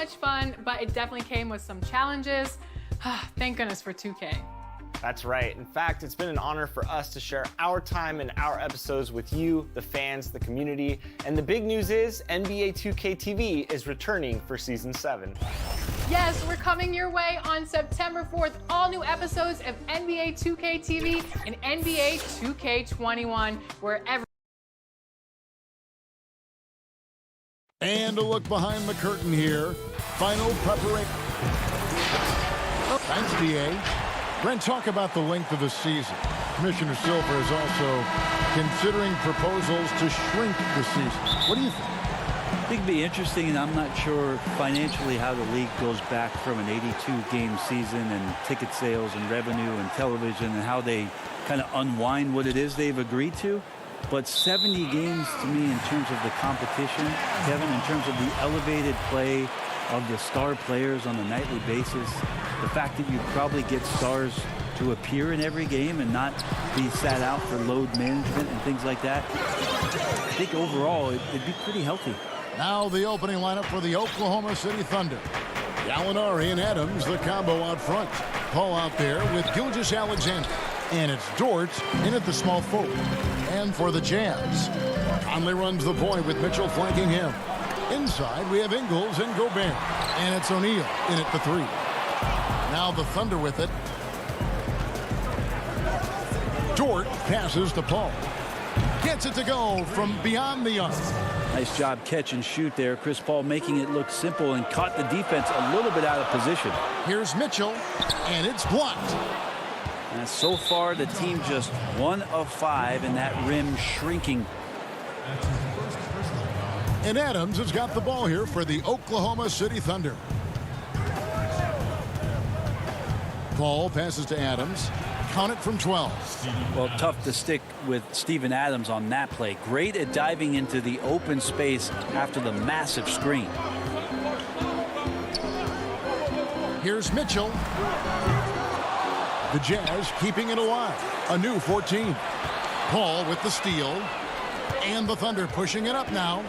much fun, but it definitely came with some challenges. Thank goodness for 2K. That's right. In fact, it's been an honor for us to share our time and our episodes with you, the fans, the community. And the big news is NBA 2K TV is returning for Season 7. Yes, we're coming your way on September 4th. All new episodes of NBA 2K TV and NBA 2K21, wherever. And a look behind the curtain here. Final preparation. Thanks, DA. Brent, talk about the length of the season. Commissioner Silver is also considering proposals to shrink the season. What do you think? I think it'd be interesting, and I'm not sure financially how the league goes back from an 82-game season and ticket sales and revenue and television and how they kind of unwind what it is they've agreed to. But 70 games to me in terms of the competition, Kevin, in terms of the elevated play of the star players on a nightly basis, the fact that you probably get stars to appear in every game and not be sat out for load management and things like that, I think overall it'd be pretty healthy. Now the opening lineup for the Oklahoma City Thunder. Gallinari and Adams, the combo out front. Paul out there with Gilgeous-Alexander. And it's Dort in at the small forward. And for the Jazz, Conley runs the point with Mitchell flanking him. Inside, we have Ingles and Gobert. And it's O'Neal in at the 3. Now the Thunder with it. Dort passes to Paul. Gets it to go from beyond the arc. Nice job catch and shoot there. Chris Paul making it look simple and caught the defense a little bit out of position. Here's Mitchell, and it's blocked. And so far, the team just 1 of 5 and that rim shrinking. And Adams has got the ball here for the Oklahoma City Thunder. Paul passes to Adams. Count it from 12. Well, tough to stick with Steven Adams on that play. Great at diving into the open space after the massive screen. Here's Mitchell. The Jazz keeping it alive. A new 14. Paul with the steal. And the Thunder pushing it up now.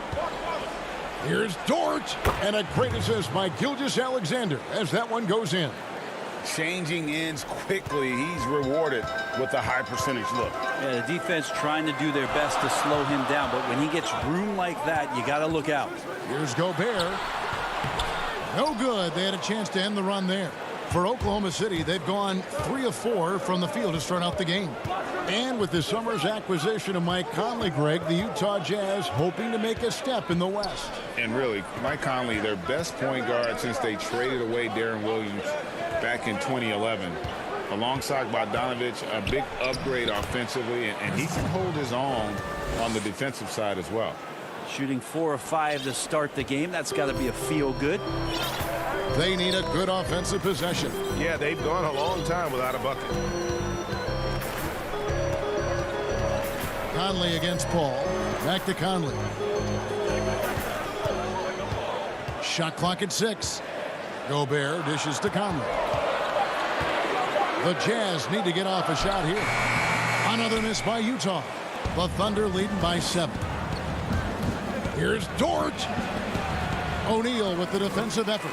Here's Dort. And a great assist by Gilgeous-Alexander as that one goes in. Changing ends quickly. He's rewarded with a high percentage look. Yeah, the defense trying to do their best to slow him down, but when he gets room like that, you got to look out. Here's Gobert. No good. They had a chance to end the run there. For Oklahoma City, they've gone 3 of 4 from the field to start out the game. And with this summer's acquisition of Mike Conley, Greg, the Utah Jazz hoping to make a step in the West. And really, Mike Conley, their best point guard since they traded away Darren Williams back in 2011. Alongside Bogdanovich, a big upgrade offensively, and he can hold his own on the defensive side as well. Shooting 4 of 5 to start the game. That's got to be a feel-good. They need a good offensive possession. Yeah, they've gone a long time without a bucket. Conley against Paul. Back to Conley. Shot clock at 6. Gobert dishes to Conley. The Jazz need to get off a shot here. Another miss by Utah. The Thunder leading by 7. Here's Dort. O'Neal with the defensive effort.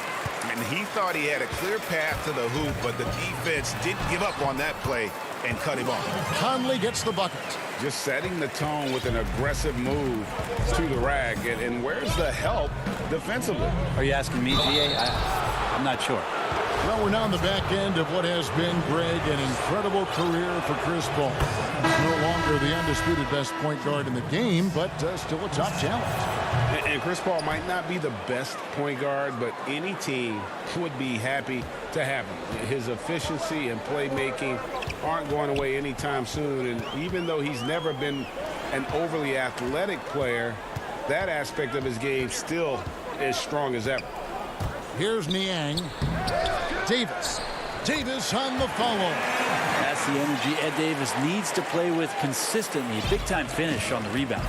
And he thought he had a clear path to the hoop, but the defense didn't give up on that play and cut him off. Conley gets the bucket. Just setting the tone with an aggressive move to the rag. And where's the help defensively? Are you asking me, GA? I'm not sure. Well, we're now on the back end of what has been, Greg, an incredible career for Chris Paul. He's no longer the undisputed best point guard in the game, but still a top challenge. And Chris Paul might not be the best point guard, but any team would be happy to have him. His efficiency and playmaking aren't going away anytime soon. And even though he's never been an overly athletic player, that aspect of his game still is strong as ever. Here's Niang. Davis. Davis on the follow. That's the energy Ed Davis needs to play with consistently. Big-time finish on the rebound.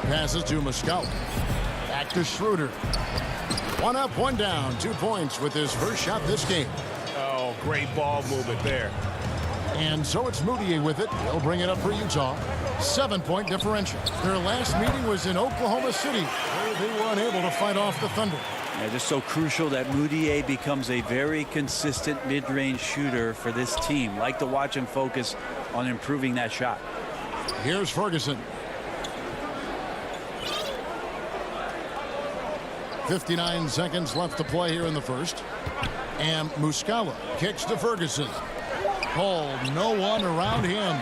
Passes to Muscala. Back to Schroeder. 1 up, 1 down. 2 points with his first shot this game. Oh, great ball movement there. And so it's Moutier with it. He'll bring it up for Utah. 7-point differential. Their last meeting was in Oklahoma City, where they were unable to fight off the Thunder. Yeah, just so crucial that Moutier becomes a very consistent mid-range shooter for this team. Like to watch him focus on improving that shot. Here's Ferguson. 59 seconds left to play here in the first. And Muscala kicks to Ferguson. Paul, no one around him.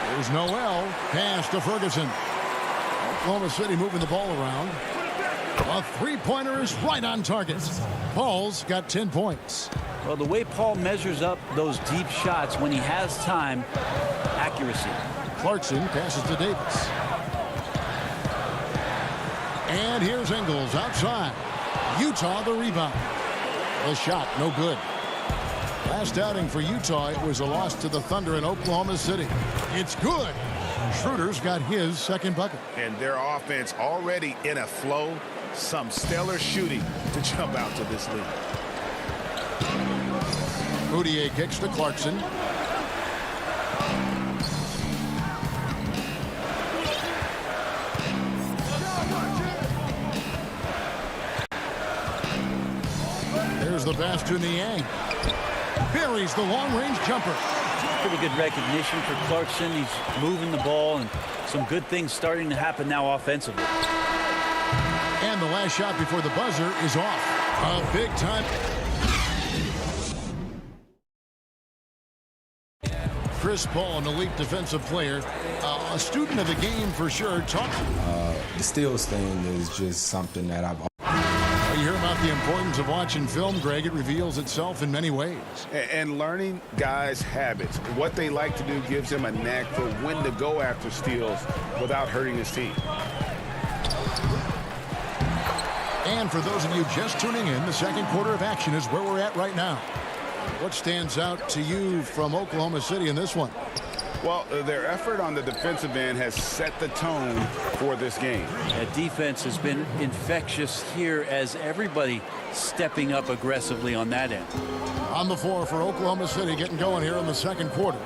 There's Noel. Pass to Ferguson. Oklahoma City moving the ball around. A three-pointer is right on target. Paul's got 10 points. Well, the way Paul measures up those deep shots when he has time, accuracy. Clarkson passes to Davis. And here's Ingles outside. Utah the rebound. The shot no good. Last outing for Utah, it was a loss to the Thunder in Oklahoma City. It's good. Schroeder's got his second bucket. And their offense already in a flow. Some stellar shooting to jump out to this lead. Moutier kicks to Clarkson. There's the pass to Niang. Buries the long-range jumper. Pretty good recognition for Clarkson. He's moving the ball, and some good things starting to happen now offensively. And the last shot before the buzzer is off. A big time. Chris Paul, an elite defensive player, a student of the game for sure. The steals thing is just something that I've. You hear about the importance of watching film, Greg. It reveals itself in many ways. And learning guys' habits. What they like to do gives them a knack for when to go after steals without hurting his team. And for those of you just tuning in, the second quarter of action is where we're at right now. What stands out to you from Oklahoma City in this one? Well, their effort on the defensive end has set the tone for this game. That defense has been infectious here as everybody stepping up aggressively on that end. On the floor for Oklahoma City, getting going here in the second quarter.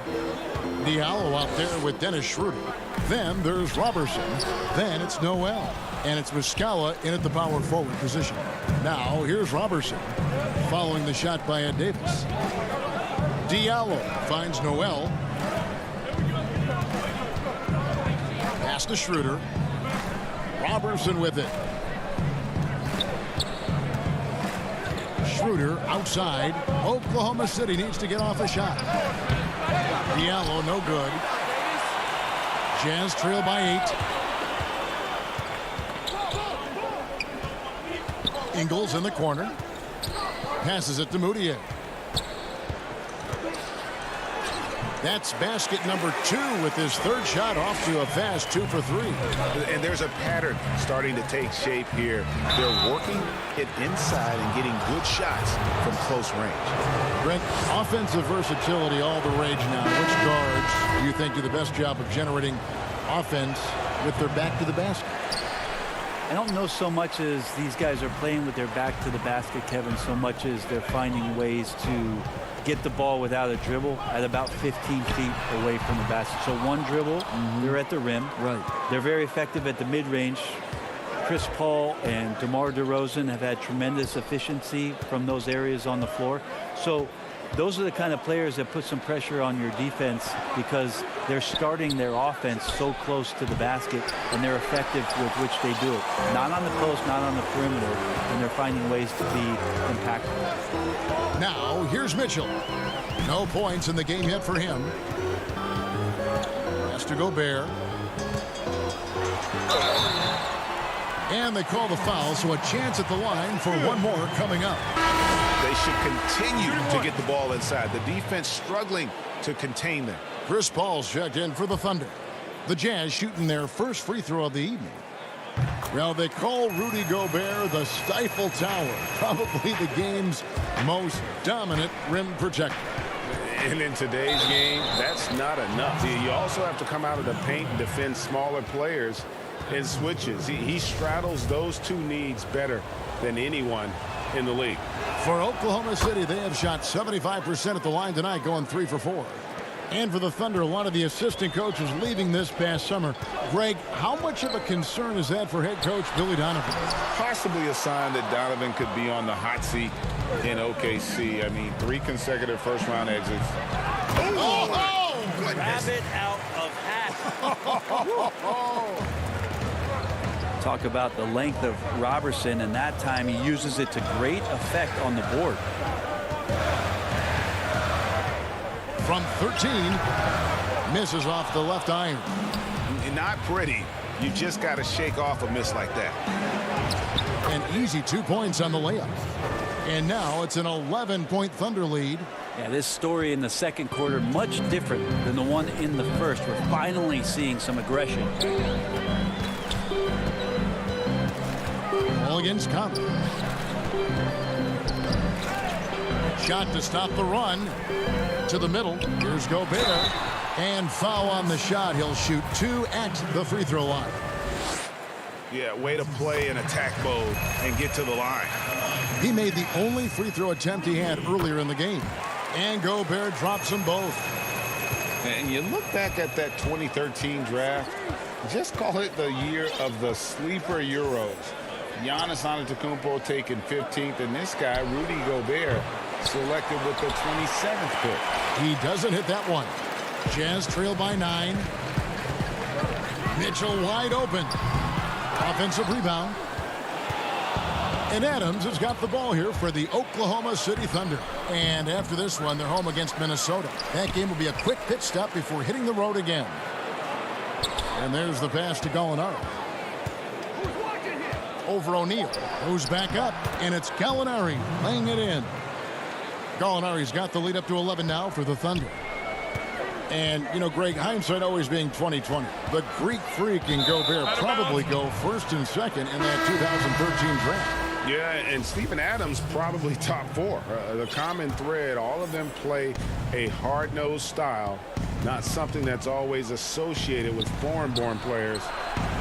Diallo out there with Dennis Schroeder. Then there's Robertson. Then it's Noel. And it's Muscala in at the power forward position. Now here's Robertson following the shot by Ed Davis. Diallo finds Noel. Pass to Schroeder. Robertson with it. Schroeder outside. Oklahoma City needs to get off a shot. Diallo no good. Jazz trail by 8. Ingles in the corner. Passes it to Moutier. That's basket number 2 with his third shot off to a fast 2 for 3. And there's a pattern starting to take shape here. They're working it inside and getting good shots from close range. Brent, offensive versatility all the rage now. Which guards do you think do the best job of generating offense with their back to the basket? I don't know so much as these guys are playing with their back to the basket, Kevin, so much as they're finding ways to get the ball without a dribble at about 15 feet away from the basket. So one dribble, they're at the rim. Right. They're very effective at the mid-range. Chris Paul and DeMar DeRozan have had tremendous efficiency from those areas on the floor. So those are the kind of players that put some pressure on your defense because they're starting their offense so close to the basket, and they're effective with which they do it. Not on the post, not on the perimeter, and they're finding ways to be impactful. Now, here's Mitchell. No points in the game yet for him. Has to Gobert. And they call the foul, so a chance at the line for one more coming up. They should continue to get the ball inside. The defense struggling to contain them. Chris Paul's checked in for the Thunder. The Jazz shooting their first free throw of the evening. Well, they call Rudy Gobert the Stifle Tower, probably the game's most dominant rim protector. And in today's game, that's not enough. You also have to come out of the paint and defend smaller players in switches. He straddles those two needs better than anyone in the league. For Oklahoma City, they have shot 75% at the line tonight, going 3 for 4. And for the Thunder, a lot of the assistant coaches leaving this past summer. Greg, how much of a concern is that for head coach Billy Donovan? Possibly a sign that Donovan could be on the hot seat in OKC. I mean, 3 consecutive first-round exits. Oh, Grab it out of hat. Talk about the length of Robertson, and that time he uses it to great effect on the board. From 13, misses off the left iron. Not pretty. You just got to shake off a miss like that. An easy 2 points on the layup. And now it's an 11-point Thunder lead. Yeah, this story in the second quarter much different than the one in the first. We're finally seeing some aggression. All against Conley. Shot to stop the run. To the middle. Here's Gobert. And foul on the shot. He'll shoot 2 at the free throw line. Yeah, way to play in attack mode and get to the line. He made the only free throw attempt he had earlier in the game. And Gobert drops them both. And you look back at that 2013 draft, just call it the year of the sleeper Euros. Giannis Antetokounmpo taken 15th, and this guy, Rudy Gobert, selected with the 27th pick. He doesn't hit that one. Jazz trail by 9. Mitchell wide open. Offensive rebound. And Adams has got the ball here for the Oklahoma City Thunder. And after this one, they're home against Minnesota. That game will be a quick pit stop before hitting the road again. And there's the pass to Gallinari. Over O'Neal. Goes back up, and it's Gallinari laying it in. Gallinari's got the lead up to 11 now for the Thunder. And, you know, Greg, hindsight always being 20/20. The Greek Freak and Gobert probably go first and second in that 2013 draft. Yeah, and Steven Adams probably top 4. The common thread, all of them play a hard-nosed style, not something that's always associated with foreign-born players,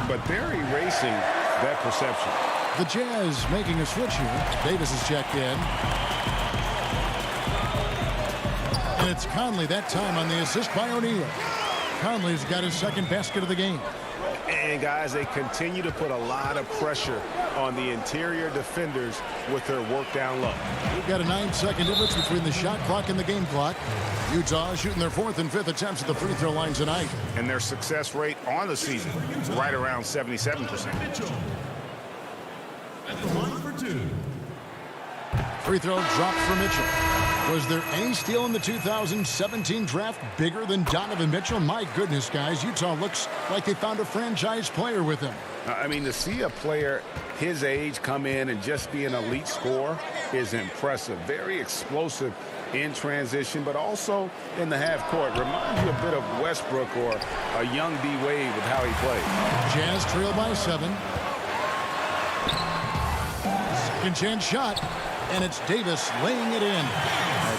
but they're erasing that perception. The Jazz making a switch here. Davis is checked in. And it's Conley that time on the assist by O'Neal. Conley's got his second basket of the game. And, guys, they continue to put a lot of pressure on the interior defenders with their work down low. We've got a 9-second difference between the shot clock and the game clock. Utah shooting their 4th and 5th attempts at the free throw line tonight. And their success rate on the season is right around 77%. Free throw dropped for Mitchell. Was there any steal in the 2017 draft bigger than Donovan Mitchell? My goodness, guys, Utah looks like they found a franchise player with him. I mean, to see a player his age come in and just be an elite scorer is impressive. Very explosive in transition, but also in the half court. Reminds you a bit of Westbrook or a young D-Wade with how he plays. Jazz trail by 7. Second chance shot, and it's Davis laying it in.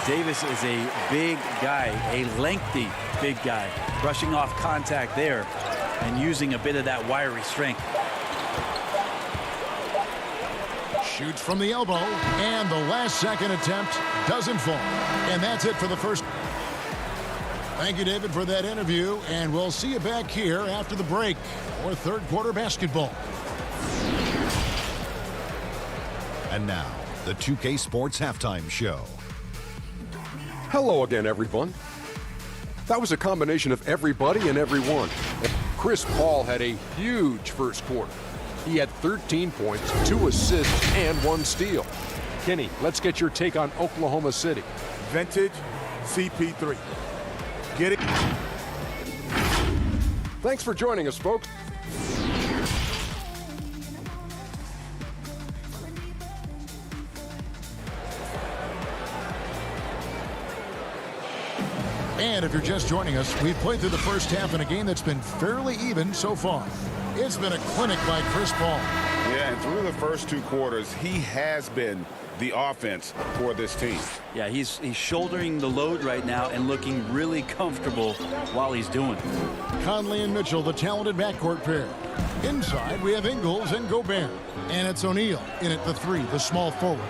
Davis is a big guy, a lengthy big guy, brushing off contact there and using a bit of that wiry strength. Shoots from the elbow, and the last second attempt doesn't fall. And that's it for the first. Thank you, David, for that interview, and we'll see you back here after the break for third quarter basketball. And now, the 2K Sports Halftime Show. Hello again, everyone. That was a combination of everybody and everyone. Chris Paul had a huge first quarter. He had 13 points, 2 assists, and 1 steal. Kenny, let's get your take on Oklahoma City. Vintage CP3. Get it? Thanks for joining us, folks. And if you're just joining us, we've played through the first half in a game that's been fairly even so far. It's been a clinic by Chris Paul. Yeah, and through the first 2 quarters, he has been the offense for this team. Yeah, he's shouldering the load right now and looking really comfortable while he's doing it. Conley and Mitchell, the talented backcourt pair. Inside, we have Ingles and Gobert. And it's O'Neal in at the 3, the small forward.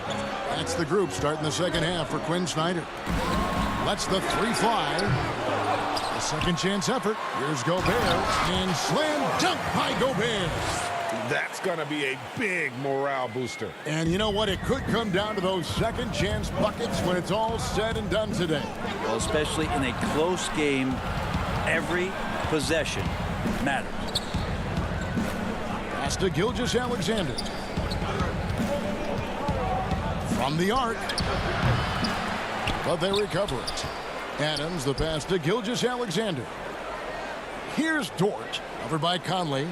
That's the group starting the second half for Quinn Snyder. Lets the 3 fly. Second chance effort. Here's Gobert. And slam dunk by Gobert. That's going to be a big morale booster. And you know what? It could come down to those second chance buckets when it's all said and done today. Well, especially in a close game, every possession matters. Pass to Gilgeous-Alexander. From the arc. But they recover it. Adams, the pass to Gilgeous-Alexander. Here's Dort. Covered by Conley.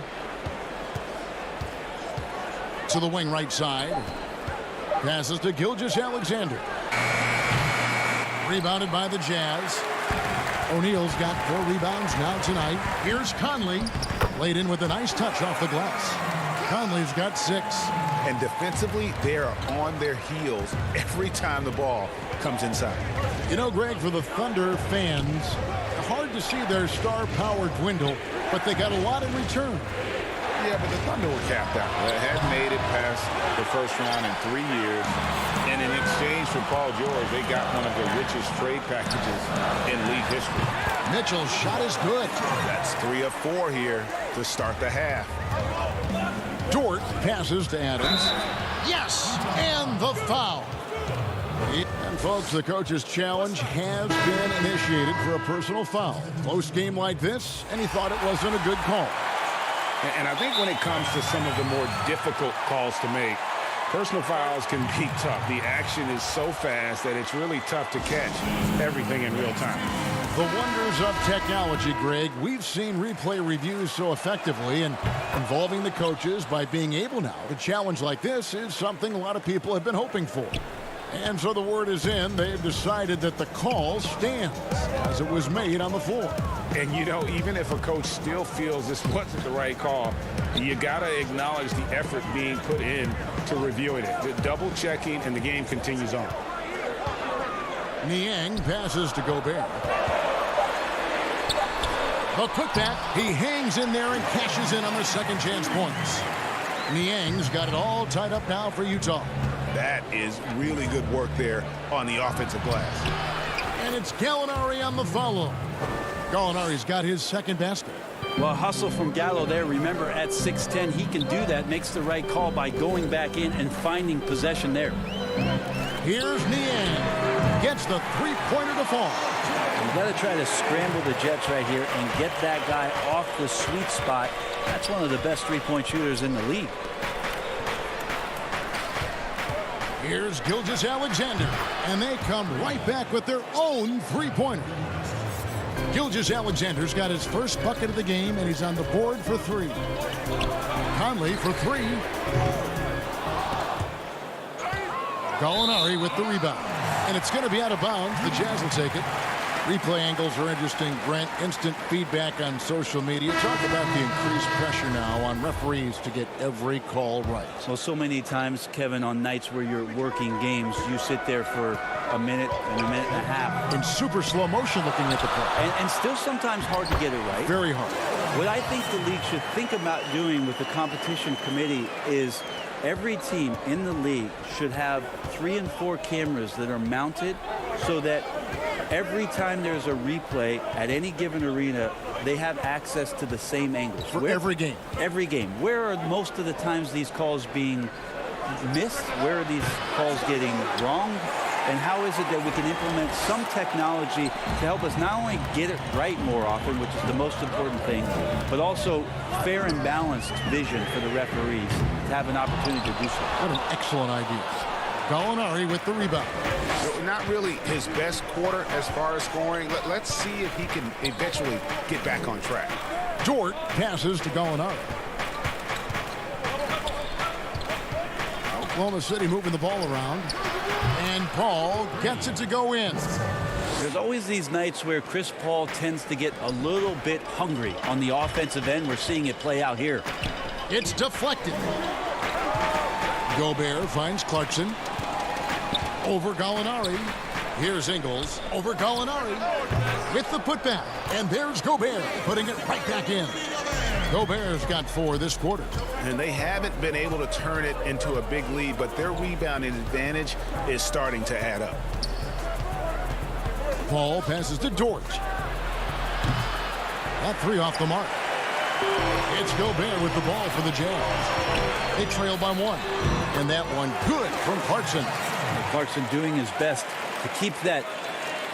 To the wing right side. Passes to Gilgeous-Alexander. Rebounded by the Jazz. O'Neal's got 4 rebounds now tonight. Here's Conley. Laid in with a nice touch off the glass. Conley's got 6. And defensively, they are on their heels every time the ball comes inside. You know, Greg, for the Thunder fans, hard to see their star power dwindle, but they got a lot in return. Yeah, but the Thunder were capped out. They hadn't made it past the first round in 3 years. And in exchange for Paul George, they got one of the richest trade packages in league history. Mitchell's shot is good. That's 3 of 4 here to start the half. Dort passes to Adams. Yes! And the foul. And folks, the coach's challenge has been initiated for a personal foul. Close game like this, and he thought it wasn't a good call. And I think when it comes to some of the more difficult calls to make, personal fouls can be tough. The action is so fast that it's really tough to catch everything in real time. The wonders of technology, Greg. We've seen replay reviews so effectively, and involving the coaches by being able now to challenge like this is something a lot of people have been hoping for. And so the word is in. They've decided that the call stands as it was made on the floor. And, you know, even if a coach still feels this wasn't the right call, you got to acknowledge the effort being put in to reviewing it. The double checking, and the game continues on. Niang passes to Gobert. The putback, he hangs in there and cashes in on the second chance points. Niang's got it all tied up now for Utah. That is really good work there on the offensive glass. And it's Gallinari on the follow. Gallinari's got his second basket. Well, hustle from Gallo there. Remember, at 6'10", he can do that. Makes the right call by going back in and finding possession there. Here's Niang. Gets the three-pointer to fall. You've got to try to scramble the Jets right here and get that guy off the sweet spot. That's one of the best three-point shooters in the league. Here's Gilgeous-Alexander, and they come right back with their own three-pointer. Gilgeous-Alexander's got his first bucket of the game, and he's on the board for 3. Conley for 3. Gallinari with the rebound, and it's going to be out of bounds. The Jazz will take it. Replay angles are interesting. Brent, instant feedback on social media. Talk about the increased pressure now on referees to get every call right. Well, so many times, Kevin, on nights where you're working games, you sit there for a minute and a half. In super slow motion looking at the play. And still sometimes hard to get it right. Very hard. What I think the league should think about doing with the competition committee is every team in the league should have 3 and 4 cameras that are mounted so that every time there's a replay at any given arena, they have access to the same angles. For every game. Every game. Where are most of the times these calls being missed? Where are these calls getting wrong? And how is it that we can implement some technology to help us not only get it right more often, which is the most important thing, but also fair and balanced vision for the referees to have an opportunity to do so. What an excellent idea. Gallinari with the rebound. Not really his best quarter as far as scoring. Let's see if he can eventually get back on track. Dort passes to Gallinari. Oklahoma City moving the ball around. And Paul gets it to go in. There's always these nights where Chris Paul tends to get a little bit hungry on the offensive end. We're seeing it play out here. It's deflected. Gobert finds Clarkson. Over Gallinari. Here's Ingles. Over Gallinari. With the putback. And there's Gobert putting it right back in. Gobert's got 4 this quarter. And they haven't been able to turn it into a big lead, but their rebounding advantage is starting to add up. Paul passes to Dort. That three off the mark. It's Gobert with the ball for the Jazz. They trail by one. And that one good from Clarkson. Clarkson doing his best to keep that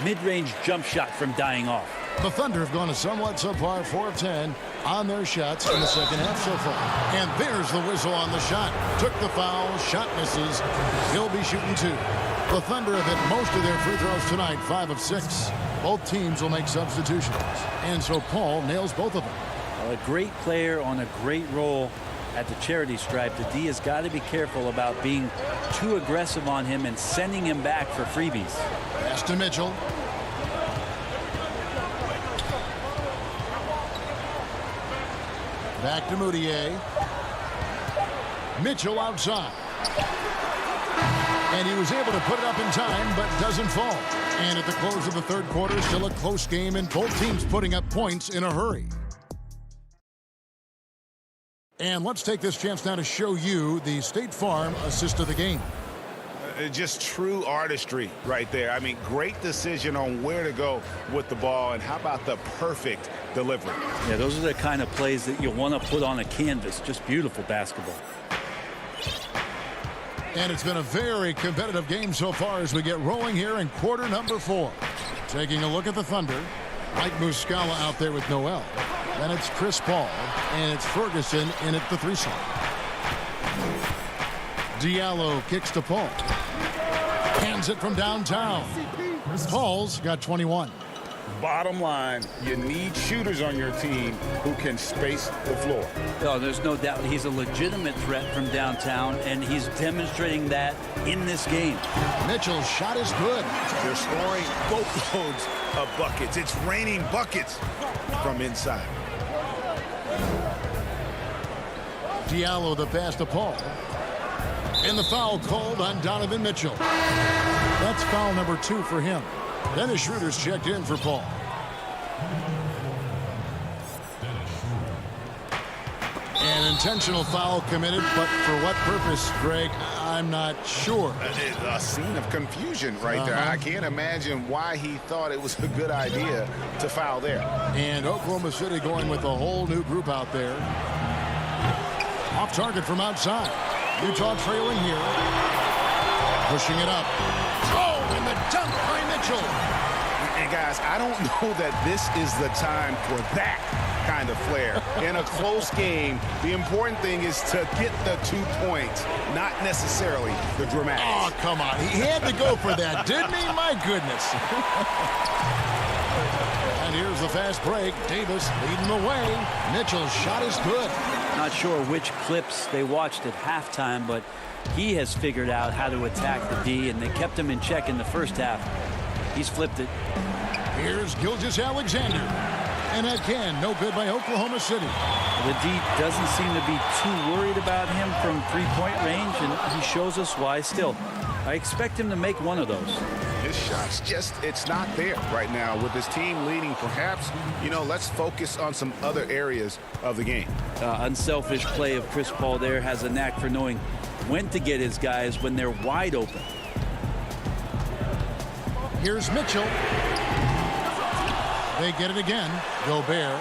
mid-range jump shot from dying off. The Thunder have gone a somewhat subpar 4 of 10 on their shots in the second half so far. And there's the whistle on the shot. Took the foul. Shot misses. He'll be shooting 2. The Thunder have hit most of their free throws tonight, 5 of 6. Both teams will make substitutions. And so Paul nails both of them. Well, a great player on a great role at the charity stripe. The D has got to be careful about being too aggressive on him and sending him back for freebies. Pass to Mitchell. Back to Moutier. Mitchell outside. And he was able to put it up in time, but doesn't fall. And at the close of the third quarter, still a close game, and both teams putting up points in a hurry. And let's take this chance now to show you the State Farm assist of the game. Just true artistry right there. I mean, great decision on where to go with the ball, and how about the perfect delivery? Yeah, those are the kind of plays that you want to put on a canvas. Just beautiful basketball. And it's been a very competitive game so far as we get rolling here in quarter number 4. Taking a look at the Thunder. Mike Muscala out there with Noel. Then it's Chris Paul, and it's Ferguson in at the 3 slot. Diallo kicks to Paul. Hands it from downtown. Paul's got 21. Bottom line, you need shooters on your team who can space the floor. Oh, there's no doubt he's a legitimate threat from downtown, and he's demonstrating that in this game. Mitchell's shot is good. They're scoring boatloads of buckets. It's raining buckets from inside. Diallo the pass to Paul. And the foul called on Donovan Mitchell. That's foul number 2 for him. Dennis Schroeder's checked in for Paul. An intentional foul committed, but for what purpose, Greg, I'm not sure. A scene of confusion right there. I can't imagine why he thought it was a good idea to foul there. And Oklahoma City going with a whole new group out there. Off target from outside. Utah trailing here. Pushing it up. Oh, and the dunk by Mitchell. And guys, I don't know that this is the time for that kind of flair. In a close game, the important thing is to get the 2 points, not necessarily the dramatics. Oh, come on. He had to go for that, didn't he? My goodness. And here's the fast break. Davis leading the way. Mitchell's shot is good. Not sure which clips they watched at halftime, but he has figured out how to attack the D, and they kept him in check in the first half. He's flipped it. Here's Gilgeous-Alexander. And again, no good by Oklahoma City. The D doesn't seem to be too worried about him from three-point range, and he shows us why still. I expect him to make one of those. His shot's just, it's not there right now. With his team leading, perhaps, let's focus on some other areas of the game. Unselfish play of Chris Paul there, has a knack for knowing when to get his guys when they're wide open. Here's Mitchell. They get it again. Gobert.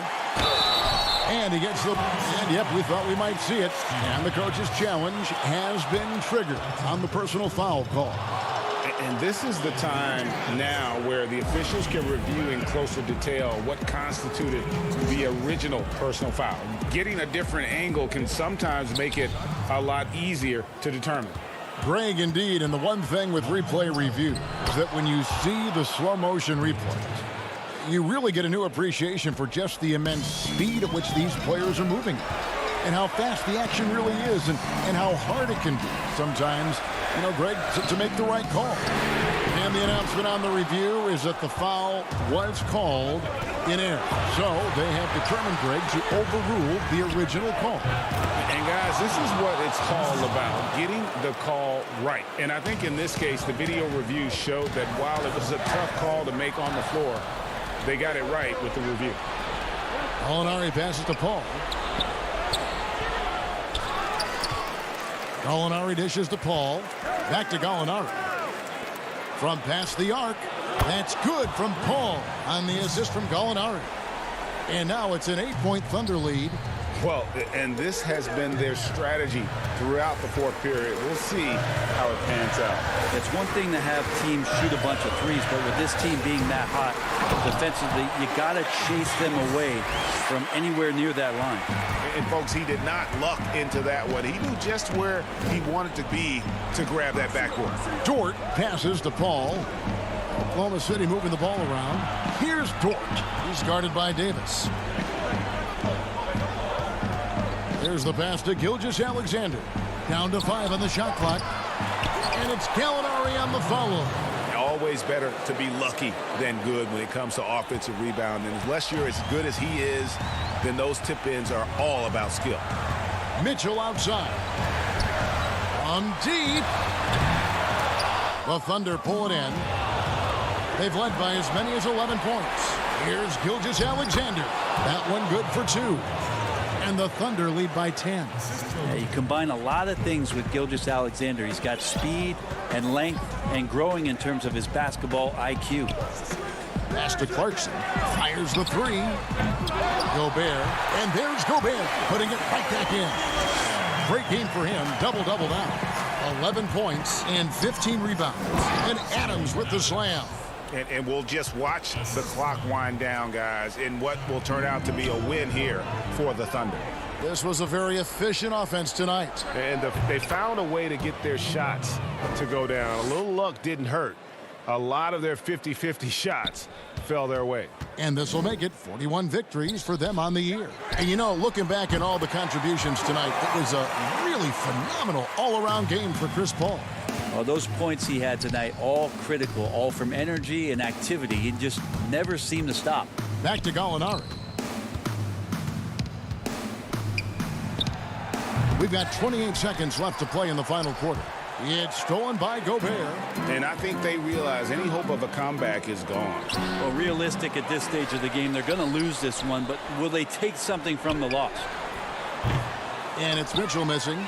And he gets the... And yep, we thought we might see it. And the coach's challenge has been triggered on the personal foul call. And this is the time now where the officials can review in closer detail what constituted the original personal foul. Getting a different angle can sometimes make it a lot easier to determine. Greg, indeed, and the one thing with replay review is that when you see the slow motion replays, you really get a new appreciation for just the immense speed at which these players are moving and how fast the action really is and how hard it can be sometimes, Greg, to make the right call. And the announcement on the review is that the foul was called in error. So they have determined, Greg, to overrule the original call. And guys, this is what it's all about, getting the call right. And I think in this case, the video review showed that while it was a tough call to make on the floor, they got it right with the review. Gallinari passes to Paul. Gallinari dishes to Paul. Back to Gallinari. From past the arc. That's good from Paul on the assist from Gallinari. And now it's an 8-point Thunder lead. Well, and this has been their strategy throughout the fourth period. We'll see how it pans out. It's one thing to have teams shoot a bunch of threes, but with this team being that hot defensively, you got to chase them away from anywhere near that line. And folks, he did not luck into that one. He knew just where he wanted to be to grab that backboard. Dort passes to Paul. Oklahoma City moving the ball around. Here's Dort. He's guarded by Davis. There's the pass to Gilgeous-Alexander. Down to 5 on the shot clock. And it's Gallinari on the follow. Always better to be lucky than good when it comes to offensive rebound. And unless you're as good as he is, then those tip-ins are all about skill. Mitchell outside. On deep. The Thunder pull it in. They've led by as many as 11 points. Here's Gilgeous-Alexander. That one good for 2. And the Thunder lead by 10. Yeah, you combine a lot of things with Gilgeous-Alexander. He's got speed and length and growing in terms of his basketball IQ. Pass to Clarkson. Fires the 3. Gobert. And there's Gobert putting it right back in. Great game for him. Double-double now. 11 points and 15 rebounds. And Adams with the slam. And we'll just watch the clock wind down, guys, in what will turn out to be a win here for the Thunder. This was a very efficient offense tonight. And they found a way to get their shots to go down. A little luck didn't hurt. A lot of their 50-50 shots fell their way. And this will make it 41 victories for them on the year. And, you know, looking back at all the contributions tonight, it was a really phenomenal all-around game for Chris Paul. Well, those points he had tonight, all critical, all from energy and activity. He just never seemed to stop. Back to Gallinari. We've got 28 seconds left to play in the final quarter. It's stolen by Gobert. And I think they realize any hope of a comeback is gone. Well, realistic at this stage of the game, they're going to lose this one, but will they take something from the loss? And it's Mitchell missing.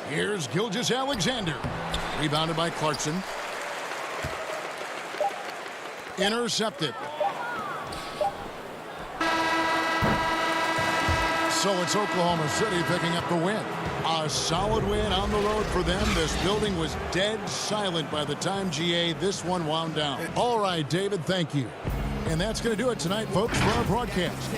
Here's Gilgeous-Alexander. Rebounded by Clarkson. Intercepted. So it's Oklahoma City picking up the win. A solid win on the road for them. This building was dead silent by the time, GA, this one wound down. All right, David, thank you. And that's going to do it tonight, folks, for our broadcast.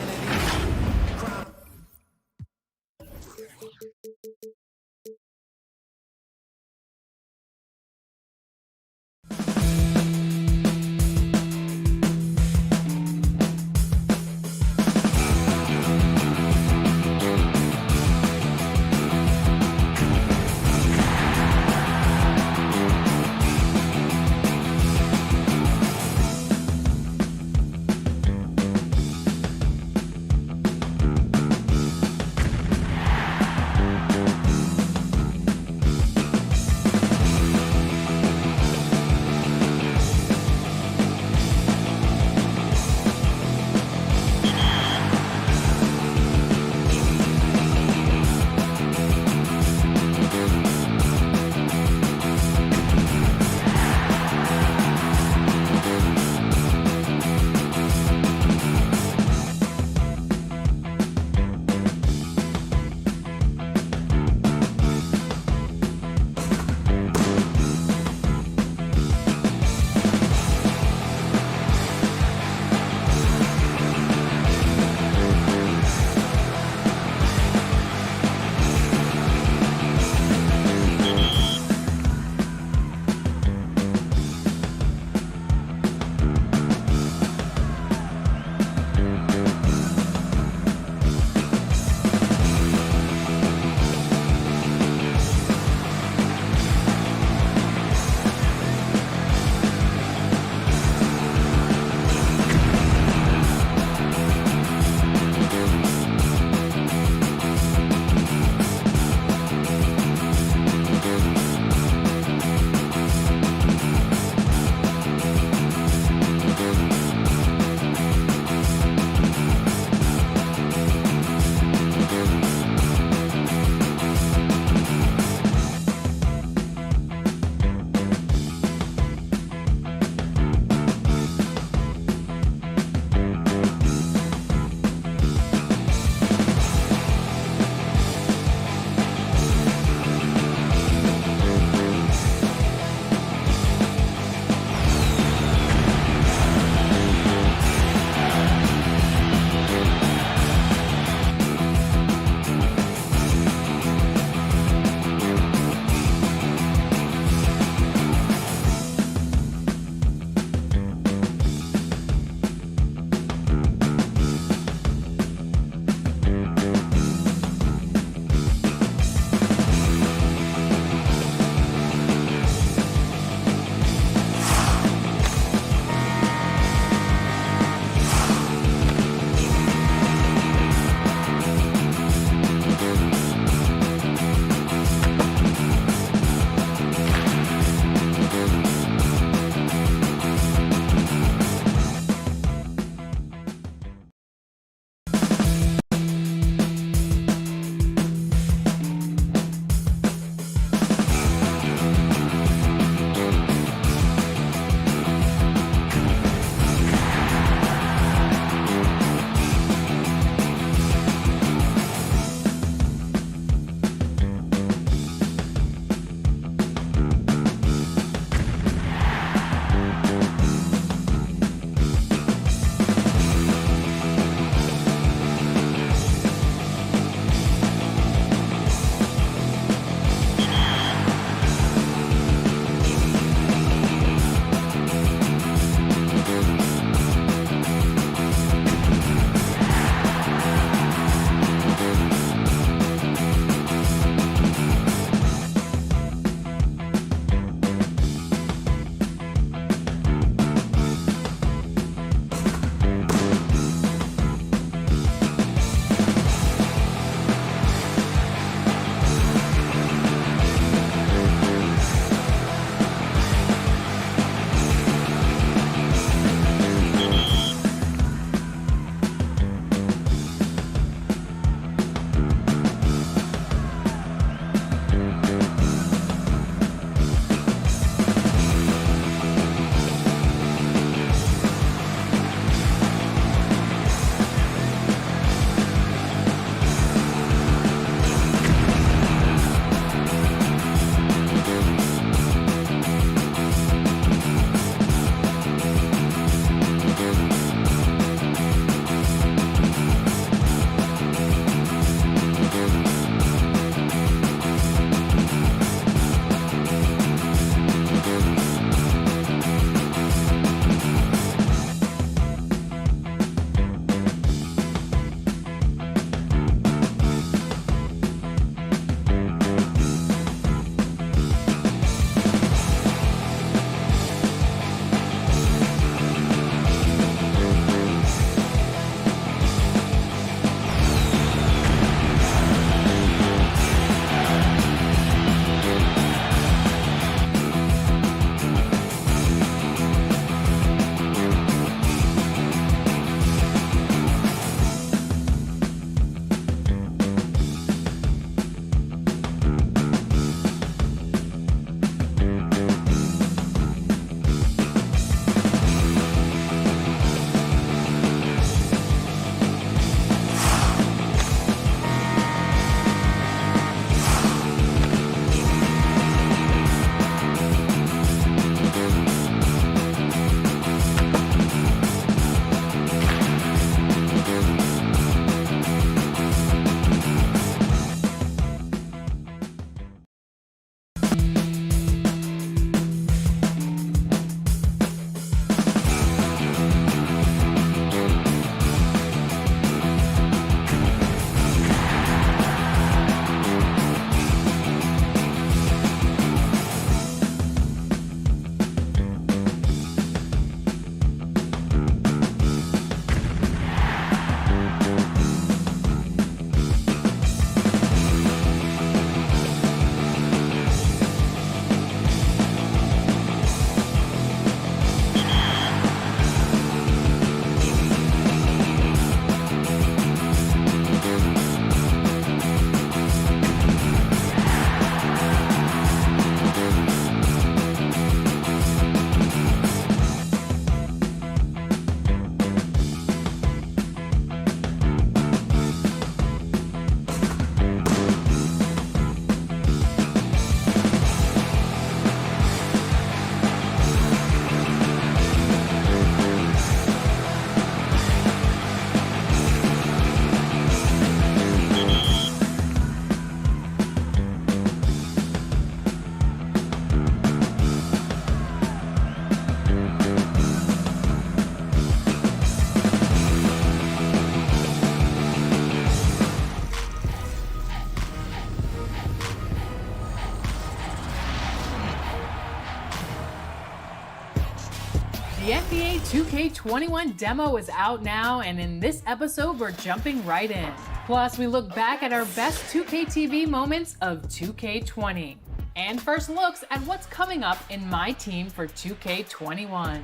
2K21 demo is out now, and in this episode, we're jumping right in. Plus, we look back at our best 2K TV moments of 2K20. And first looks at what's coming up in my team for 2K21.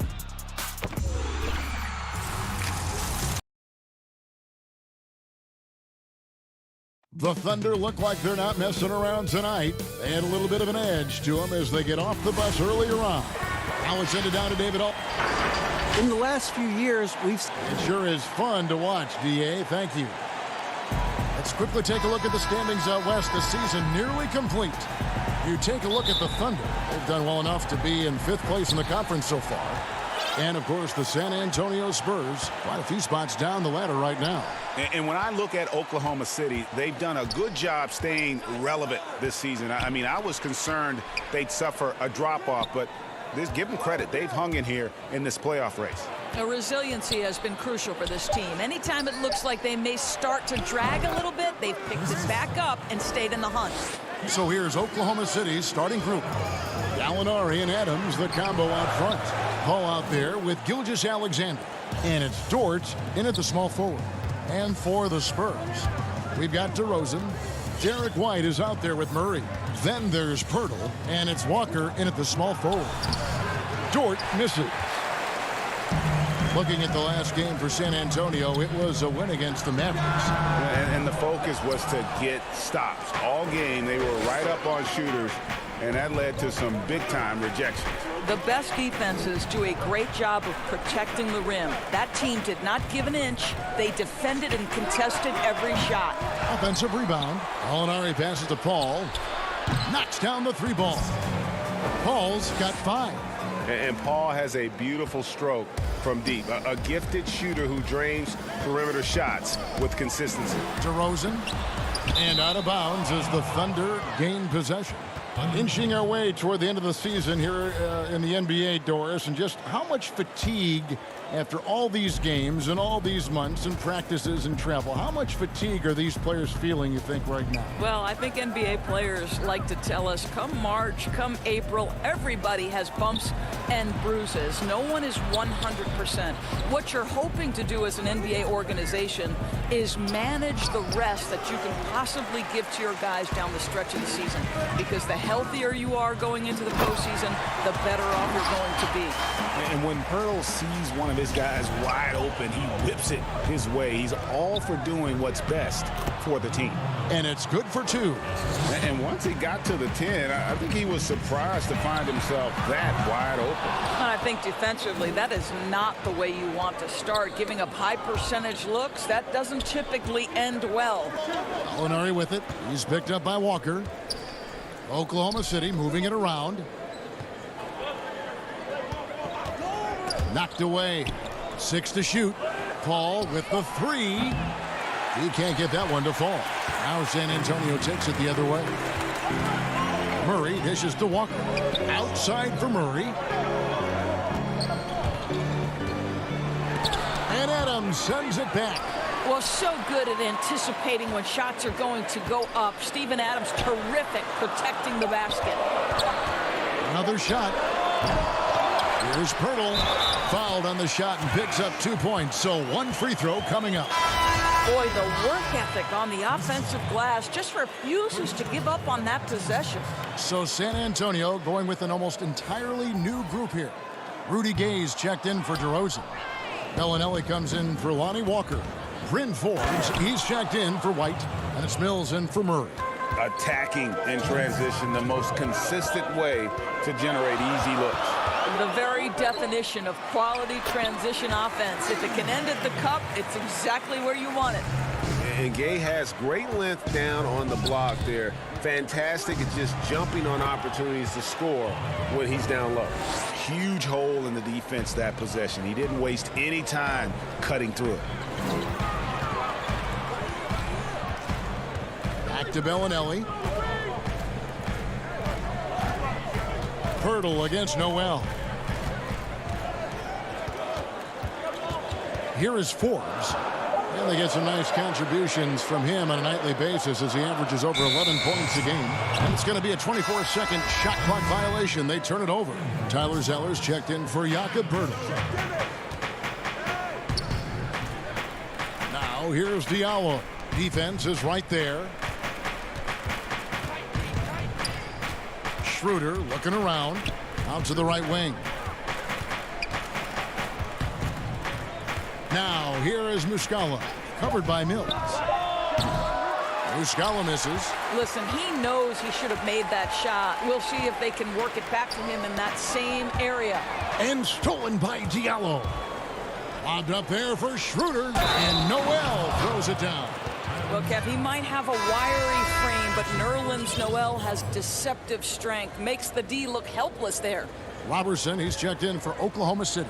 The Thunder look like they're not messing around tonight. They had a little bit of an edge to them as they get off the bus earlier on. Now it's sent down to David Alt. In the last few years, we've... It sure is fun to watch, DA. Thank you. Let's quickly take a look at the standings out west. The season nearly complete. You take a look at the Thunder. They've done well enough to be in 5th place in the conference so far. And, of course, the San Antonio Spurs, quite a few spots down the ladder right now. And when I look at Oklahoma City, they've done a good job staying relevant this season. I mean, I was concerned they'd suffer a drop-off, but give them credit. They've hung in here in this playoff race. The resiliency has been crucial for this team. Anytime it looks like they may start to drag a little bit, they've picked it back up and stayed in the hunt. So here's Oklahoma City's starting group. Gallinari and Adams, the combo out front. Paul out there with Gilgeous-Alexander. And it's Dort in at the small forward. And for the Spurs, we've got DeRozan. Derek White is out there with Murray. Then there's Pirtle, and it's Walker in at the small forward. Dort misses. Looking at the last game for San Antonio, it was a win against the Mavericks. And the focus was to get stops. All game, they were right up on shooters, and that led to some big-time rejections. The best defenses do a great job of protecting the rim. That team did not give an inch. They defended and contested every shot. Offensive rebound. Gallinari passes to Paul. Knocks down the 3 ball. Paul's got 5. And Paul has a beautiful stroke from deep. A gifted shooter who drains perimeter shots with consistency. DeRozan. And out of bounds as the Thunder gain possession. Inching our way toward the end of the season here in the NBA, Doris, and just how much fatigue after all these games and all these months and practices and travel, how much fatigue are these players feeling, you think, right now? Well, I think NBA players like to tell us, come March, come April, everybody has bumps and bruises. No one is 100%. What you're hoping to do as an NBA organization is manage the rest that you can possibly give to your guys down the stretch of the season, because the healthier you are going into the postseason, the better off you're going to be. And when Pirtle sees one of his guys wide open, he whips it his way. He's all for doing what's best for the team. And it's good for 2. And once he got to the 10, I think he was surprised to find himself that wide open. And I think defensively, that is not the way you want to start. Giving up high percentage looks, that doesn't typically end well. Gallinari with it. He's picked up by Walker. Oklahoma City moving it around. Knocked away. 6 to shoot. Paul with the 3. He can't get that one to fall. Now San Antonio takes it the other way. Murray dishes to Walker. Outside for Murray. And Adams sends it back. Well, so good at anticipating when shots are going to go up. Steven Adams, terrific protecting the basket. Another shot. Here's Pirtle. Fouled on the shot and picks up 2 points. So 1 free throw coming up. Boy, the work ethic on the offensive glass just refuses to give up on that possession. So San Antonio going with an almost entirely new group here. Rudy Gay's checked in for DeRozan. Bellinelli comes in for Lonnie Walker. Bryn Forbes, he's checked in for White. And it's Mills in for Murray. Attacking in transition, the most consistent way to generate easy looks. The very definition of quality transition offense. If it can end at the cup, it's exactly where you want it. And Gay has great length down on the block there. Fantastic at just jumping on opportunities to score when he's down low. Huge hole in the defense that possession. He didn't waste any time cutting through it. Back to Bellinelli. Pirtle against Noel. Here is Forbes. And they get some nice contributions from him on a nightly basis as he averages over 11 points a game. And it's going to be a 24-second shot clock violation. They turn it over. Tyler Zeller's checked in for Jakob Pirtle. Now here's Diallo. Defense is right there. Schroeder looking around. Out to the right wing. Now here is Muscala. Covered by Mills. Muscala misses. Listen, he knows he should have made that shot. We'll see if they can work it back to him in that same area. And stolen by Diallo. Lobbed up there for Schroeder. And Noel throws it down. Well, Kev, he might have a wiry frame, but Nerlens Noel has deceptive strength. Makes the D look helpless there. Robertson, he's checked in for Oklahoma City.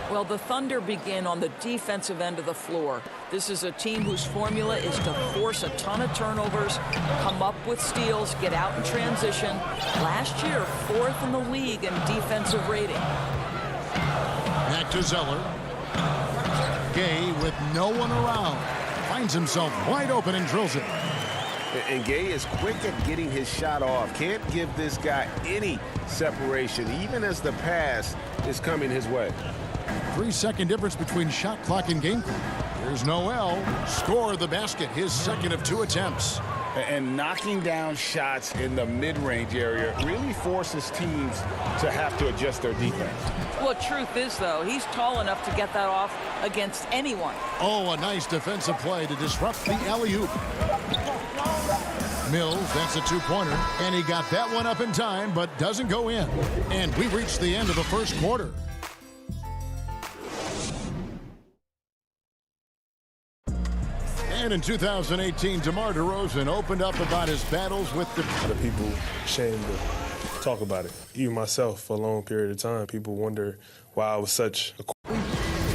Well, the Thunder begin on the defensive end of the floor. This is a team whose formula is to force a ton of turnovers, come up with steals, get out in transition. Last year, 4th in the league in defensive rating. Back to Zeller. Gay with no one around. Finds himself wide open and drills it. And Gay is quick at getting his shot off. Can't give this guy any separation, even as the pass is coming his way. 3-second difference between shot clock and game clock. Here's Noel. Score the basket, his second of 2 attempts. And knocking down shots in the mid-range area really forces teams to have to adjust their defense. Well, truth is, though, he's tall enough to get that off against anyone. Oh, a nice defensive play to disrupt the alley-oop. Mills, that's a 2-pointer, and he got that one up in time, but doesn't go in. And we've reached the end of the first quarter. And in 2018, DeMar DeRozan opened up about his battles with the people ashamed to talk about it. Even myself, for a long period of time, people wonder why I was such a...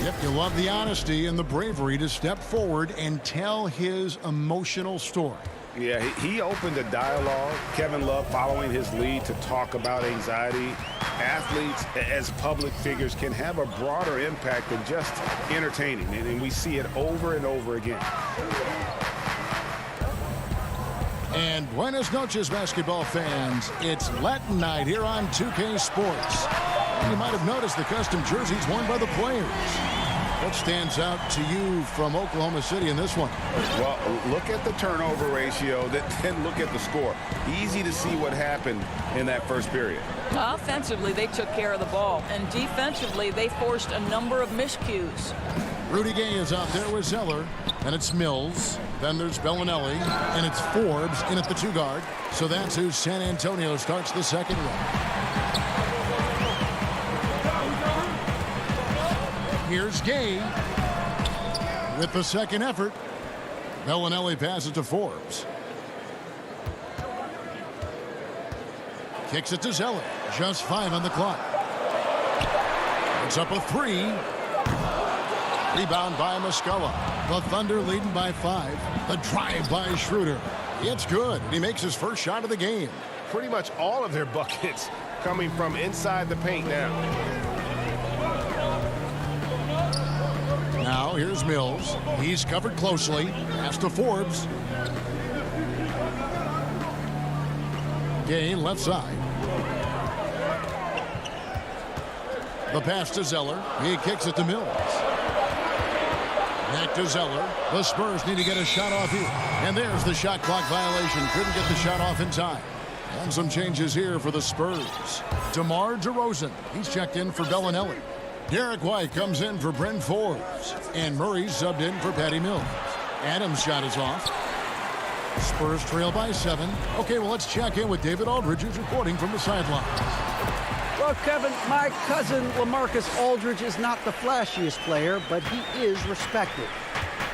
Yep, you love the honesty and the bravery to step forward and tell his emotional story. Yeah, he opened a dialogue. Kevin Love following his lead to talk about anxiety. Athletes as public figures can have a broader impact than just entertaining, and we see it over and over again. And buenas noches, basketball fans. It's Latin night here on 2K Sports. You might have noticed the custom jerseys worn by the players. What stands out to you from Oklahoma City in this one? Well, look at the turnover ratio, then look at the score. Easy to see what happened in that first period. Offensively, they took care of the ball, and defensively, they forced a number of miscues. Rudy Gay is out there with Zeller, and it's Mills. Then there's Bellinelli, and it's Forbes in at the 2 guard. So that's who San Antonio starts the second round. Here's Gay with the second effort. Bellinelli passes to Forbes. Kicks it to Zeller. Just 5 on the clock. It's up a 3. Rebound by Muscala. The Thunder leading by 5. The drive by Schroeder. It's good. He makes his first shot of the game. Pretty much all of their buckets coming from inside the paint now. Now here's Mills. He's covered closely. Pass to Forbes. Gay left side. The pass to Zeller. He kicks it to Mills. Back to Zeller. The Spurs need to get a shot off here. And there's the shot clock violation. Couldn't get the shot off in time. And some changes here for the Spurs. DeMar DeRozan. He's checked in for Bellinelli. Derek White comes in for Brent Forbes. And Murray subbed in for Patty Mills. Adams' shot is off. Spurs trail by 7. Okay, well, let's check in with David Aldridge, who's reporting from the sidelines. Well, Kevin, my cousin LaMarcus Aldridge is not the flashiest player, but he is respected.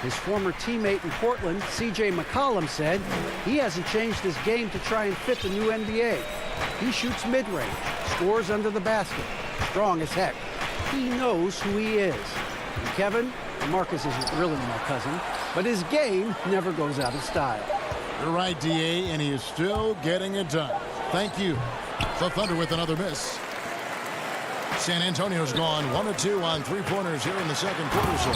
His former teammate in Portland, C.J. McCollum, said he hasn't changed his game to try and fit the new NBA. He shoots mid-range, scores under the basket, strong as heck. He knows who he is. And Kevin, LaMarcus isn't really my cousin, but his game never goes out of style. You're right, D.A., and he is still getting it done. Thank you. The Thunder with another miss. San Antonio's gone 1 of 2 on 3-pointers here in the second quarter. So.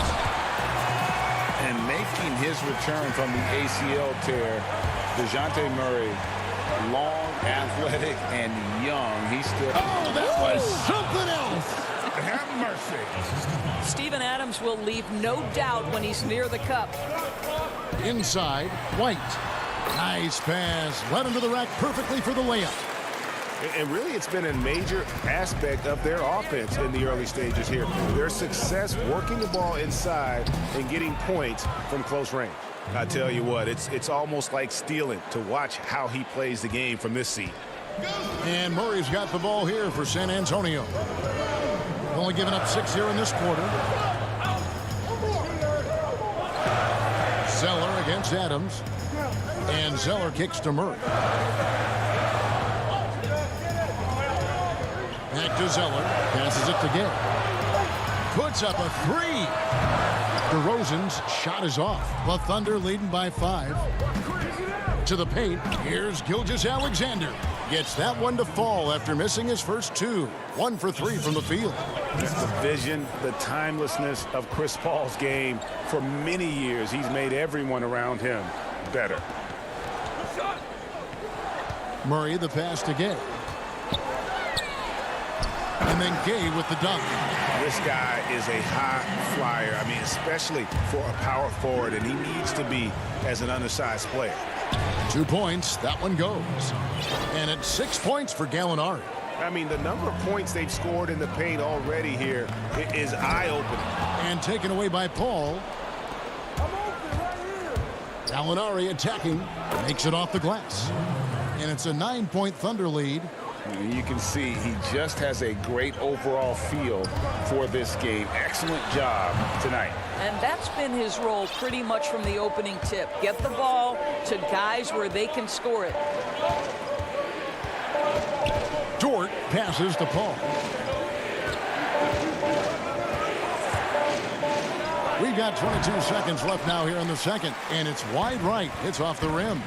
And making his return from the ACL tear, DeJounte Murray, long, athletic, and young. He still... Oh, that was something else. Have mercy. Steven Adams will leave no doubt when he's near the cup. Inside, White. Nice pass. Led into the rack perfectly for the layup. And really, it's been a major aspect of their offense in the early stages here. Their success working the ball inside and getting points from close range. I tell you what, it's almost like stealing to watch how he plays the game from this seat. And Murray's got the ball here for San Antonio. Only given up 6 here in this quarter. Zeller against Adams. And Zeller kicks to Murray. Back to Zeller. Passes it to Gay. Puts up a three. DeRozan's shot is off. The Thunder leading by 5. To the paint. Here's Gilgeous-Alexander. Gets that one to fall after missing his first 2. 1 for 3 from the field. Just the vision, the timelessness of Chris Paul's game. For many years, he's made everyone around him better. Murray the pass to Gay. And then Gay with the dunk. This guy is a high flyer. I mean, especially for a power forward, and he needs to be as an undersized player. 2 points. That one goes. And it's 6 points for Gallinari. I mean, the number of points they've scored in the paint already here is eye-opening. And taken away by Paul. Gallinari attacking. Makes it off the glass. And it's a 9-point Thunder lead. You can see he just has a great overall feel for this game. Excellent job tonight. And that's been his role pretty much from the opening tip. Get the ball to guys where they can score it. Dort passes to Paul. We've got 22 seconds left now here in the second. And it's wide right. It's off the rim.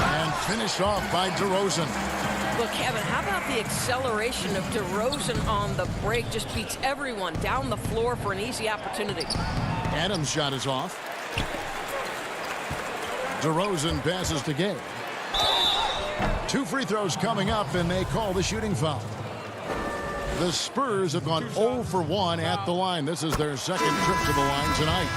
And finished off by DeRozan. Look, Kevin, how about the acceleration of DeRozan on the break? Just beats everyone down the floor for an easy opportunity. Adams' shot is off. DeRozan passes to Gay. 2 free throws coming up, and they call the shooting foul. The Spurs have gone 0 for 1 at the line. This is their second trip to the line tonight.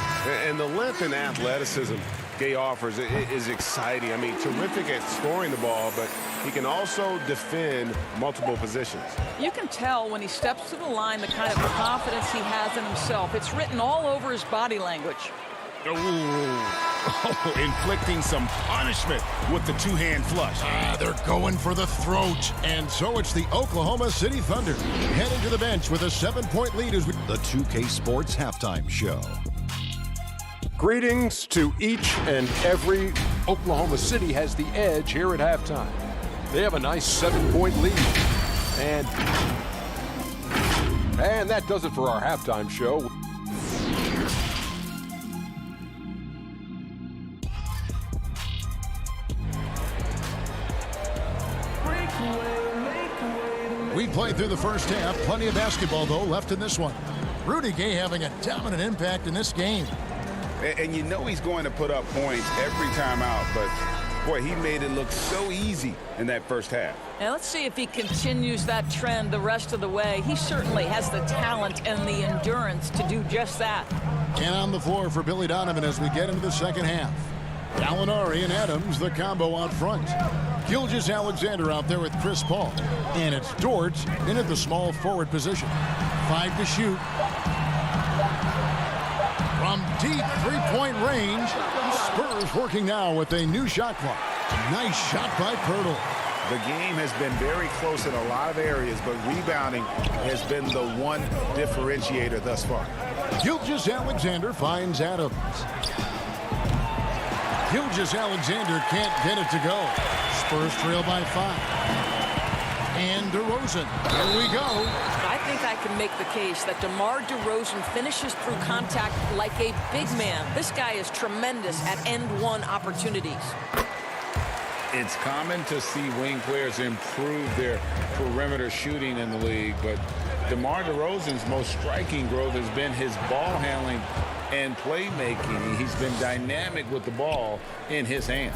And the length and athleticism Gay offers is exciting. I mean, terrific at scoring the ball, but he can also defend multiple positions. You can tell when he steps to the line the kind of confidence he has in himself. It's written all over his body language. Inflicting some punishment with the 2-hand flush. They're going for the throat. And so it's the Oklahoma City Thunder heading to the bench with a 7-point lead as we... The 2K Sports Halftime Show. Greetings to each and every. Oklahoma City has the edge here at halftime. They have a nice 7-point lead. And that does it for our halftime show. We played through the first half. Plenty of basketball, though, left in this one. Rudy Gay having a dominant impact in this game. And you know he's going to put up points every time out, but boy, he made it look so easy in that first half. Now let's see if he continues that trend the rest of the way. He certainly has the talent and the endurance to do just that. And on the floor for Billy Donovan as we get into the second half. Gallinari and Adams, the combo out front. Gilgeous-Alexander out there with Chris Paul. And it's Dort in at the small forward position. 5 to shoot. From deep 3-point range, Spurs working now with a new shot clock. Nice shot by Pirtle. The game has been very close in a lot of areas, but rebounding has been the one differentiator thus far. Gilgeous-Alexander finds Adams. Gilgeous-Alexander can't get it to go. Spurs trail by 5. And DeRozan. Here we go. I think I can make the case that DeMar DeRozan finishes through contact like a big man. This guy is tremendous at end-one opportunities. It's common to see wing players improve their perimeter shooting in the league, but DeMar DeRozan's most striking growth has been his ball handling and playmaking. He's been dynamic with the ball in his hands.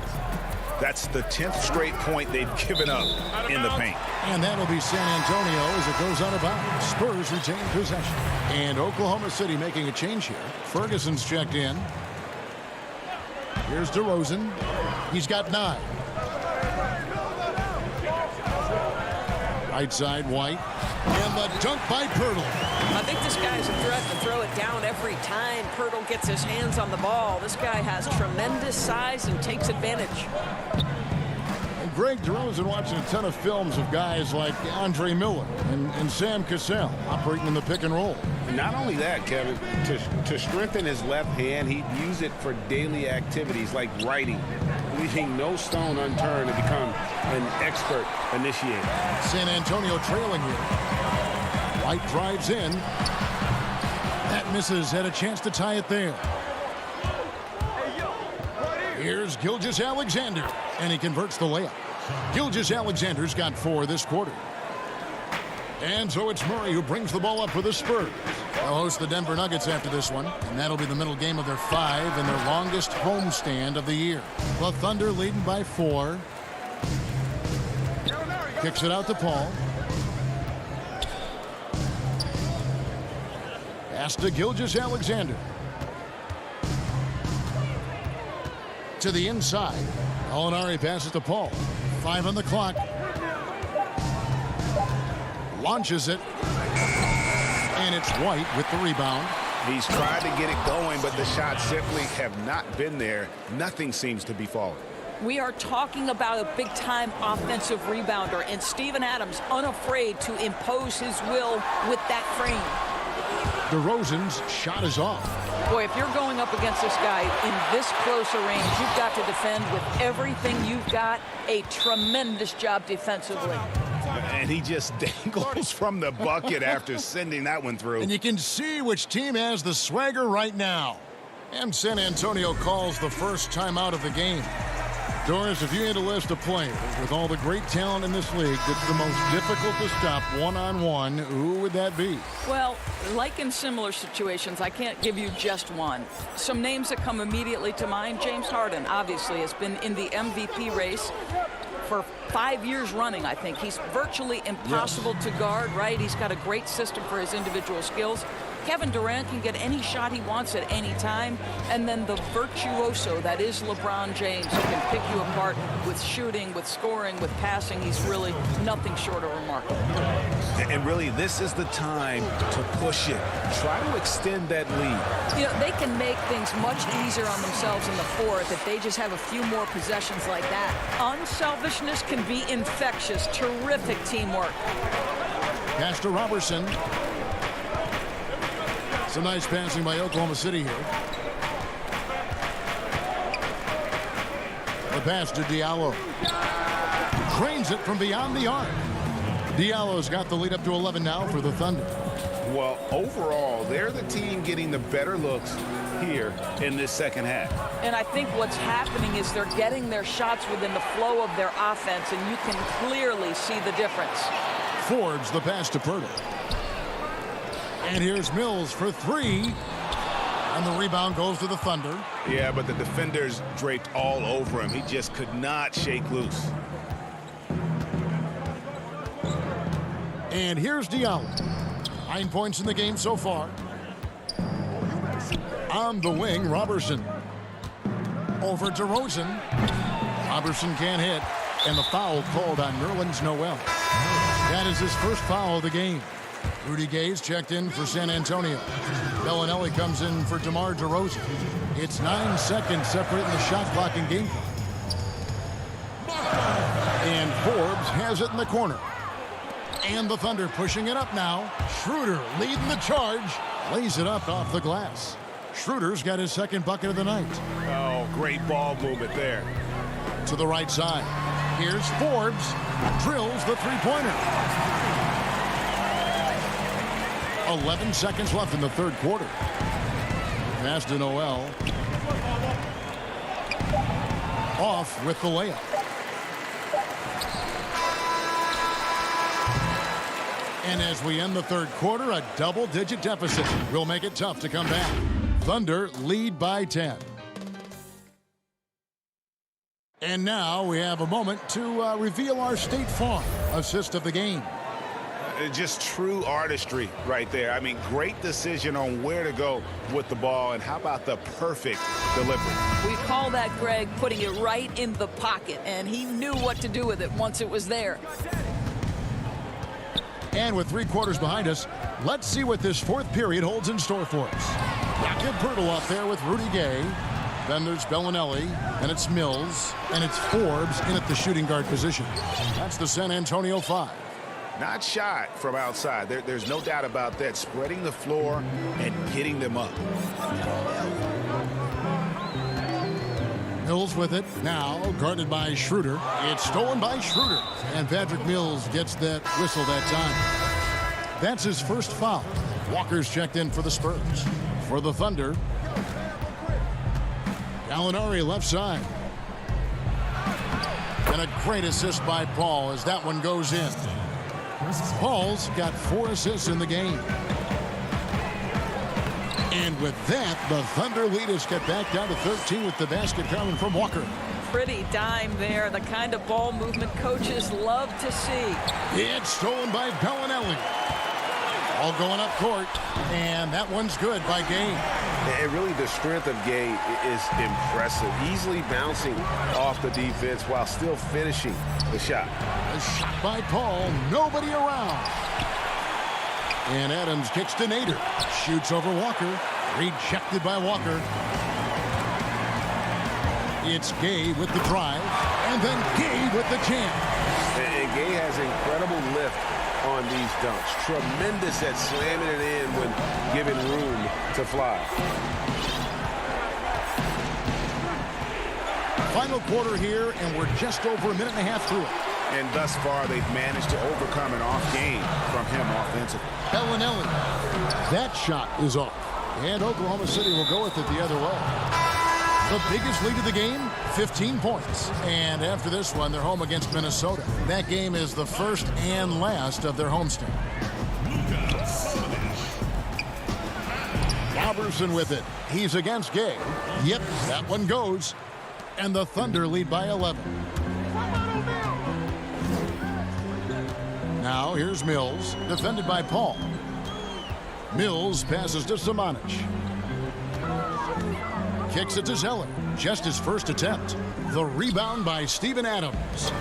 That's the 10th straight point they've given up in the paint. And that'll be San Antonio as it goes out of bounds. Spurs retain possession. And Oklahoma City making a change here. Ferguson's checked in. Here's DeRozan. He's got 9. Right side, White. And the dunk by Pirtle. I think this guy's a threat to throw it down every time Pirtle gets his hands on the ball. This guy has tremendous size and takes advantage. And Greg DeRozan watching a ton of films of guys like Andre Miller and Sam Cassell operating in the pick and roll. Not only that, Kevin, to strengthen his left hand, he'd use it for daily activities like writing, leaving no stone unturned to become an expert initiator. San Antonio trailing here. White drives in. That misses. Had a chance to tie it there. Here's Gilgeous-Alexander, and he converts the layup. Gilgeous-Alexander's got 4 this quarter. And so it's Murray who brings the ball up for the Spurs. They'll host the Denver Nuggets after this one, and that'll be the middle game of their 5 and their longest homestand of the year. The Thunder leading by 4. Kicks it out to Paul. Pass to Gilgeous-Alexander. To the inside. Gallinari passes to Paul. 5 on the clock. Launches it. And it's White with the rebound. He's tried to get it going, but the shots simply have not been there. Nothing seems to be falling. We are talking about a big-time offensive rebounder, and Steven Adams unafraid to impose his will with that frame. DeRozan's shot is off. Boy, if you're going up against this guy in this close a range, you've got to defend with everything you've got. A tremendous job defensively. And he just dangles from the bucket after sending that one through. And you can see which team has the swagger right now. And San Antonio calls the first timeout of the game. Doris, if you had a list of players with all the great talent in this league that's the most difficult to stop one-on-one, who would that be? Well, like in similar situations, I can't give you just one. Some names that come immediately to mind, James Harden obviously has been in the MVP race for 5 years running, I think. He's virtually impossible to guard, right? He's got a great system for his individual skills. Kevin Durant can get any shot he wants at any time. And then the virtuoso that is LeBron James, who can pick you apart with shooting, with scoring, with passing. He's really nothing short of remarkable. And really, this is the time to push it. Try to extend that lead. You know, they can make things much easier on themselves in the fourth if they just have a few more possessions like that. Unselfishness can be infectious. Terrific teamwork. Pass to Robertson. Some nice passing by Oklahoma City here. The pass to Diallo. Cranes it from beyond the arc. Diallo's got the lead up to 11 now for the Thunder. Well, overall, they're the team getting the better looks here in this second half. And I think what's happening is they're getting their shots within the flow of their offense, and you can clearly see the difference. Forbes the pass to Pirtle. And here's Mills for 3. And the rebound goes to the Thunder. Yeah, but the defenders draped all over him. He just could not shake loose. And here's Diallo. 9 points in the game so far. On the wing, Robertson. Over to Rosen. Robertson can't hit. And the foul called on Nerlens Noel. That is his first foul of the game. Rudy Gay's checked in for San Antonio. Bellinelli comes in for DeMar DeRozan. It's 9 seconds separating the shot clock and game clock. And Forbes has it in the corner. And the Thunder pushing it up now. Schroeder leading the charge. Lays it up off the glass. Schroeder's got his second bucket of the night. Oh, great ball movement there. To the right side. Here's Forbes. Drills the three-pointer. 11 seconds left in the third quarter. Pass to Noel. Off with the layup. And as we end the third quarter, a double-digit deficit will make it tough to come back. Thunder lead by 10. And now we have a moment to reveal our State Farm assist of the game. Just true artistry right there. I mean, great decision on where to go with the ball, and how about the perfect delivery? We call that, Greg, putting it right in the pocket, and he knew what to do with it once it was there. And with 3 quarters behind us, let's see what this 4th period holds in store for us. Good Pirtle up there with Rudy Gay. Then there's Bellinelli, and it's Mills, and it's Forbes in at the shooting guard position. That's the San Antonio 5. Not shy from outside. There's no doubt about that. Spreading the floor and getting them up. Mills with it now, guarded by Schroeder. It's stolen by Schroeder, and Patrick Mills gets that whistle that time. That's his first foul. Walker's checked in for the Spurs. For the Thunder, Gallinari left side. And a great assist by Paul as that one goes in. Paul's got 4 assists in the game. And with that, the Thunder lead is cut back down to 13 with the basket coming from Walker. Pretty dime there, the kind of ball movement coaches love to see. It's stolen by Bellinelli. All going up court, and that one's good by Gay. And really the strength of Gay is impressive. Easily bouncing off the defense while still finishing the shot. A shot by Paul, nobody around. And Adams kicks to Nader. Shoots over Walker. Rejected by Walker. It's Gay with the drive, and then Gay with the jam. And Gay has incredible lift on these dunks. Tremendous at slamming it in when given room to fly. Final quarter here, and we're just over a minute and a half through it. And thus far, they've managed to overcome an off game from him offensively. Bellinelli. That shot is off. And Oklahoma City will go with it the other way. The biggest lead of the game, 15 points. And after this one, they're home against Minnesota. That game is the first and last of their homestand. Robertson with it. He's against Gay. Yep, that one goes. And the Thunder lead by 11. Now here's Mills, defended by Paul. Mills passes to Samanic. Kicks it to Zeller. Just his first attempt. The rebound by Steven Adams.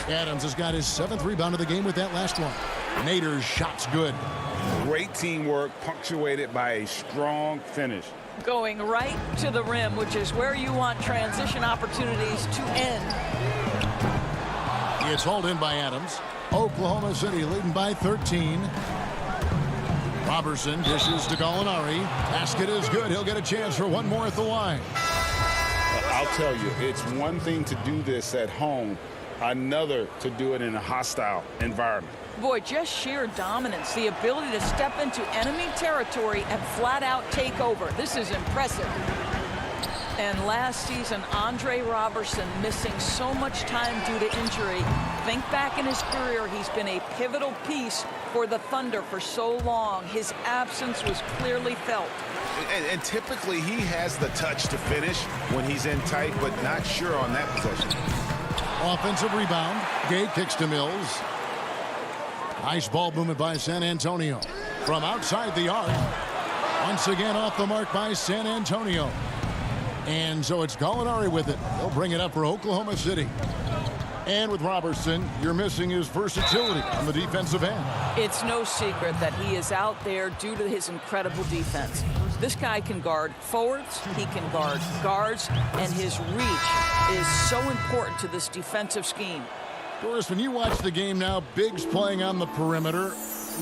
Adams has got his 7th rebound of the game with that last one. Nader's shot's good. Great teamwork punctuated by a strong finish. Going right to the rim, which is where you want transition opportunities to end. It's hauled in by Adams. Oklahoma City leading by 13. Robertson dishes to Gallinari. Basket is good. He'll get a chance for one more at the line. I'll tell you, it's one thing to do this at home, another to do it in a hostile environment. Boy, just sheer dominance, the ability to step into enemy territory and flat out take over. This is impressive. And last season, Andre Robertson missing so much time due to injury. Think back in his career, he's been a pivotal piece for the Thunder for so long. His absence was clearly felt. And typically he has the touch to finish when he's in tight, but not sure on that possession. Offensive rebound. Gay kicks to Mills. Nice ball movement by San Antonio. From outside the arc. Once again off the mark by San Antonio. And so it's Gallinari with it. They'll bring it up for Oklahoma City. And with Robertson, you're missing his versatility on the defensive end. It's no secret that he is out there due to his incredible defense. This guy can guard forwards, he can guard guards, and his reach is so important to this defensive scheme. Doris, when you watch the game now, Biggs playing on the perimeter,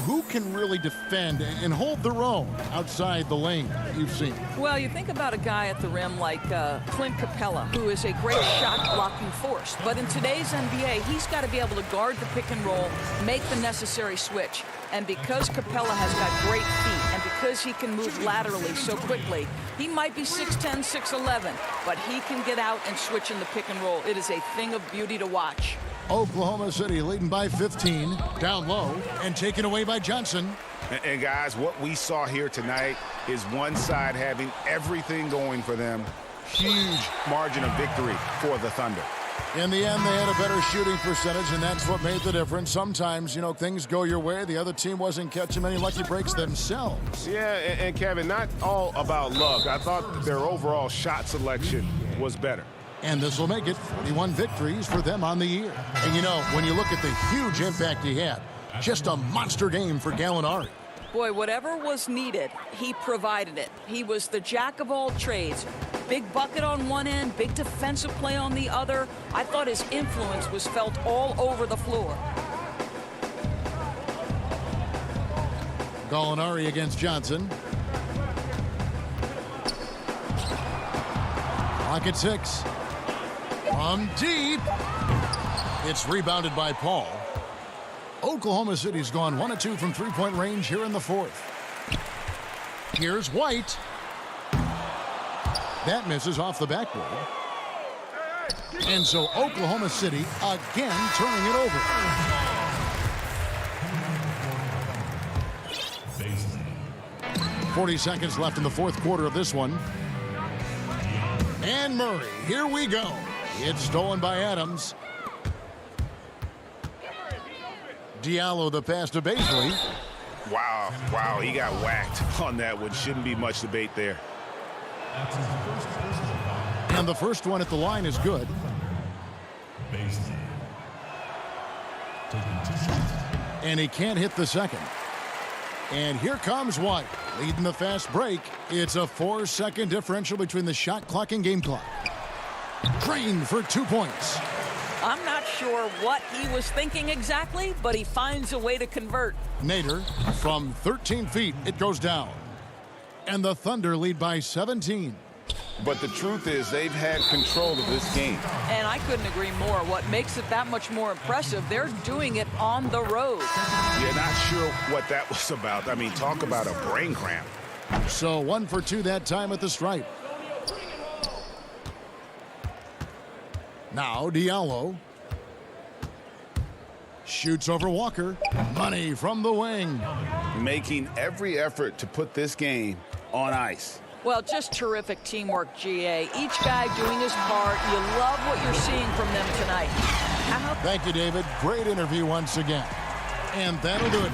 who can really defend and hold their own outside the lane you've seen? Well, you think about a guy at the rim like Clint Capella, who is a great shot-blocking force. But in today's NBA, he's got to be able to guard the pick and roll, make the necessary switch. And because Capella has got great feet and because he can move laterally so quickly, he might be 6'10", 6'11", but he can get out and switch in the pick and roll. It is a thing of beauty to watch. Oklahoma City leading by 15, down low, and taken away by Johnson. And guys, what we saw here tonight is one side having everything going for them, Huge margin of victory for the Thunder. In the end, they had a better shooting percentage, and that's what made the difference. Sometimes, you know, things go your way. The other team wasn't catching many lucky breaks themselves. Yeah, and Kevin, not all about luck. I thought their overall shot selection was better. And this will make it 41 victories for them on the year. And, you know, when you look at the huge impact he had, just a monster game for Gallinari. Boy, whatever was needed, he provided it. He was the jack of all trades. Big bucket on one end, big defensive play on the other. I thought his influence was felt all over the floor. Gallinari against Johnson. Clock at 6. From deep. It's rebounded by Paul. Oklahoma City's gone 1 of 2 from three-point range here in the fourth. Here's White. That misses off the backboard. And so Oklahoma City again turning it over. Baseline. 40 seconds left in the fourth quarter of this one. And Murray, here we go. It's stolen by Adams. Diallo the pass to Baisley. Wow, he got whacked on that one. Shouldn't be much debate there. And the first one at the line is good. And he can't hit the second. And here comes White, leading the fast break. It's a 4-second differential between the shot clock and game clock. Crane for 2 points. I'm not sure what he was thinking exactly, but he finds a way to convert. Nader from 13 feet, it goes down. And the Thunder lead by 17. But the truth is they've had control of this game. And I couldn't agree more. What makes it that much more impressive, they're doing it on the road. You're not sure what that was about. I mean, talk about a brain cramp. So 1 for 2 that time at the stripe. Now Diallo shoots over Walker. Money from the wing. Making every effort to put this game on ice. Well, just terrific teamwork, GA. Each guy doing his part. You love what you're seeing from them tonight. Thank you, David. Great interview once again. And that'll do it.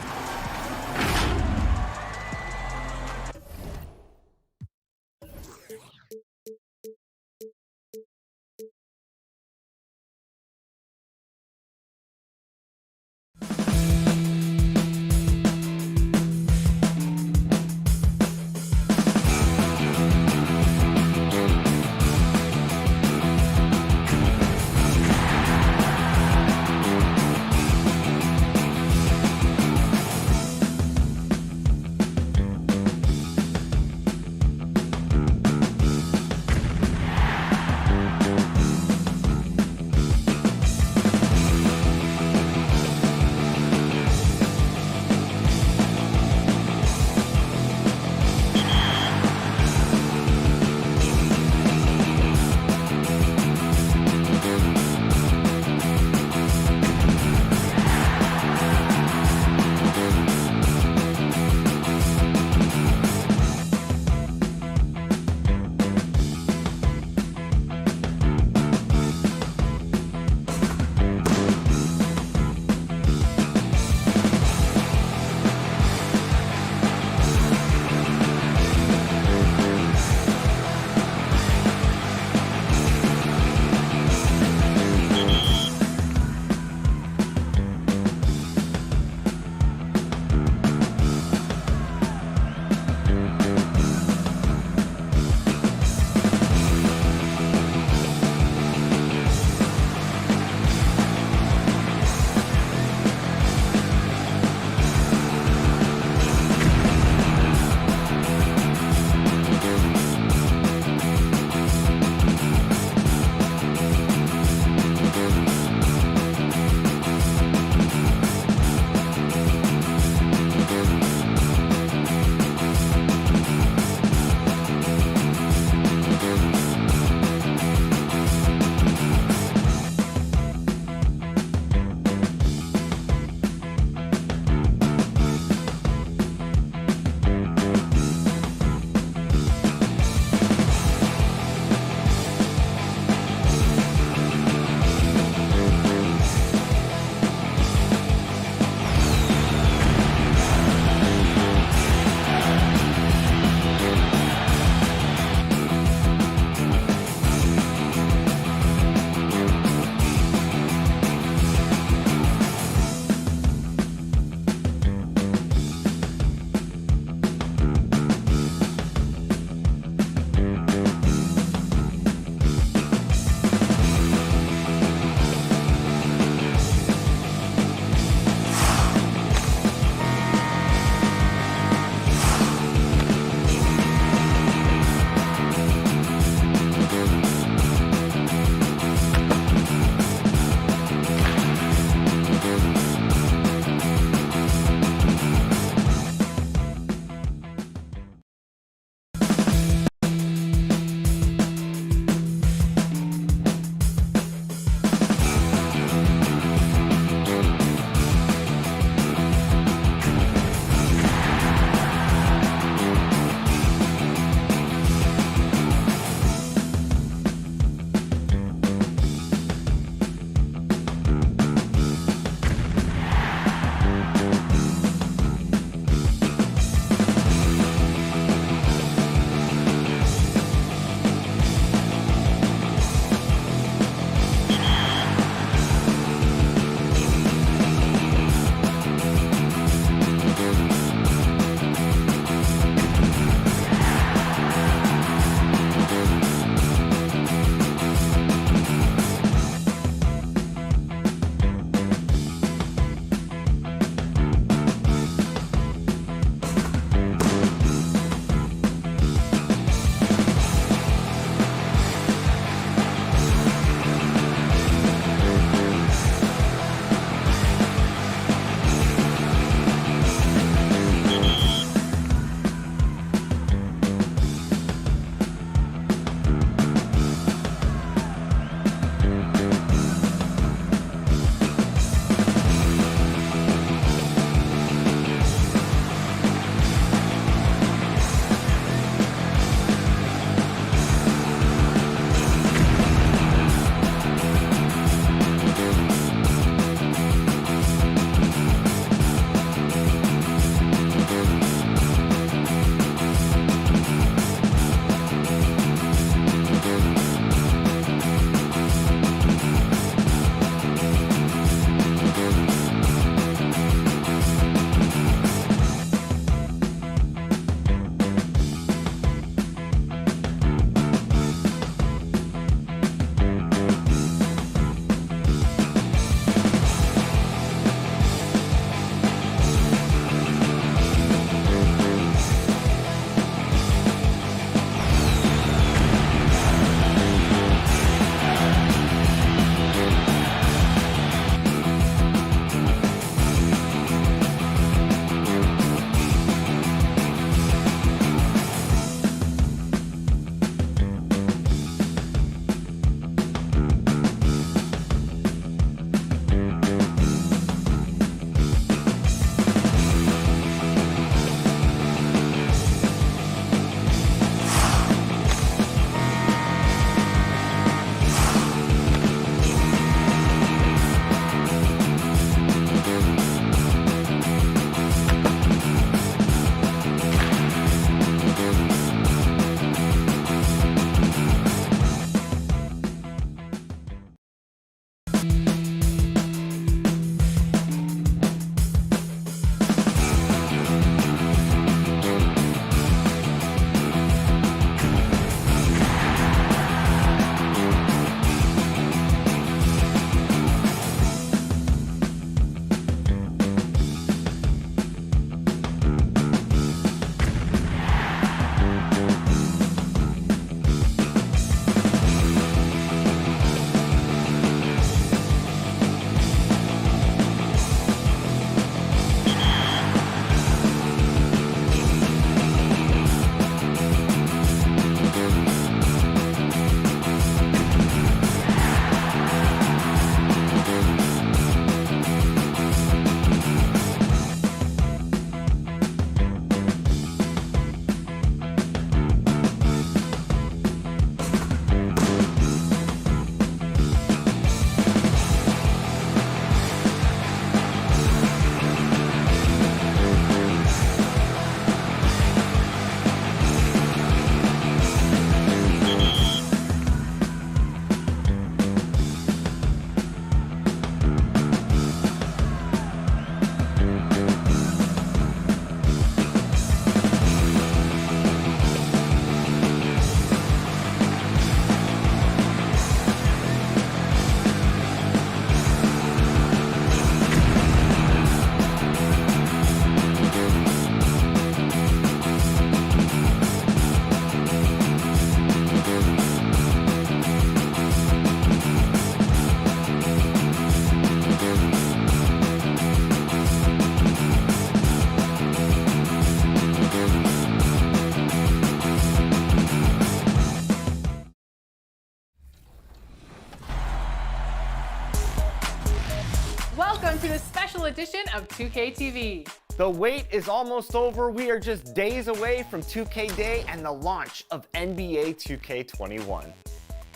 of 2K TV. The wait is almost over. We are just days away from 2K Day and the launch of NBA 2K21.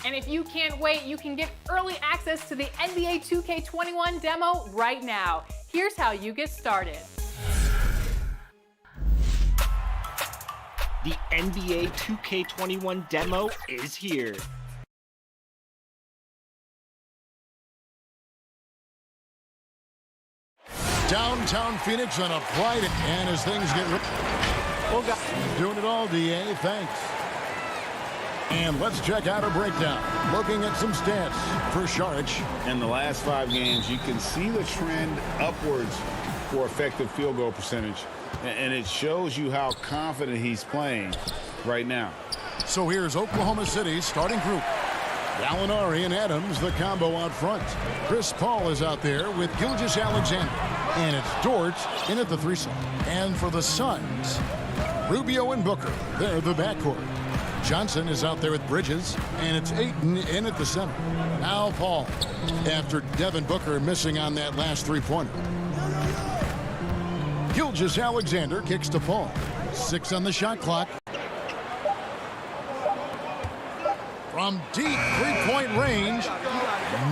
And if you can't wait, you can get early access to the NBA 2K21 demo right now. Here's how you get started. The NBA 2K21 demo is here. Downtown Phoenix on a bright, and as things get doing it all, DA, thanks. And let's check out a breakdown. Looking at some stats for Saric. In the last 5 games, you can see the trend upwards for effective field goal percentage. And it shows you how confident he's playing right now. So here's Oklahoma City's starting group. Gallinari and Adams, the combo out front. Chris Paul is out there with Gilgeous-Alexander. And it's Dort in at the threesome. And for the Suns, Rubio and Booker, they're the backcourt. Johnson is out there with Bridges, and it's Ayton in at the center. Now Paul, after Devin Booker missing on that last three-pointer. Gilgeous-Alexander kicks to Paul. 6 on the shot clock. From deep three-point range,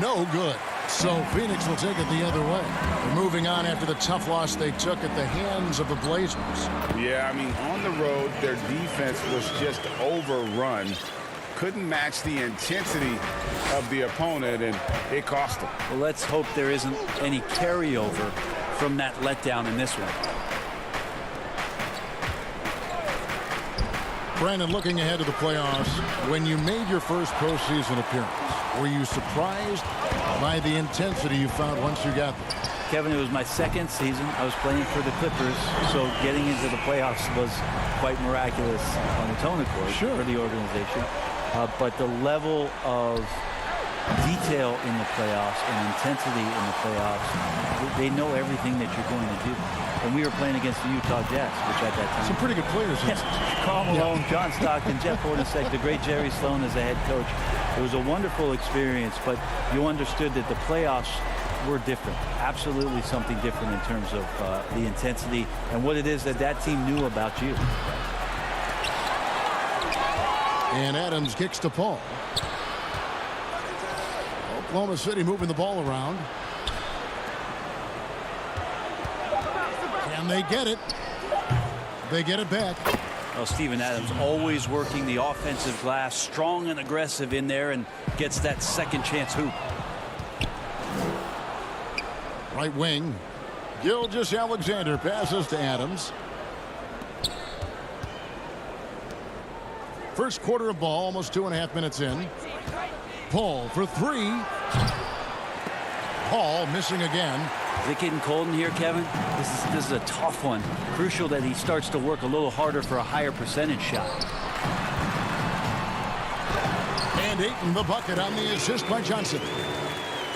no good. So Phoenix will take it the other way. They're moving on after the tough loss they took at the hands of the Blazers. Yeah, I mean, on the road, their defense was just overrun. Couldn't match the intensity of the opponent, and it cost them. Well, let's hope there isn't any carryover from that letdown in this one. Brandon, looking ahead to the playoffs, when you made your first postseason appearance, were you surprised by the intensity you found once you got there? Kevin, it was my second season. I was playing for the Clippers, so getting into the playoffs was quite miraculous on its own accord for the organization. But the level of detail in the playoffs and intensity in the playoffs, they know everything that you're going to do. And we were playing against the Utah Jazz, which at that time... Some pretty good players. Karl Malone, John Stockton, Jeff Hornacek, the great Jerry Sloan as the head coach. It was a wonderful experience, but you understood that the playoffs were different. Absolutely something different in terms of the intensity and what it is that that team knew about you. And Adams kicks to Paul. Oklahoma City moving the ball around. Can they get it? They get it back. Well, Steven Adams always working the offensive glass, strong and aggressive in there, and gets that second chance hoop. Right wing. Gilgeous-Alexander passes to Adams. First quarter of ball, almost 2.5 minutes in. Paul for 3. Paul missing again. Is it getting cold in here, Kevin? This is a tough one. Crucial that he starts to work a little harder for a higher percentage shot. And Ayton the bucket on the assist by Johnson.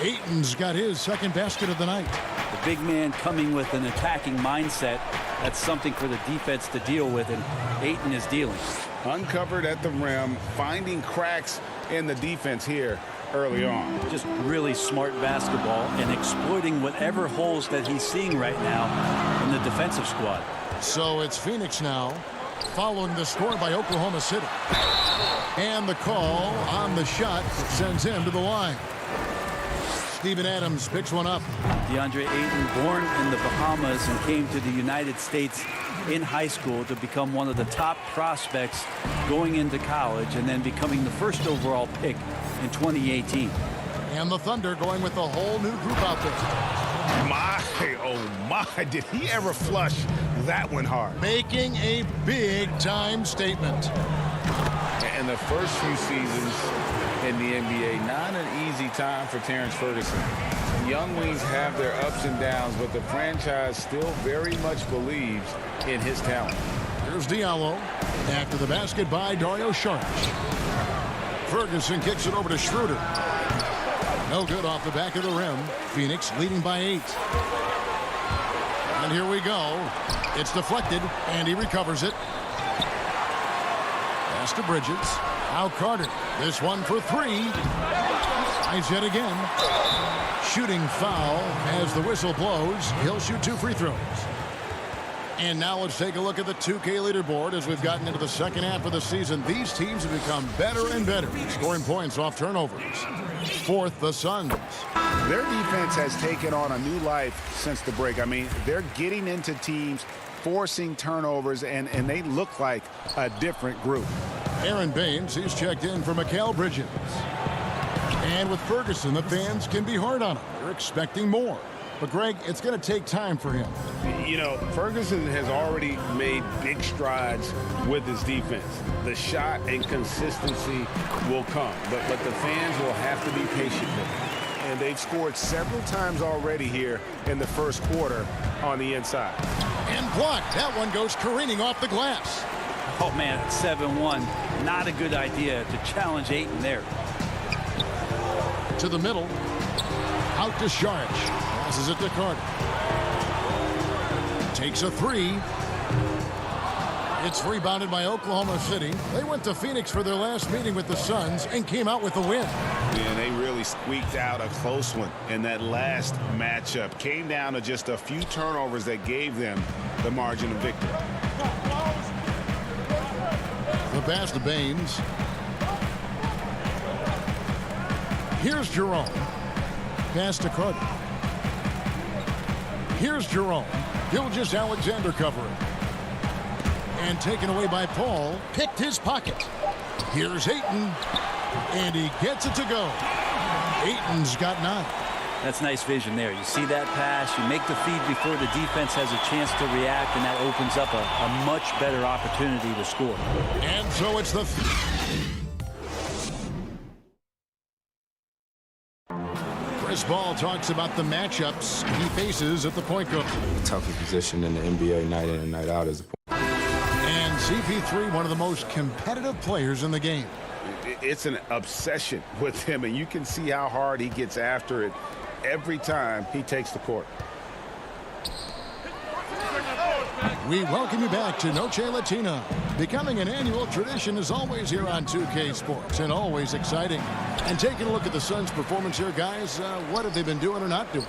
Ayton's got his second basket of the night. The big man coming with an attacking mindset. That's something for the defense to deal with, and Ayton is dealing. Uncovered at the rim, finding cracks in the defense here early on. Just really smart basketball and exploiting whatever holes that he's seeing right now in the defensive squad. So it's Phoenix now, following the score by Oklahoma City. And the call on the shot sends him to the line. Steven Adams picks one up. DeAndre Ayton, born in the Bahamas and came to the United States in high school to become one of the top prospects going into college and then becoming the first overall pick in 2018. And the Thunder going with a whole new group out there. My, oh my, did he ever flush that one hard? Making a big-time statement. In the first few seasons in the NBA, not an easy time for Terrence Ferguson. Young wings have their ups and downs, but the franchise still very much believes in his talent. Here's Diallo after the basket by Dario Saric. Ferguson kicks it over to Schroeder. No good off the back of the rim. Phoenix leading by 8. And here we go. It's deflected, and he recovers it. Pass to Bridges. Now Carter. This one for 3. Tries yet again. Shooting foul as the whistle blows. He'll shoot 2 free throws. And now let's take a look at the 2K leaderboard as we've gotten into the second half of the season. These teams have become better and better, scoring points off turnovers. Fourth, the Suns. Their defense has taken on a new life since the break. I mean, they're getting into teams, forcing turnovers, and they look like a different group. Aaron Baines, he's checked in for Mikal Bridges. And with Ferguson, the fans can be hard on him. They're expecting more. But, Greg, it's going to take time for him. You know, Ferguson has already made big strides with his defense. The shot and consistency will come, but the fans will have to be patient with him. And they've scored several times already here in the first quarter on the inside. And blocked. That one goes careening off the glass. Oh, man, it's 7-1. Not a good idea to challenge Ayton there. To the middle. Out to Saric. Passes it to Carter. Takes a 3. It's rebounded by Oklahoma City. They went to Phoenix for their last meeting with the Suns and came out with the win. Yeah, they really squeaked out a close one in that last matchup. Came down to just a few turnovers that gave them the margin of victory. The pass to Baines. Here's Jerome. Pass to Carter. Here's Jerome. Gilgeous-Alexander covering. And taken away by Paul. Picked his pocket. Here's Ayton. And he gets it to go. Ayton's got 9. That's nice vision there. You see that pass, you make the feed before the defense has a chance to react, and that opens up a much better opportunity to score. And so it's the... Chris Ball talks about the matchups he faces at the point guard. The toughest position in the NBA night in and night out is the point. And CP3, one of the most competitive players in the game. It's an obsession with him, and you can see how hard he gets after it every time he takes the court. We welcome you back to Noche Latina. Becoming an annual tradition is always here on 2K Sports, and always exciting. And taking a look at the Suns' performance here, guys, what have they been doing or not doing?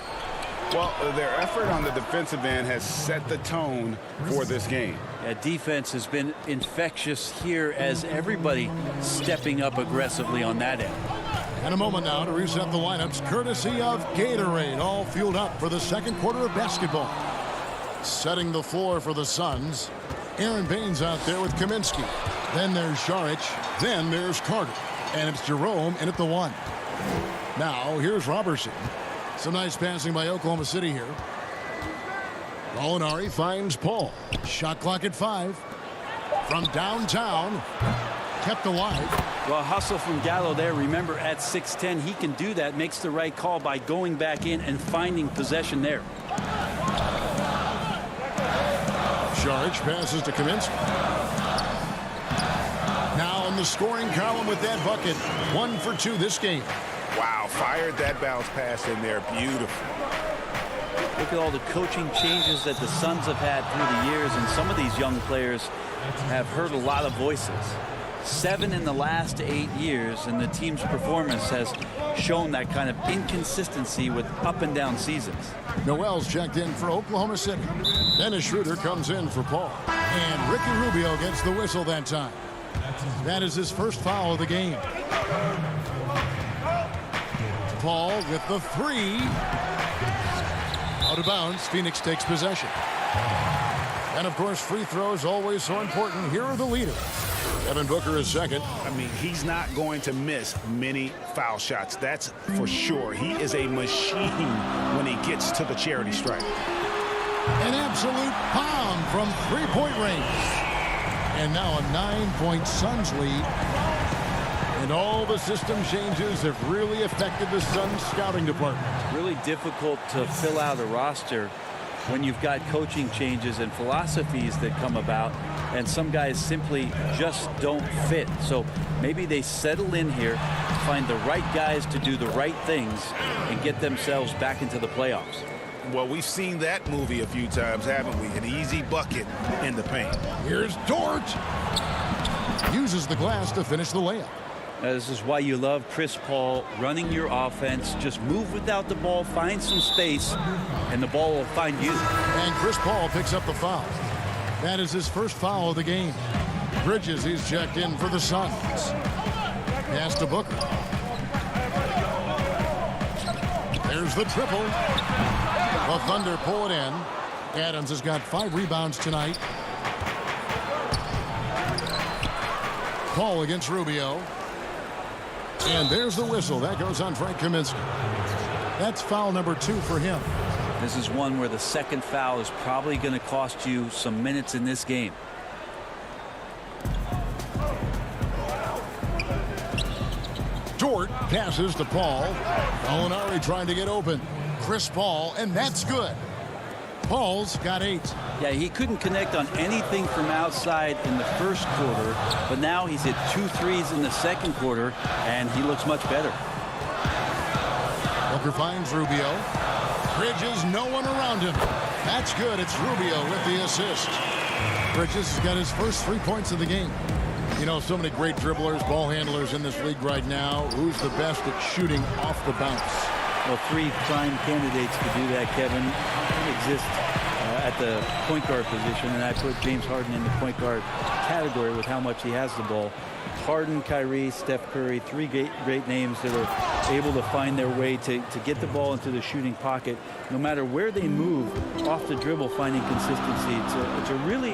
Well, their effort on the defensive end has set the tone for this game. Yeah, defense has been infectious here as everybody stepping up aggressively on that end. And a moment now to reset the lineups, courtesy of Gatorade, all fueled up for the second quarter of basketball. Setting the floor for the Suns. Aaron Baines out there with Kaminsky. Then there's Saric. Then there's Carter. And it's Jerome in at the 1. Now here's Robertson. Some nice passing by Oklahoma City here. Molinari finds Paul. Shot clock at 5. From downtown. Kept alive. Well, hustle from Gallo there. Remember, at 6'10", he can do that. Makes the right call by going back in and finding possession there. Saric passes to Kaminsky. Now in the scoring column with that bucket. 1 for 2 this game. Wow, fired that bounce pass in there. Beautiful. Look at all the coaching changes that the Suns have had through the years, and some of these young players have heard a lot of voices. 7 in the last 8 years, and the team's performance has shown that kind of inconsistency with up and down seasons. Noel's checked in for Oklahoma City. Dennis Schroeder comes in for Paul. And Ricky Rubio gets the whistle that time. That is his first foul of the game. Paul with the 3. Out of bounds, Phoenix takes possession. And of course, free throws always so important. Here are the leaders. Devin Booker is second. I mean, he's not going to miss many foul shots. That's for sure. He is a machine when he gets to the charity stripe. An absolute bomb from three-point range. And now a 9-point Suns lead. And all the system changes have really affected the Suns scouting department. Really difficult to fill out a roster when you've got coaching changes and philosophies that come about, and some guys simply just don't fit. So maybe they settle in here, find the right guys to do the right things, and get themselves back into the playoffs. Well, we've seen that movie a few times, haven't we? An easy bucket in the paint. Here's Dort. Uses the glass to finish the layup. This is why you love Chris Paul running your offense. Just move without the ball, find some space, and the ball will find you. And Chris Paul picks up the foul. That is his first foul of the game. Bridges, he's checked in for the Suns. Pass to Booker. There's the triple. The Thunder pull it in. Adams has got 5 rebounds tonight. Paul against Rubio. And there's the whistle. That goes on Frank Kaminsky. That's foul number 2 for him. This is one where the second foul is probably going to cost you some minutes in this game. Dort passes to Paul. Molinari trying to get open. Chris Paul, and that's good. Paul's got 8. Yeah, he couldn't connect on anything from outside in the first quarter, but now he's hit 2 threes in the second quarter, and he looks much better. Booker finds Rubio. Bridges, no one around him. That's good. It's Rubio with the assist. Bridges has got his first 3 points of the game. You know, so many great dribblers, ball handlers in this league right now. Who's the best at shooting off the bounce? Well, 3 prime candidates to do that, Kevin, exist at the point guard position, and I put James Harden in the point guard category with how much he has the ball. Harden, Kyrie, Steph Curry, 3 great names that are able to find their way to get the ball into the shooting pocket. No matter where they move off the dribble, finding consistency. It's a really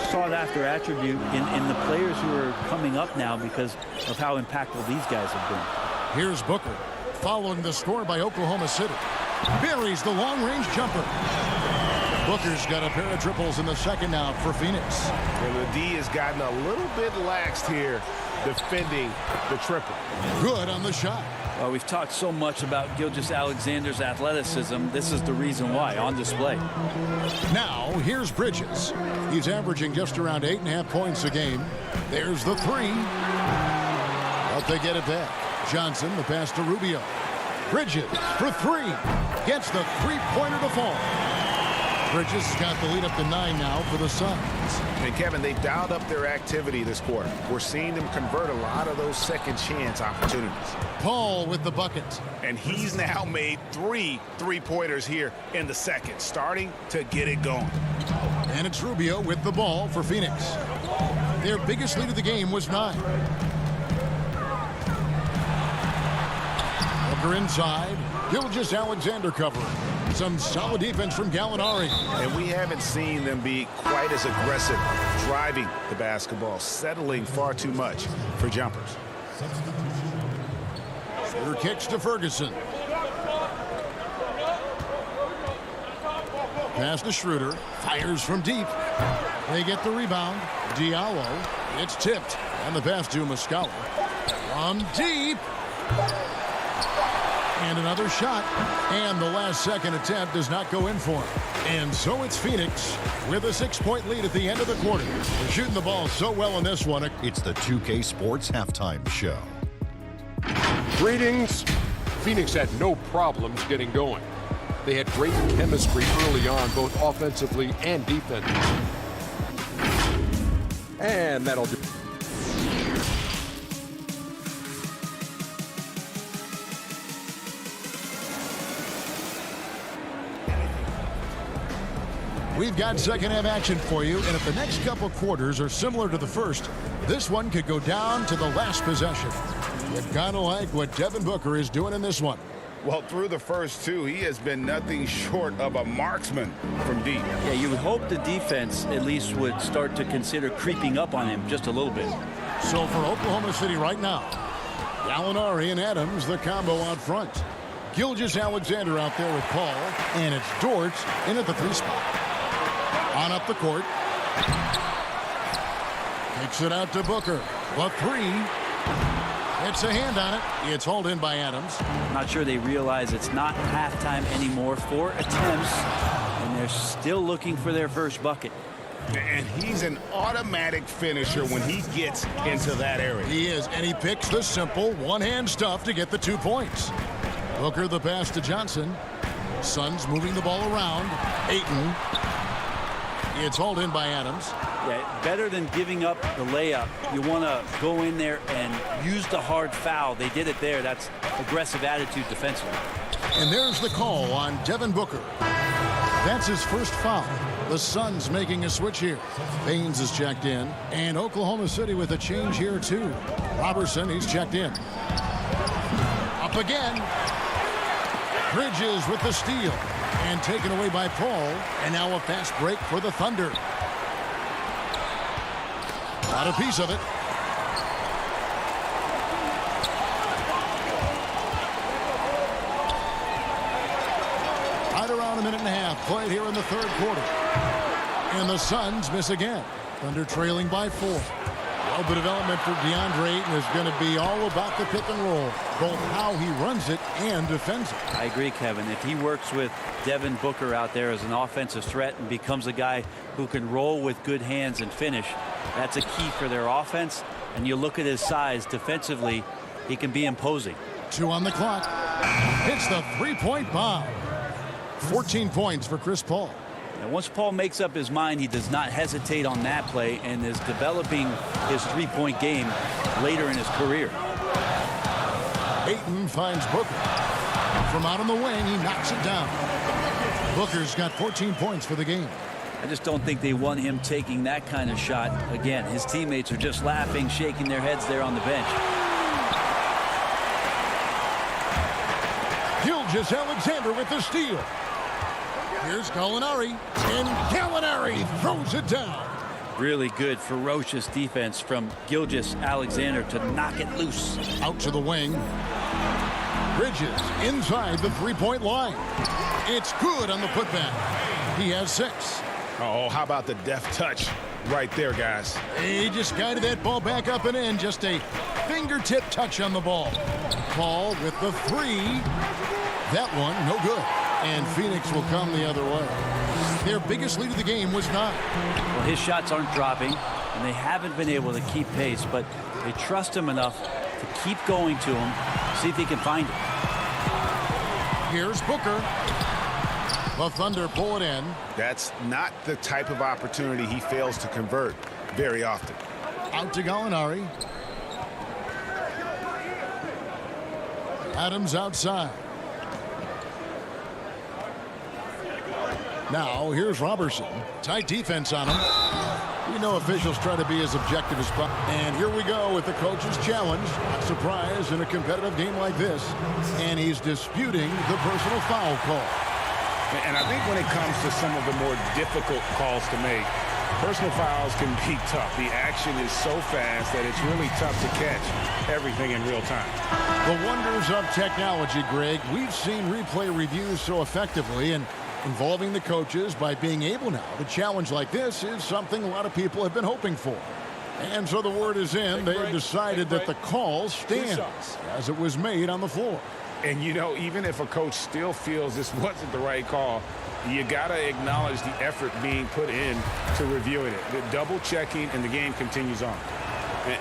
sought-after attribute in the players who are coming up now because of how impactful these guys have been. Here's Booker, following the score by Oklahoma City. Buries the long-range jumper. Booker's got a pair of triples in the second now for Phoenix. And the D has gotten a little bit laxed here defending the triple. Good on the shot. Well, we've talked so much about Gilgeous-Alexander's athleticism. This is the reason why, on display. Now, here's Bridges. He's averaging just around 8.5 points a game. There's the 3. But they get it back. Johnson, the pass to Rubio. Bridges for 3. Gets the 3-pointer to fall. Bridges has got the lead up to 9 now for the Suns. And Kevin, they've dialed up their activity this quarter. We're seeing them convert a lot of those second chance opportunities. Paul with the bucket. And he's now made 3 3-pointers here in the second, starting to get it going. And it's Rubio with the ball for Phoenix. Their biggest lead of the game was 9. Booker inside. Gilgeous-Alexander covering. Some solid defense from Gallinari. And we haven't seen them be quite as aggressive driving the basketball, settling far too much for jumpers. Schroeder kicks to Ferguson. Pass to Schroeder. Fires from deep. They get the rebound. Diallo. It's tipped. And the pass to Muscala. From deep. And another shot. And the last second attempt does not go in for him. And so it's Phoenix with a 6-point lead at the end of the quarter. They're shooting the ball so well in this one. It's the 2K Sports Halftime Show. Greetings. Phoenix had no problems getting going. They had great chemistry early on, both offensively and defensively. And that'll do. We've got second half action for you, and if the next couple quarters are similar to the first, this one could go down to the last possession. You kind of like what Devin Booker is doing in this one. Well, through the first 2, he has been nothing short of a marksman from deep. Yeah, you would hope the defense at least would start to consider creeping up on him just a little bit. So for Oklahoma City right now, Gallinari and Adams, the combo out front. Gilgeous-Alexander out there with Paul, and it's Dort in at the 3 spot. On up the court. Kicks it out to Booker. The 3. It's a hand on it. It's hauled in by Adams. Not sure they realize it's not halftime anymore. 4 attempts, and they're still looking for their first bucket. And he's an automatic finisher when he gets into that area. He is, and he picks the simple one-hand stuff to get the 2 points. Booker the pass to Johnson. Suns moving the ball around. Ayton. It's hauled in by Adams. Yeah, better than giving up the layup. You want to go in there and use the hard foul. They did it there. That's aggressive attitude defensively. And there's the call on Devin Booker. That's his first foul. The Suns making a switch here. Baines is checked in, and Oklahoma City with a change here too. Robertson, he's checked in. Up again. Bridges with the steal, and taken away by Paul. And now a fast break for the Thunder. Got a piece of it. Right around a minute and a half played here in the third quarter. And the Suns miss again. Thunder trailing by 4. Well, the development for DeAndre Ayton is going to be all about the pick and roll, both how he runs it and defends it. I agree, Kevin. If he works with Devin Booker out there as an offensive threat and becomes a guy who can roll with good hands and finish, that's a key for their offense. And you look at his size defensively, he can be imposing. 2 on the clock. Hits the three-point bomb. 14 points for Chris Paul. And once Paul makes up his mind, he does not hesitate on that play and is developing his three-point game later in his career. Ayton finds Booker. From out on the wing, he knocks it down. Booker's got 14 points for the game. I just don't think they want him taking that kind of shot. Again, his teammates are just laughing, shaking their heads there on the bench. Gilgeous-Alexander with the steal. Here's Gallinari, and Gallinari throws it down. Really good, ferocious defense from Gilgeous-Alexander to knock it loose. Out to the wing. Bridges inside the three-point line. It's good on the putback. He has 6. Oh, how about the deft touch right there, guys? He just guided that ball back up and in. Just a fingertip touch on the ball. Paul with the 3. That one, no good. And Phoenix will come the other way. Their biggest lead of the game was 9. Well, his shots aren't dropping, and they haven't been able to keep pace, but they trust him enough to keep going to him, see if he can find it. Here's Booker. The Thunder pull it in. That's not the type of opportunity he fails to convert very often. Out to Gallinari. Adams outside. Now, here's Robertson. Tight defense on him. You know officials try to be as objective as possible. And here we go with the coach's challenge. A surprise in a competitive game like this. And he's disputing the personal foul call. And I think when it comes to some of the more difficult calls to make, personal fouls can be tough. The action is so fast that it's really tough to catch everything in real time. The wonders of technology, Greg. We've seen replay reviews so effectively, and involving the coaches by being able now to challenge like this is something a lot of people have been hoping for. And so the word is in. They have decided that the call stands as it was made on the floor. And, you know, even if a coach still feels this wasn't the right call, you got to acknowledge the effort being put in to reviewing it. The double checking, and the game continues on.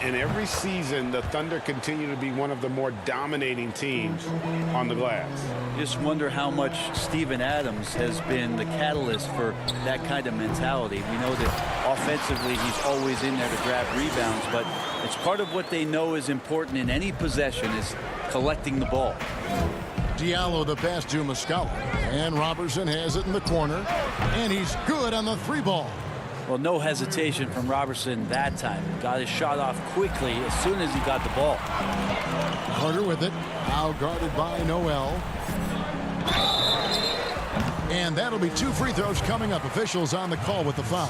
And every season, the Thunder continue to be one of the more dominating teams on the glass. Just wonder how much Steven Adams has been the catalyst for that kind of mentality. We know that offensively he's always in there to grab rebounds, but it's part of what they know is important in any possession is collecting the ball. Diallo the pass to Muscala, and Robertson has it in the corner, and he's good on the 3-ball. Well, no hesitation from Robertson that time. Got his shot off quickly as soon as he got the ball. Carter with it. Now guarded by Noel. And that'll be 2 free throws coming up. Officials on the call with the foul.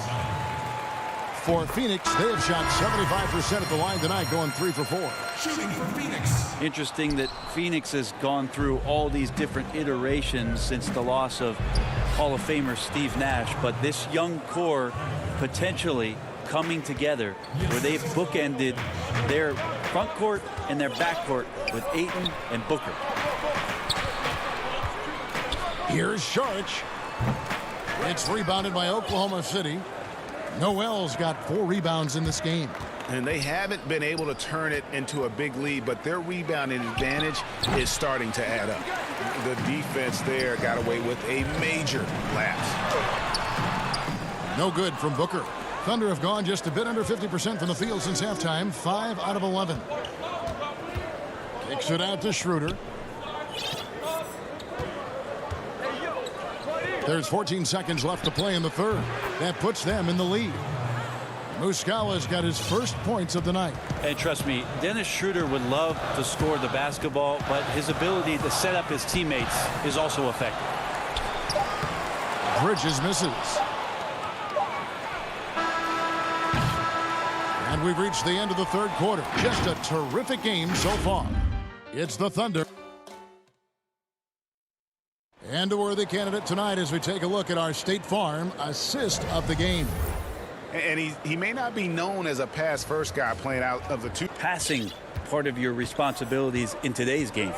For Phoenix, they have shot 75% at the line tonight, going 3 for 4. Shooting for Phoenix. Interesting that Phoenix has gone through all these different iterations since the loss of Hall of Famer Steve Nash, but this young core potentially coming together where they've bookended their front court and their back court with Ayton and Booker. Here's Sharch. It's rebounded by Oklahoma City. Noel's got 4 rebounds in this game. And they haven't been able to turn it into a big lead, but their rebounding advantage is starting to add up. The defense there got away with a major lapse. No good from Booker. Thunder have gone just a bit under 50% from the field since halftime, 5 out of 11. Kicks it out to Schroeder. There's 14 seconds left to play in the third. That puts them in the lead. Muscala's got his first points of the night. And trust me, Dennis Schroeder would love to score the basketball, but his ability to set up his teammates is also effective. Bridges misses. And we've reached the end of the third quarter. Just a terrific game so far. It's the Thunder. And a worthy candidate tonight as we take a look at our State Farm assist of the game. And he may not be known as a pass-first guy playing out of the two. Passing part of your responsibilities in today's game.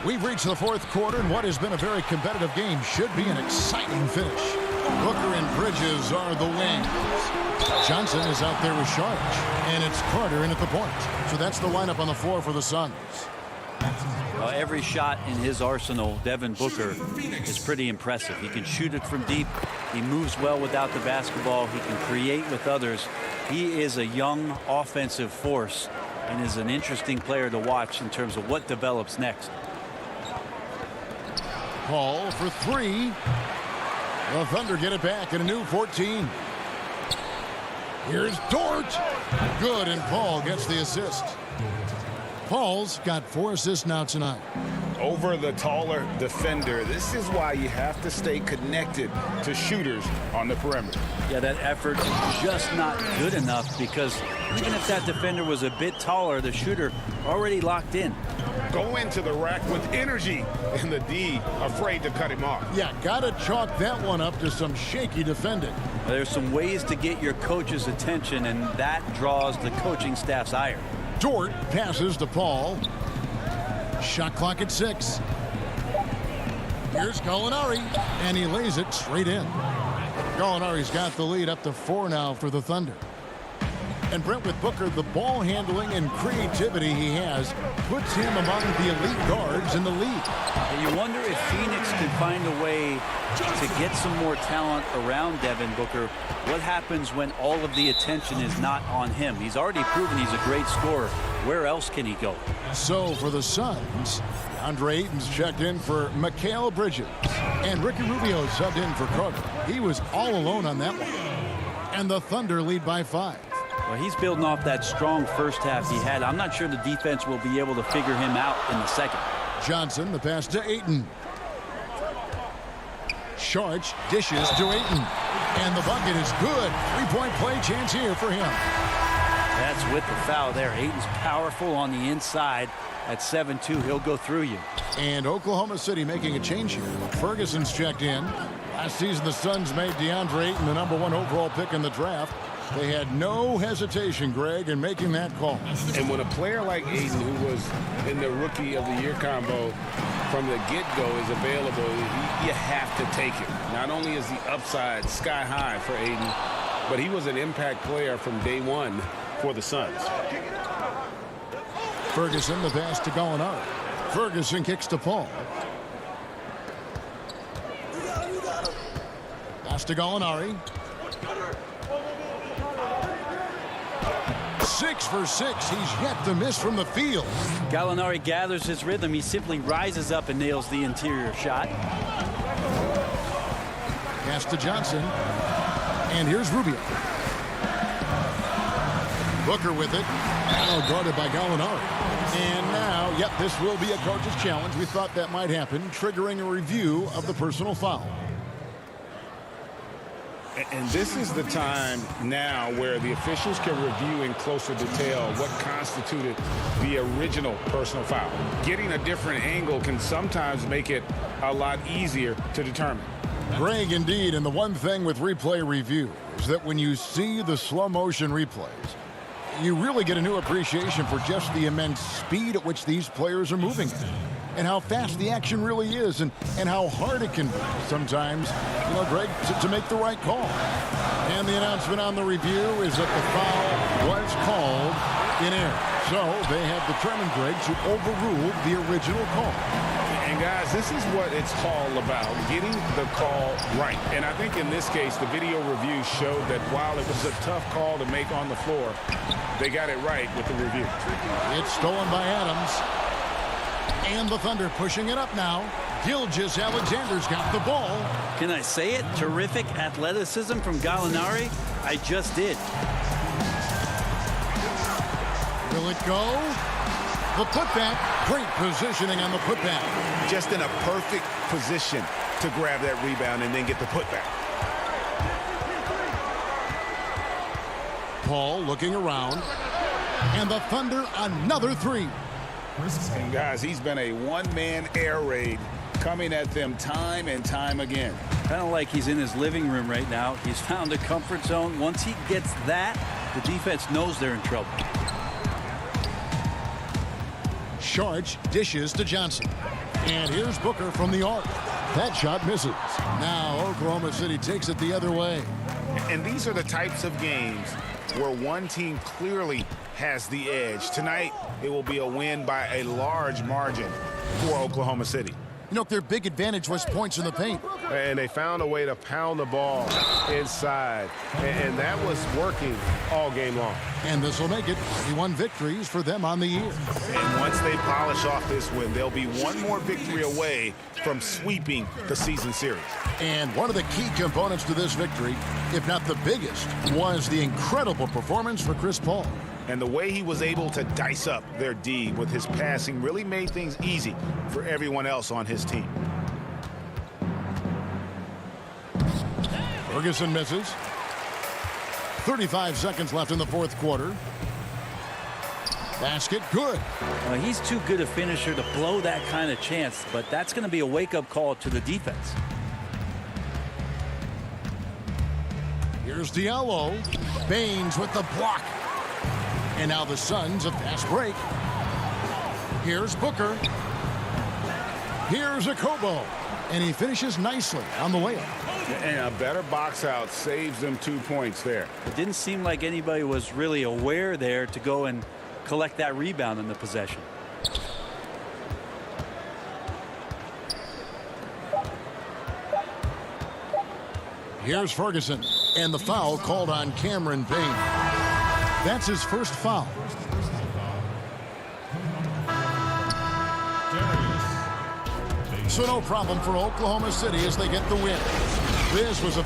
We've reached the fourth quarter, and what has been a very competitive game should be an exciting finish. Booker and Bridges are the wings. Johnson is out there with Sharp, and it's Carter in at the point. So that's the lineup on the floor for the Suns. Every shot in his arsenal, Devin Booker, is pretty impressive. He can shoot it from deep. He moves well without the basketball. He can create with others. He is a young offensive force and is an interesting player to watch in terms of what develops next. Paul for three. The Thunder get it back in a new 14. Here's Dort. Good, and Paul gets the assist. Paul's got 4 assists now tonight. Over the taller defender. This is why you have to stay connected to shooters on the perimeter. Yeah, that effort is just not good enough because even if that defender was a bit taller, the shooter already locked in. Go into the rack with energy, and the D afraid to cut him off. Yeah, gotta chalk that one up to some shaky defending. There's some ways to get your coach's attention, and that draws the coaching staff's ire. Dort passes to Paul. Shot clock at 6. Here's Gallinari, and he lays it straight in. Gallinari's got the lead up to 4 now for the Thunder. And Brent, with Booker, the ball handling and creativity he has puts him among the elite guards in the league. And you wonder if Phoenix can find a way to get some more talent around Devin Booker. What happens when all of the attention is not on him? He's already proven he's a great scorer. Where else can he go? So for the Suns, Andre Ayton's checked in for Mikal Bridges. And Ricky Rubio subbed in for Carter. He was all alone on that one. And the Thunder lead by 5. Well, he's building off that strong first half he had. I'm not sure the defense will be able to figure him out in the second. Johnson, the pass to Ayton. Sharch dishes to Ayton. And the bucket is good. 3-point play chance here for him. That's with the foul there. Ayton's powerful on the inside. At 7-2, he'll go through you. And Oklahoma City making a change here. Ferguson's checked in. Last season, the Suns made DeAndre Ayton the #1 overall pick in the draft. They had no hesitation, Greg, in making that call. And when a player like Ayton, who was in the Rookie of the Year combo from the get-go, is available, you have to take it. Not only is the upside sky high for Ayton, but he was an impact player from day one for the Suns. Ferguson, the pass to Gallinari. Ferguson kicks to Paul. Pass to Gallinari. 6 for 6. He's yet to miss from the field. Gallinari gathers his rhythm. He simply rises up and nails the interior shot. Pass to Johnson. And here's Rubio. Booker with it. Now guarded by Gallinari. And now, yep, this will be a coach's challenge. We thought that might happen, triggering a review of the personal foul. And this is the time now where the officials can review in closer detail what constituted the original personal foul. Getting a different angle can sometimes make it a lot easier to determine. Greg, indeed, and the one thing with replay review is that when you see the slow motion replays, you really get a new appreciation for just the immense speed at which these players are moving and how fast the action really is and how hard it can be sometimes, Greg, to make the right call. And the announcement on the review is that the foul was called in error. So they have determined, Greg, to overrule the original call. And And guys, this is what it's all about, getting the call right. And I think in this case, the video review showed that while it was a tough call to make on the floor, they got it right with the review. It's stolen by Adams. And the Thunder pushing it up now. Gilgeous-Alexander's got the ball. Can I say it? Terrific athleticism from Gallinari. I just did. Will it go? The putback. Great positioning on the putback. Just in a perfect position to grab that rebound and then get the putback. Paul looking around. And the Thunder another three. And guys, he's been a one-man air raid coming at them time and time again. Kind of like he's in his living room right now. He's found a comfort zone. Once he gets that, the defense knows they're in trouble. Sharch dishes to Johnson. And here's Booker from the arc. That shot misses. Now Oklahoma City takes it the other way. And these are the types of games where one team clearly has the edge. Tonight, it will be a win by a large margin for Oklahoma City. You know, their big advantage was points in the paint. And they found a way to pound the ball inside. And that was working all game long. And this will make it 21 victories for them on the year. And once they polish off this win, they'll be one more victory away from sweeping the season series. And one of the key components to this victory, if not the biggest, was the incredible performance for Chris Paul. And the way he was able to dice up their D with his passing really made things easy for everyone else on his team. Ferguson misses. 35 seconds left in the fourth quarter. Basket good. He's too good a finisher to blow that kind of chance, but that's going to be a wake-up call to the defense. Here's Diallo. Baines with the block. And now the Suns a fast break. Here's Booker. Here's Okobo. And he finishes nicely on the layup. And a better box out saves them 2 points there. It didn't seem like anybody was really aware there to go and collect that rebound in the possession. Here's Ferguson. And the foul called on Cameron Payne. That's his first foul. So no problem for Oklahoma City as they get the win. This was a...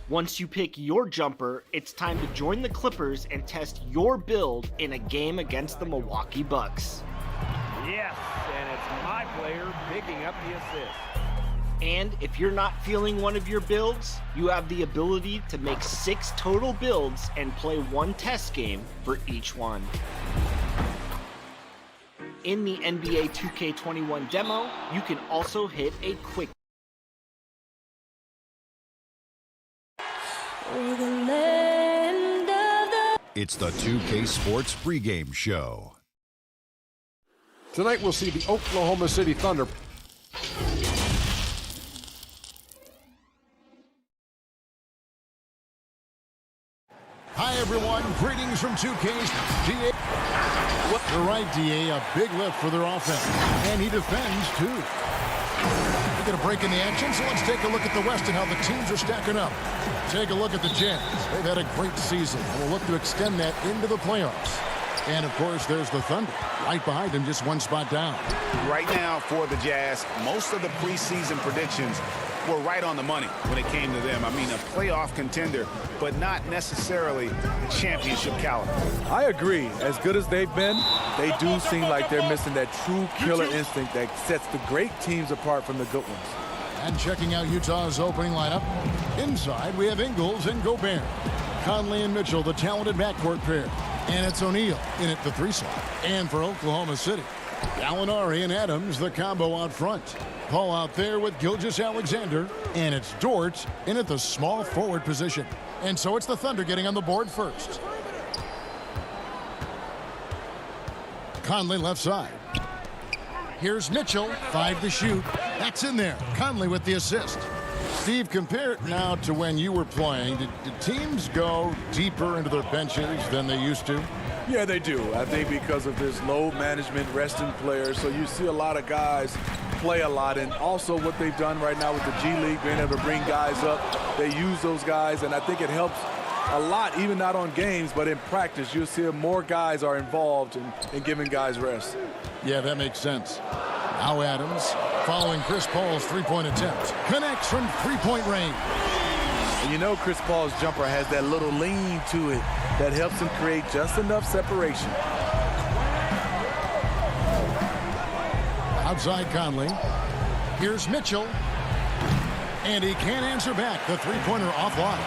Once you pick your jumper, it's time to join the Clippers and test your build in a game against the Milwaukee Bucks. Yes, and it's my player picking up the assist. And if you're not feeling one of your builds, you have the ability to make 6 total builds and play 1 test game for each one. In the NBA 2K21 demo, you can also hit a quick It's the 2K Sports pregame show. Tonight we'll see the Oklahoma City Thunder. Hi, everyone. Greetings from 2K's DA. You're right, DA. A big lift for their offense. And he defends, too. We get a break in the action, so let's take a look at the West and how the teams are stacking up. Take a look at the Jazz. They've had a great season, and we'll look to extend that into the playoffs. And, of course, there's the Thunder. Right behind them, just 1 spot down. Right now for the Jazz, most of the preseason predictions were right on the money when it came to them. I mean, a playoff contender, but not necessarily championship caliber. I agree. As good as they've been, they do seem like they're missing that true killer instinct that sets the great teams apart from the good ones. And checking out Utah's opening lineup, inside we have Ingles and Gobert. Conley and Mitchell, the talented backcourt pair. And it's O'Neal in at the 3 slot. And for Oklahoma City, Gallinari and Adams, the combo out front. Paul out there with Gilgeous-Alexander. And it's Dort in at the small forward position. And so it's the Thunder getting on the board first. Conley left side. Here's Mitchell, 5 to shoot. That's in there. Conley with the assist. Steve, compare it now to when you were playing. Did teams go deeper into their benches than they used to? Yeah, they do. I think because of this load management, resting players, so you see a lot of guys play a lot. And also what they've done right now with the G League, being able to bring guys up, they use those guys, and I think it helps a lot, even not on games, but in practice. You'll see more guys are involved in giving guys rest. Yeah, that makes sense. Now Adams, following Chris Paul's three-point attempt, connects from three-point range. And you know Chris Paul's jumper has that little lean to it that helps him create just enough separation. Outside Conley. Here's Mitchell. And he can't answer back. The three-pointer offline.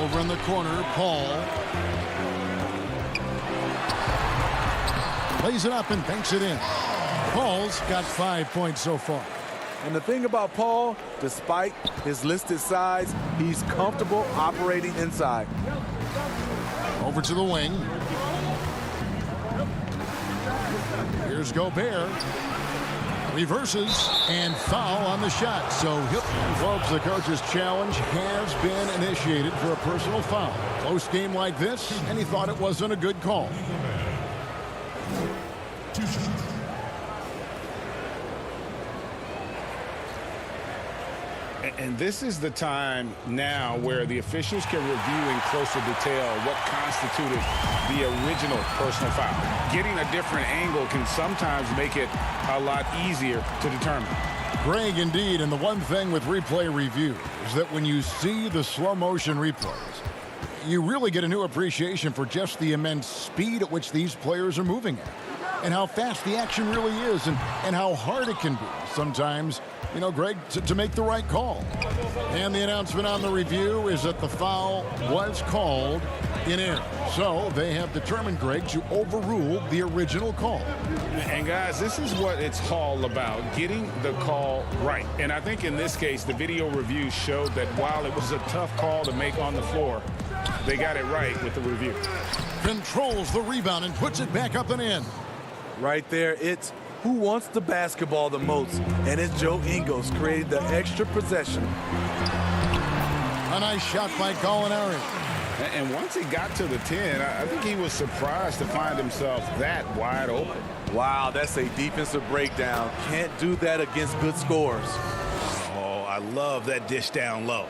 Over in the corner, Paul. Lays it up and banks it in. Paul's got 5 points so far. And the thing about Paul, despite his listed size, he's comfortable operating inside. Over to the wing. Here's Gobert. Reverses and foul on the shot. So, folks, the coach's challenge has been initiated for a personal foul. Close game like this, and he thought it wasn't a good call. And this is the time now where the officials can review in closer detail what constituted the original personal foul. Getting a different angle can sometimes make it a lot easier to determine. Greg, indeed, and the one thing with replay review is that when you see the slow motion replays, you really get a new appreciation for just the immense speed at which these players are moving at, and how fast the action really is, and how hard it can be sometimes, you know, Greg, to make the right call. And the announcement on the review is that the foul was called in error. So they have determined, Greg, to overrule the original call. And guys, this is what it's all about, getting the call right. And I think in this case, the video review showed that while it was a tough call to make on the floor, they got it right with the review. Controls the rebound and puts it back up and in. Right there, it's who wants the basketball the most, and it's Joe Ingles created the extra possession. A nice shot by Gallinari. And once he got to the 10, I think he was surprised to find himself that wide open. Wow, that's a defensive breakdown. Can't do that against good scores. Oh, I love that dish down low.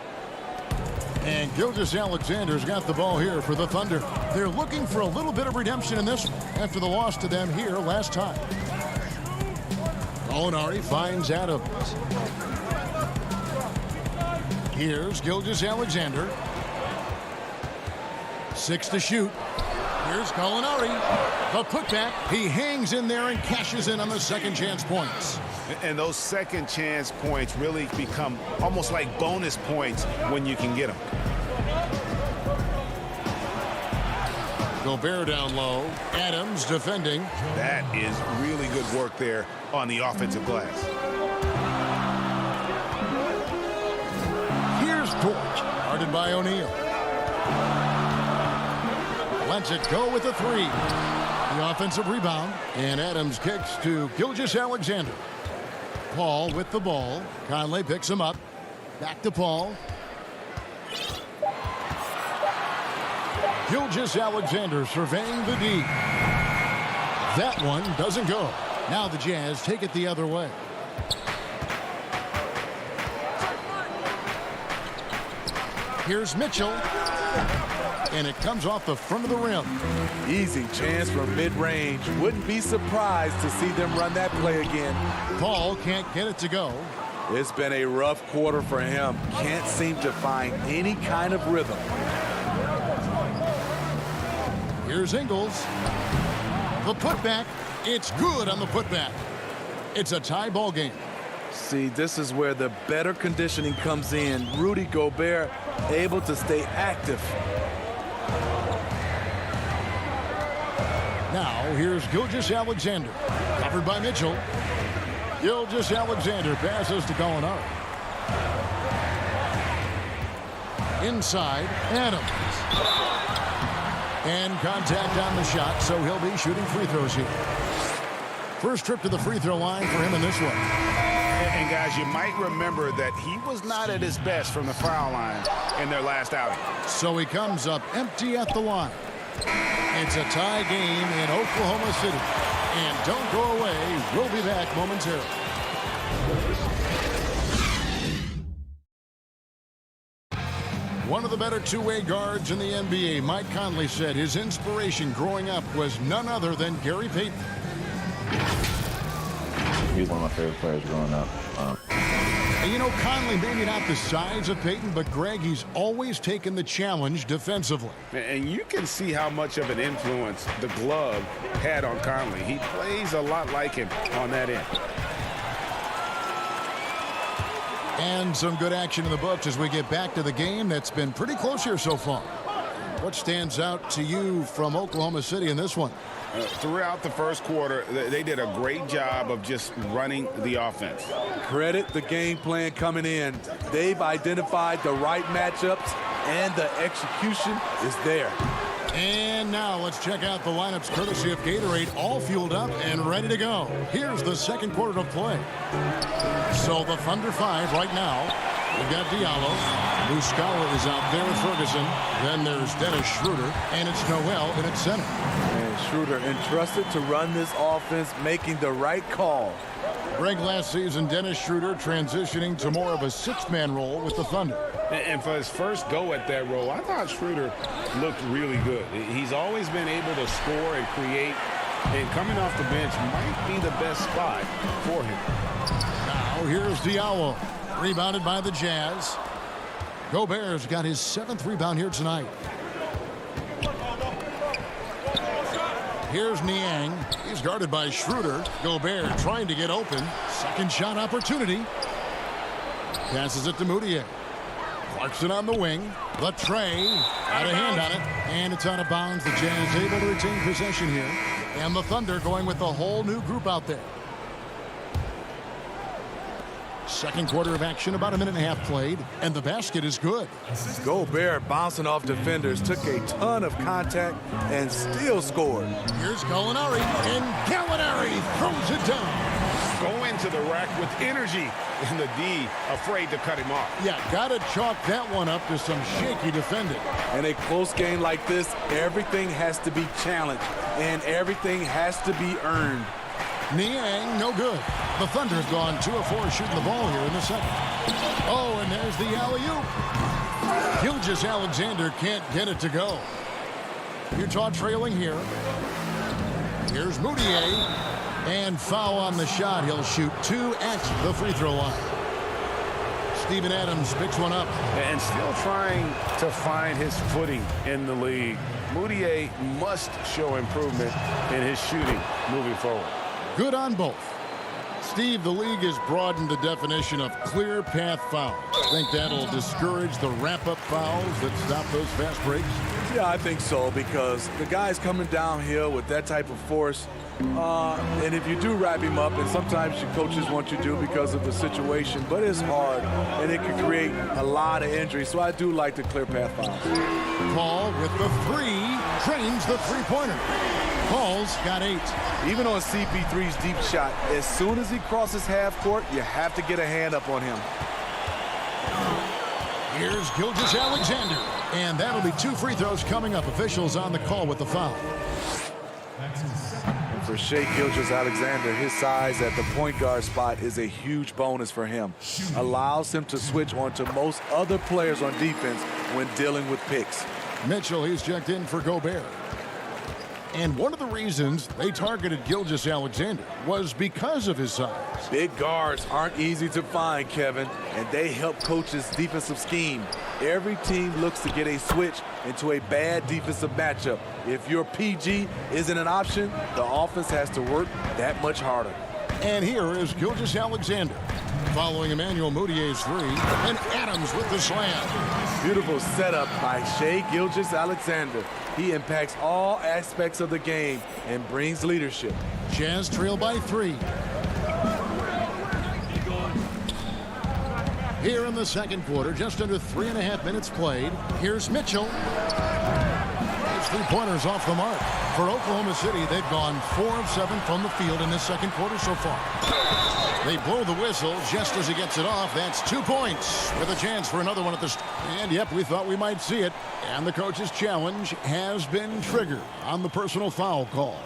And Gilgeous-Alexander's got the ball here for the Thunder. They're looking for a little bit of redemption in this one after the loss to them here last time. Gallinari finds Adams. Here's Gilgeous Alexander. 6 to shoot. Here's Gallinari. The putback. He hangs in there and cashes in on the second chance points. And those second chance points really become almost like bonus points when you can get them. Gobert down low. Adams defending. That is really good work there on the offensive glass. Here's Dort. Guarded by O'Neal. Lets it go with the 3. The offensive rebound. And Adams kicks to Gilgeous Alexander. Paul with the ball. Conley picks him up. Back to Paul. Gilgeous Alexander surveying the D. That one doesn't go. Now the Jazz take it the other way. Here's Mitchell. And it comes off the front of the rim. Easy chance from mid-range. Wouldn't be surprised to see them run that play again. Paul can't get it to go. It's been a rough quarter for him. Can't seem to find any kind of rhythm. Here's Ingles. The putback. It's good on the putback. It's a tie ball game. See, this is where the better conditioning comes in. Rudy Gobert able to stay active. Now, here's Gilgeous Alexander. Covered by Mitchell. Gilgeous Alexander passes to Gallinari. Inside, Adams. And contact on the shot, so he'll be shooting free throws here. First trip to the free throw line for him in this one. And guys, you might remember that he was not at his best from the foul line in their last outing. So he comes up empty at the line. It's a tie game in Oklahoma City. And don't go away. We'll be back momentarily. One of the better two-way guards in the NBA, Mike Conley, said his inspiration growing up was none other than Gary Payton. He was one of my favorite players growing up. And you know, Conley, maybe not the size of Payton, but Greg, he's always taken the challenge defensively. And you can see how much of an influence the glove had on Conley. He plays a lot like him on that end. And some good action in the books as we get back to the game that's been pretty close here so far. What stands out to you from Oklahoma City in this one? Throughout the first quarter, they did a great job of just running the offense. Credit the game plan coming in. They've identified the right matchups, and the execution is there. And now let's check out the lineups courtesy of Gatorade, all fueled up and ready to go. Here's the second quarter of play. So the Thunder 5 right now. We've got Diallo. Muscala is out there with Ferguson. Then there's Dennis Schroeder, and it's Noel in its center. And Schroeder entrusted to run this offense, making the right call. Greg, last season, Dennis Schroeder transitioning to more of a sixth-man role with the Thunder. And for his first go at that role, I thought Schroeder looked really good. He's always been able to score and create, and coming off the bench might be the best spot for him. Now here's Diallo, rebounded by the Jazz. Gobert's got his 7th rebound here tonight. Here's Niang. He's guarded by Schroeder. Gobert trying to get open. Second shot opportunity. Passes it to Moutier. Clarkson on the wing. Latrey got a hand on it. And it's out of bounds. The Jazz able to retain possession here. And the Thunder going with a whole new group out there. Second quarter of action, about a minute and a half played, and the basket is good. Gobert bouncing off defenders, took a ton of contact and still scored. Here's Gallinari, and Gallinari throws it down. Go into the rack with energy, and the D afraid to cut him off. Yeah, gotta chalk that one up to some shaky defending. In a close game like this, everything has to be challenged, and everything has to be earned. Niang, no good. The Thunder have gone 2 of 4 shooting the ball here in the second. Oh, and there's the alley-oop. Gilgeous Alexander can't get it to go. Utah trailing here. Here's Moutier. And foul on the shot. He'll shoot 2 at the free throw line. Steven Adams picks one up. And still trying to find his footing in the league. Moutier must show improvement in his shooting moving forward. Good on both. Steve, the league has broadened the definition of clear path fouls. Think that'll discourage the wrap-up fouls that stop those fast breaks? Yeah, I think so, because the guy's coming downhill with that type of force. And if you do wrap him up, and sometimes your coaches want you to because of the situation, but it's hard, and it can create a lot of injury. So I do like the clear path fouls. Paul with the three, trains the three-pointer. Paul's got 8. Even on CP3's deep shot, as soon as he crosses half court, you have to get a hand up on him. Here's Gilgeous-Alexander, and that'll be 2 free throws coming up. Officials on the call with the foul. And for Shai Gilgeous-Alexander, his size at the point guard spot is a huge bonus for him. Allows him to switch onto most other players on defense when dealing with picks. Mitchell, he's checked in for Gobert. And one of the reasons they targeted Gilgeous-Alexander was because of his size. Big guards aren't easy to find, Kevin, and they help coaches' defensive scheme. Every team looks to get a switch into a bad defensive matchup. If your PG isn't an option, the offense has to work that much harder. And here is Gilgeous-Alexander following Emmanuel Moutier's 3, and Adams with the slam. Beautiful setup by Shai Gilgeous-Alexander. He impacts all aspects of the game and brings leadership. Jazz trail by 3. Here in the second quarter, just under 3.5 minutes played. Here's Mitchell. His three-pointers off the mark. For Oklahoma City, they've gone 4 of 7 from the field in this second quarter so far. They blow the whistle just as he gets it off. That's 2 points with a chance for another one at the... And yep, we thought we might see it. And the coach's challenge has been triggered on the personal foul call.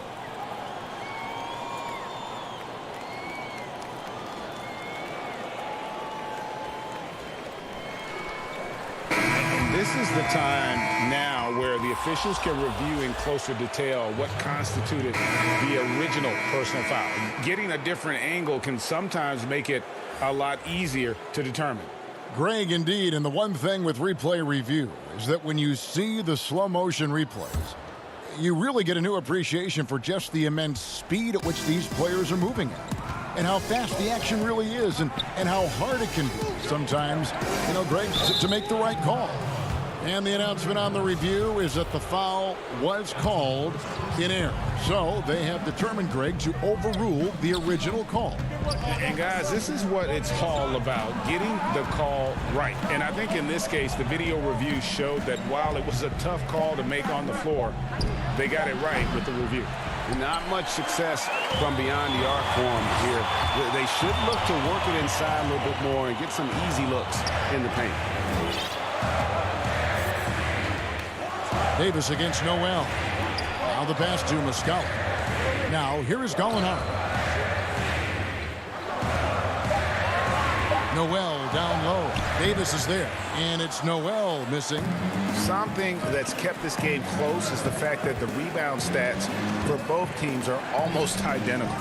This is the time now where the officials can review in closer detail what constituted the original personal foul. Getting a different angle can sometimes make it a lot easier to determine. Greg, indeed, and the one thing with replay review is that when you see the slow motion replays, you really get a new appreciation for just the immense speed at which these players are moving at. And how fast the action really is, and how hard it can be sometimes, you know, Greg, to make the right call. And the announcement on the review is that the foul was called in error. So they have determined, Greg, to overrule the original call. And guys, this is what it's all about, getting the call right. And I think in this case, the video review showed that while it was a tough call to make on the floor, they got it right with the review. Not much success from beyond the arc for them here. They should look to work it inside a little bit more and get some easy looks in the paint. Davis against Noel. Now the pass to Muscala. Now here is Gallinari. Noel down low. Davis is there, and it's Noel missing. Something that's kept this game close is the fact that the rebound stats for both teams are almost identical.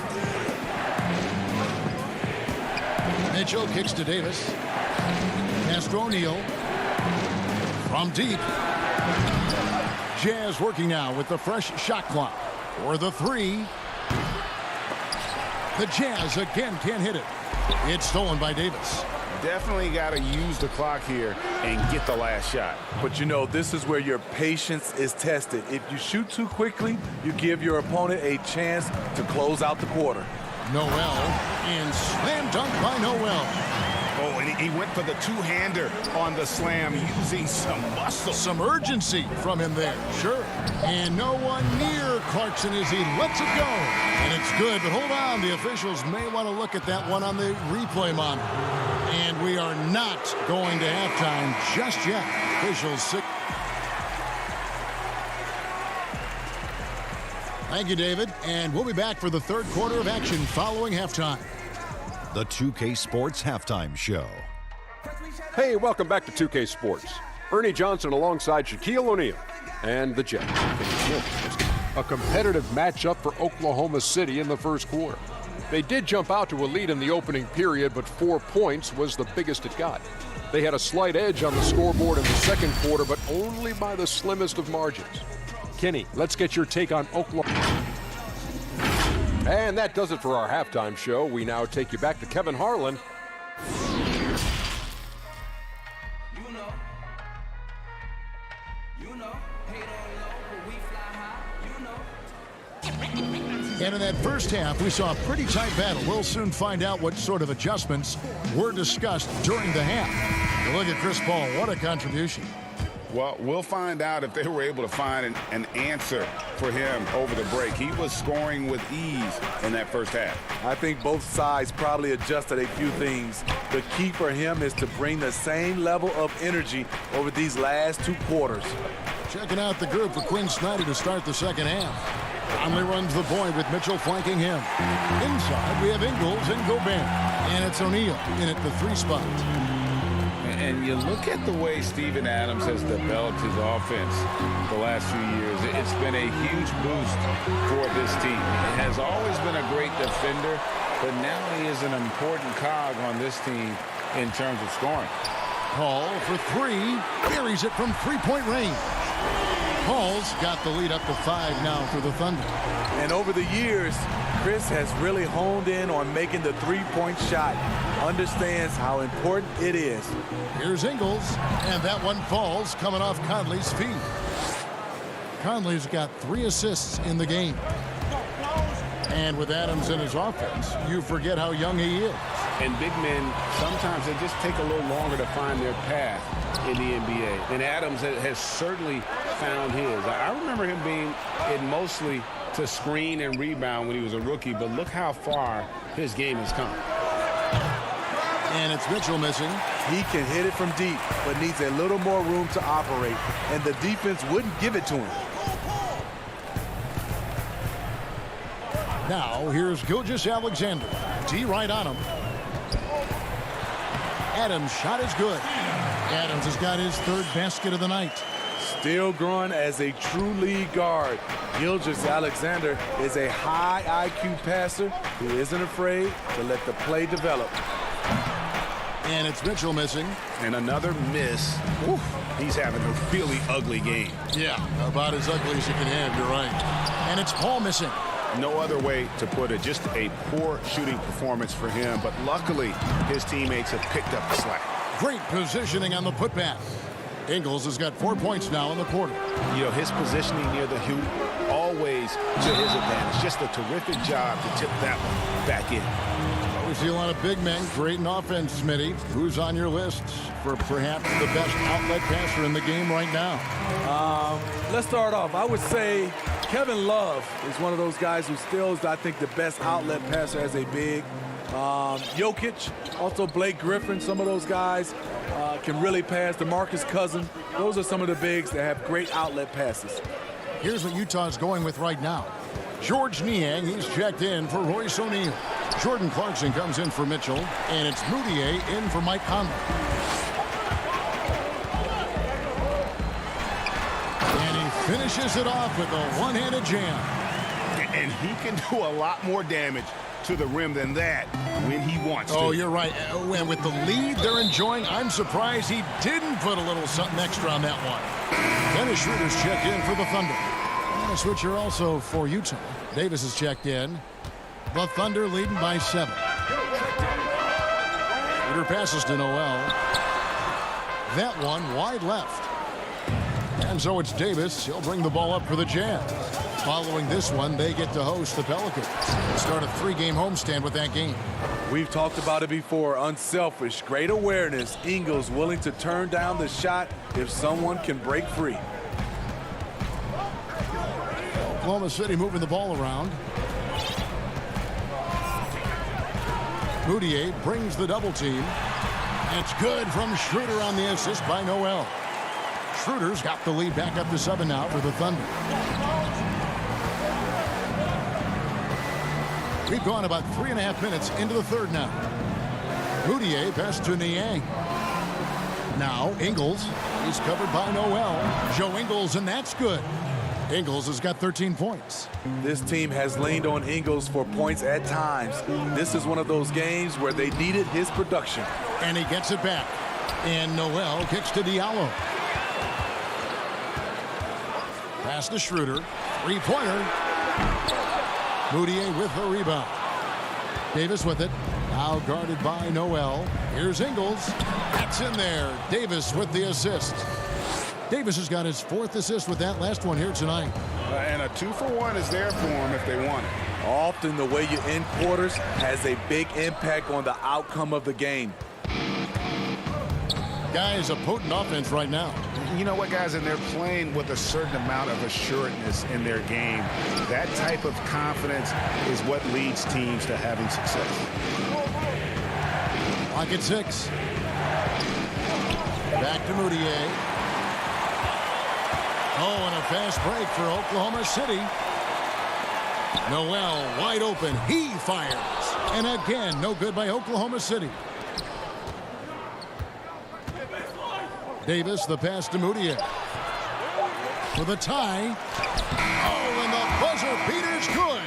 Mitchell kicks to Davis. Pass to O'Neal. From deep. Jazz working now with the fresh shot clock. For the 3. The Jazz again can't hit it. It's stolen by Davis. Definitely got to use the clock here and get the last shot. But you know, this is where your patience is tested. If you shoot too quickly, you give your opponent a chance to close out the quarter. Noel, and slam dunk by Noel. Oh, and he went for the two-hander on the slam, using some muscle. Some urgency from him there, sure. And no one near Clarkson as he lets it go. And it's good, but hold on. The officials may want to look at that one on the replay monitor. And we are not going to halftime just yet. Officials sick. Thank you, David. And we'll be back for the third quarter of action following halftime. The 2K Sports Halftime Show. Hey, welcome back to 2K Sports. Ernie Johnson alongside Shaquille O'Neal and the Jets. A competitive matchup for Oklahoma City in the first quarter. They did jump out to a lead in the opening period, but 4 points was the biggest it got. They had a slight edge on the scoreboard in the second quarter, but only by the slimmest of margins. Kenny, let's get your take on Oklahoma. And that does it for our halftime show. We now take you back to Kevin Harlan. And in that first half, we saw a pretty tight battle. We'll soon find out what sort of adjustments were discussed during the half. But look at Chris Paul. What a contribution. Well, we'll find out if they were able to find an answer for him over the break. He was scoring with ease in that first half. I think both sides probably adjusted a few things. The key for him is to bring the same level of energy over these last 2 quarters. Checking out the group for Quinn Snyder to start the second half. Conley runs the point with Mitchell flanking him. Inside, we have Ingles and Gobert. And it's O'Neal in at the 3 spot. And you look at the way Steven Adams has developed his offense the last few years. It's been a huge boost for this team. He has always been a great defender, but now he is an important cog on this team in terms of scoring. Paul for 3. Buries it from 3-point range. Paul's got the lead up to 5 now for the Thunder. And over the years, Chris has really honed in on making the 3-point shot. Understands how important it is. Here's Ingles, and that one falls coming off Conley's feet. Conley's got 3 assists in the game. And with Adams in his offense, you forget how young he is. And big men, sometimes they just take a little longer to find their path in the NBA. And Adams has certainly found his. I remember him being in mostly to screen and rebound when he was a rookie, but look how far his game has come. And it's Mitchell missing. He can hit it from deep, but needs a little more room to operate, and the defense wouldn't give it to him. Now, here's Gilgeous-Alexander. D right on him. Adams' shot is good. Adams has got his 3rd basket of the night. Still growing as a true lead guard. Gilgeous-Alexander is a high IQ passer who isn't afraid to let the play develop. And it's Mitchell missing. And another miss. Oof, he's having a really ugly game. Yeah, about as ugly as you can have, you're right. And it's Paul missing. No other way to put it. Just a poor shooting performance for him. But luckily, his teammates have picked up the slack. Great positioning on the putback. Ingles has got 4 points now in the quarter. You know, his positioning near the hoop, always to his advantage. Just a terrific job to tip that one back in. We see a lot of big men. Great in offense, Smitty. Who's on your list for perhaps the best outlet passer in the game right now? Let's start off. I would say Kevin Love is one of those guys who still is, I think, the best outlet passer as a big. Jokic, also Blake Griffin, some of those guys can really pass. DeMarcus Cousins, those are some of the bigs that have great outlet passes. Here's what Utah's going with right now. George Niang, he's checked in for Royce O'Neal. Jordan Clarkson comes in for Mitchell, and it's Moutier in for Mike Conley. And he finishes it off with a one-handed jam. And he can do a lot more damage to the rim than that when he wants to. Oh, you're right. And with the lead they're enjoying, I'm surprised he didn't put a little something extra on that one. Dennis Schroeder's checked in for the Thunder. And a switcher also for Utah. Davis is checked in. The Thunder leading by 7. Schroeder passes to Noel. That one wide left. And so it's Davis. He'll bring the ball up for the Jazz. Following this one, they get to host the Pelicans. Start a 3-game homestand with that game. We've talked about it before. Unselfish, great awareness. Ingles willing to turn down the shot if someone can break free. Oklahoma City moving the ball around. Moutier brings the double team. It's good from Schroeder on the assist by Noel. Schroeder's got the lead back up to 7 now for the Thunder. We've gone about 3.5 minutes into the third now. Moutier pass to Niang. Now Ingles. He's covered by Noel. Joe Ingles, and that's good. Ingles has got 13 points. This team has leaned on Ingles for points at times. This is one of those games where they needed his production. And he gets it back. And Noel kicks to Diallo. Pass to Schroeder. Three-pointer. Moutier with the rebound. Davis with it. Now guarded by Noel. Here's Ingles. That's in there. Davis with the assist. Davis has got his 4th assist with that last one here tonight. And a 2-for-1 is there for him if they want it. Often the way you end quarters has a big impact on the outcome of the game. Guys, a potent offense right now. You know what, guys, and they're playing with a certain amount of assuredness in their game. That type of confidence is what leads teams to having success. Clock at 6. Back to Moutier. Oh, and a fast break for Oklahoma City. Noel wide open. He fires. And again, no good by Oklahoma City. Davis, the pass to Moutier. For the tie. Oh, and the buzzer beater's good.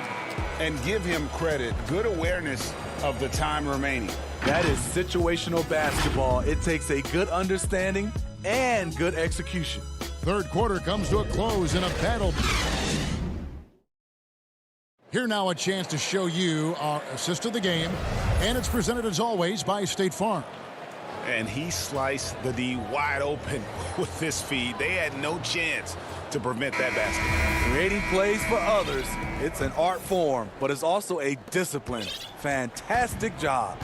And give him credit. Good awareness of the time remaining. That is situational basketball. It takes a good understanding and good execution. Third quarter comes to a close in a battle. Here now a chance to show you our assist of the game. And it's presented as always by State Farm. And he sliced the D wide open with this feed. They had no chance to prevent that basket. Creating plays for others, it's an art form, but it's also a discipline. Fantastic job.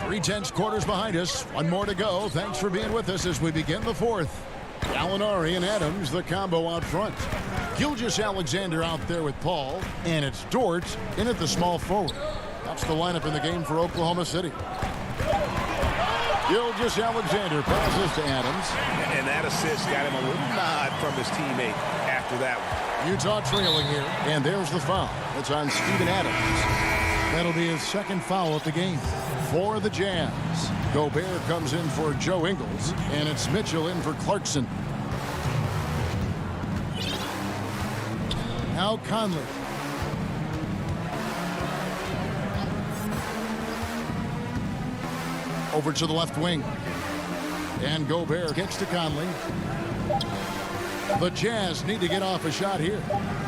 3 tenths quarters behind us. One more to go. Thanks for being with us as we begin the 4th. Gallinari and Adams, the combo out front. Gilgeous-Alexander out there with Paul. And it's Dort in at the small forward. That's the lineup in the game for Oklahoma City. Gilgeous-Alexander passes to Adams. And that assist got him a little nod from his teammate after that one. Utah trailing here. And there's the foul. It's on Steven Adams. That'll be his 2nd foul of the game for the Jazz. Gobert comes in for Joe Ingles. And it's Mitchell in for Clarkson. Now Conley. Over to the left wing. And Gobert kicks to Conley. The Jazz need to get off a shot here.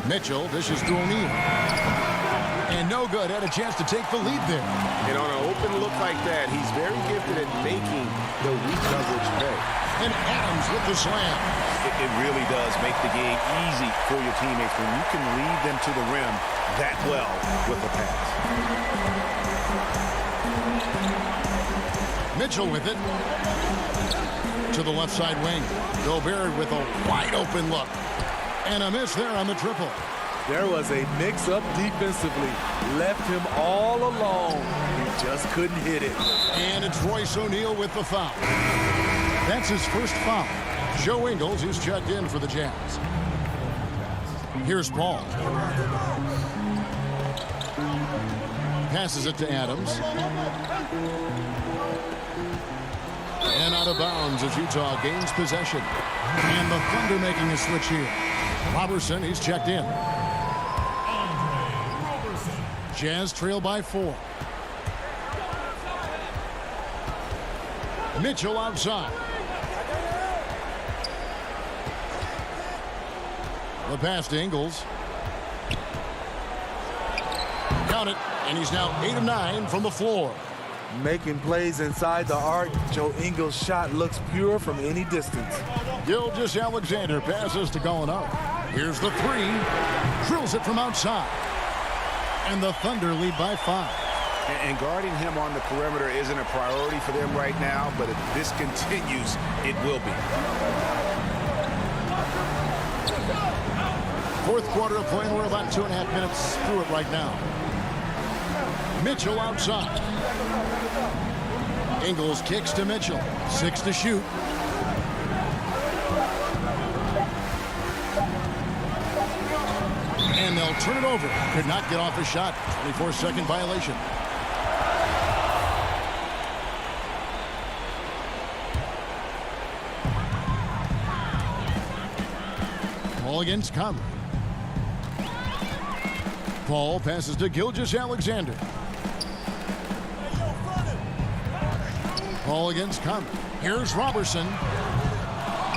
Mitchell dishes to O'Neal. And no good. Had a chance to take the lead there. And on an open look like that, he's very gifted at making the weak coverage pay. And Adams with the slam. It really does make the game easy for your teammates when you can lead them to the rim that well with the pass. Mitchell with it. To the left side wing. Gobert with a wide open look. And a miss there on the triple. There was a mix-up defensively. Left him all alone. He just couldn't hit it. And it's Royce O'Neal with the foul. That's his first foul. Joe Ingles is checked in for the Jazz. Here's Paul. Passes it to Adams. And out of bounds as Utah gains possession. And the Thunder making a switch here. Robertson, he's checked in. Jazz trail by 4. Mitchell outside. The pass to Ingles. Count it, and he's now 8 of 9 from the floor. Making plays inside the arc. Joe Ingles' shot looks pure from any distance. Gilgeous-Alexander passes to Gallinari. Here's the 3. Drills it from outside. And the Thunder lead by 5. And guarding him on the perimeter isn't a priority for them right now, but if this continues, it will be. 4th quarter of play, and we're about 2.5 minutes through it right now. Mitchell outside. Ingles kicks to Mitchell. 6 to shoot. And they'll turn it over. Could not get off a shot. 24-second violation. Paul against Conley. Paul passes to Gilgeous-Alexander. Paul against Conley. Here's Robertson.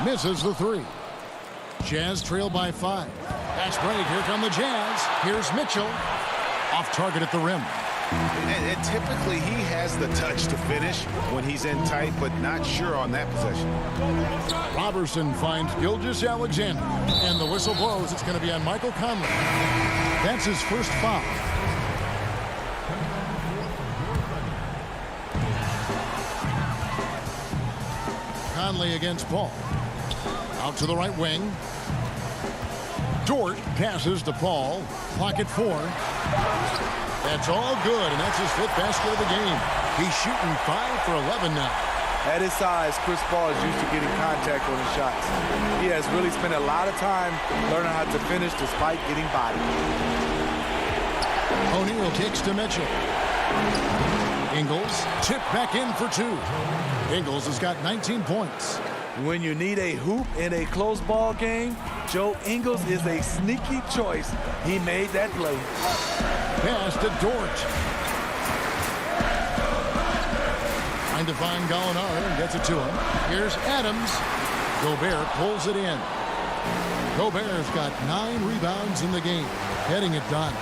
Misses the three. Jazz trail by 5. Pass break. Here come the Jazz. Here's Mitchell. Off target at the rim. And typically he has the touch to finish when he's in tight, but not sure on that possession. Robertson finds Gilgeous-Alexander. And the whistle blows. It's going to be on Michael Conley. That's his first foul. Conley against Paul. Out to the right wing. Dort passes to Paul. Clock at 4. That's all good, and that's his 5th basket of the game. He's shooting 5 for 11 now. At his size, Chris Paul is used to getting contact on his shots. He has really spent a lot of time learning how to finish despite getting bodied. O'Neal kicks to Mitchell. Ingles tipped back in for 2. Ingles has got 19 points. When you need a hoop in a close ball game, Joe Ingles is a sneaky choice. He made that play. Pass to Dort. Trying to find Gallinari and gets it to him. Here's Adams. Gobert pulls it in. Gobert's got 9 rebounds in the game. Getting it done.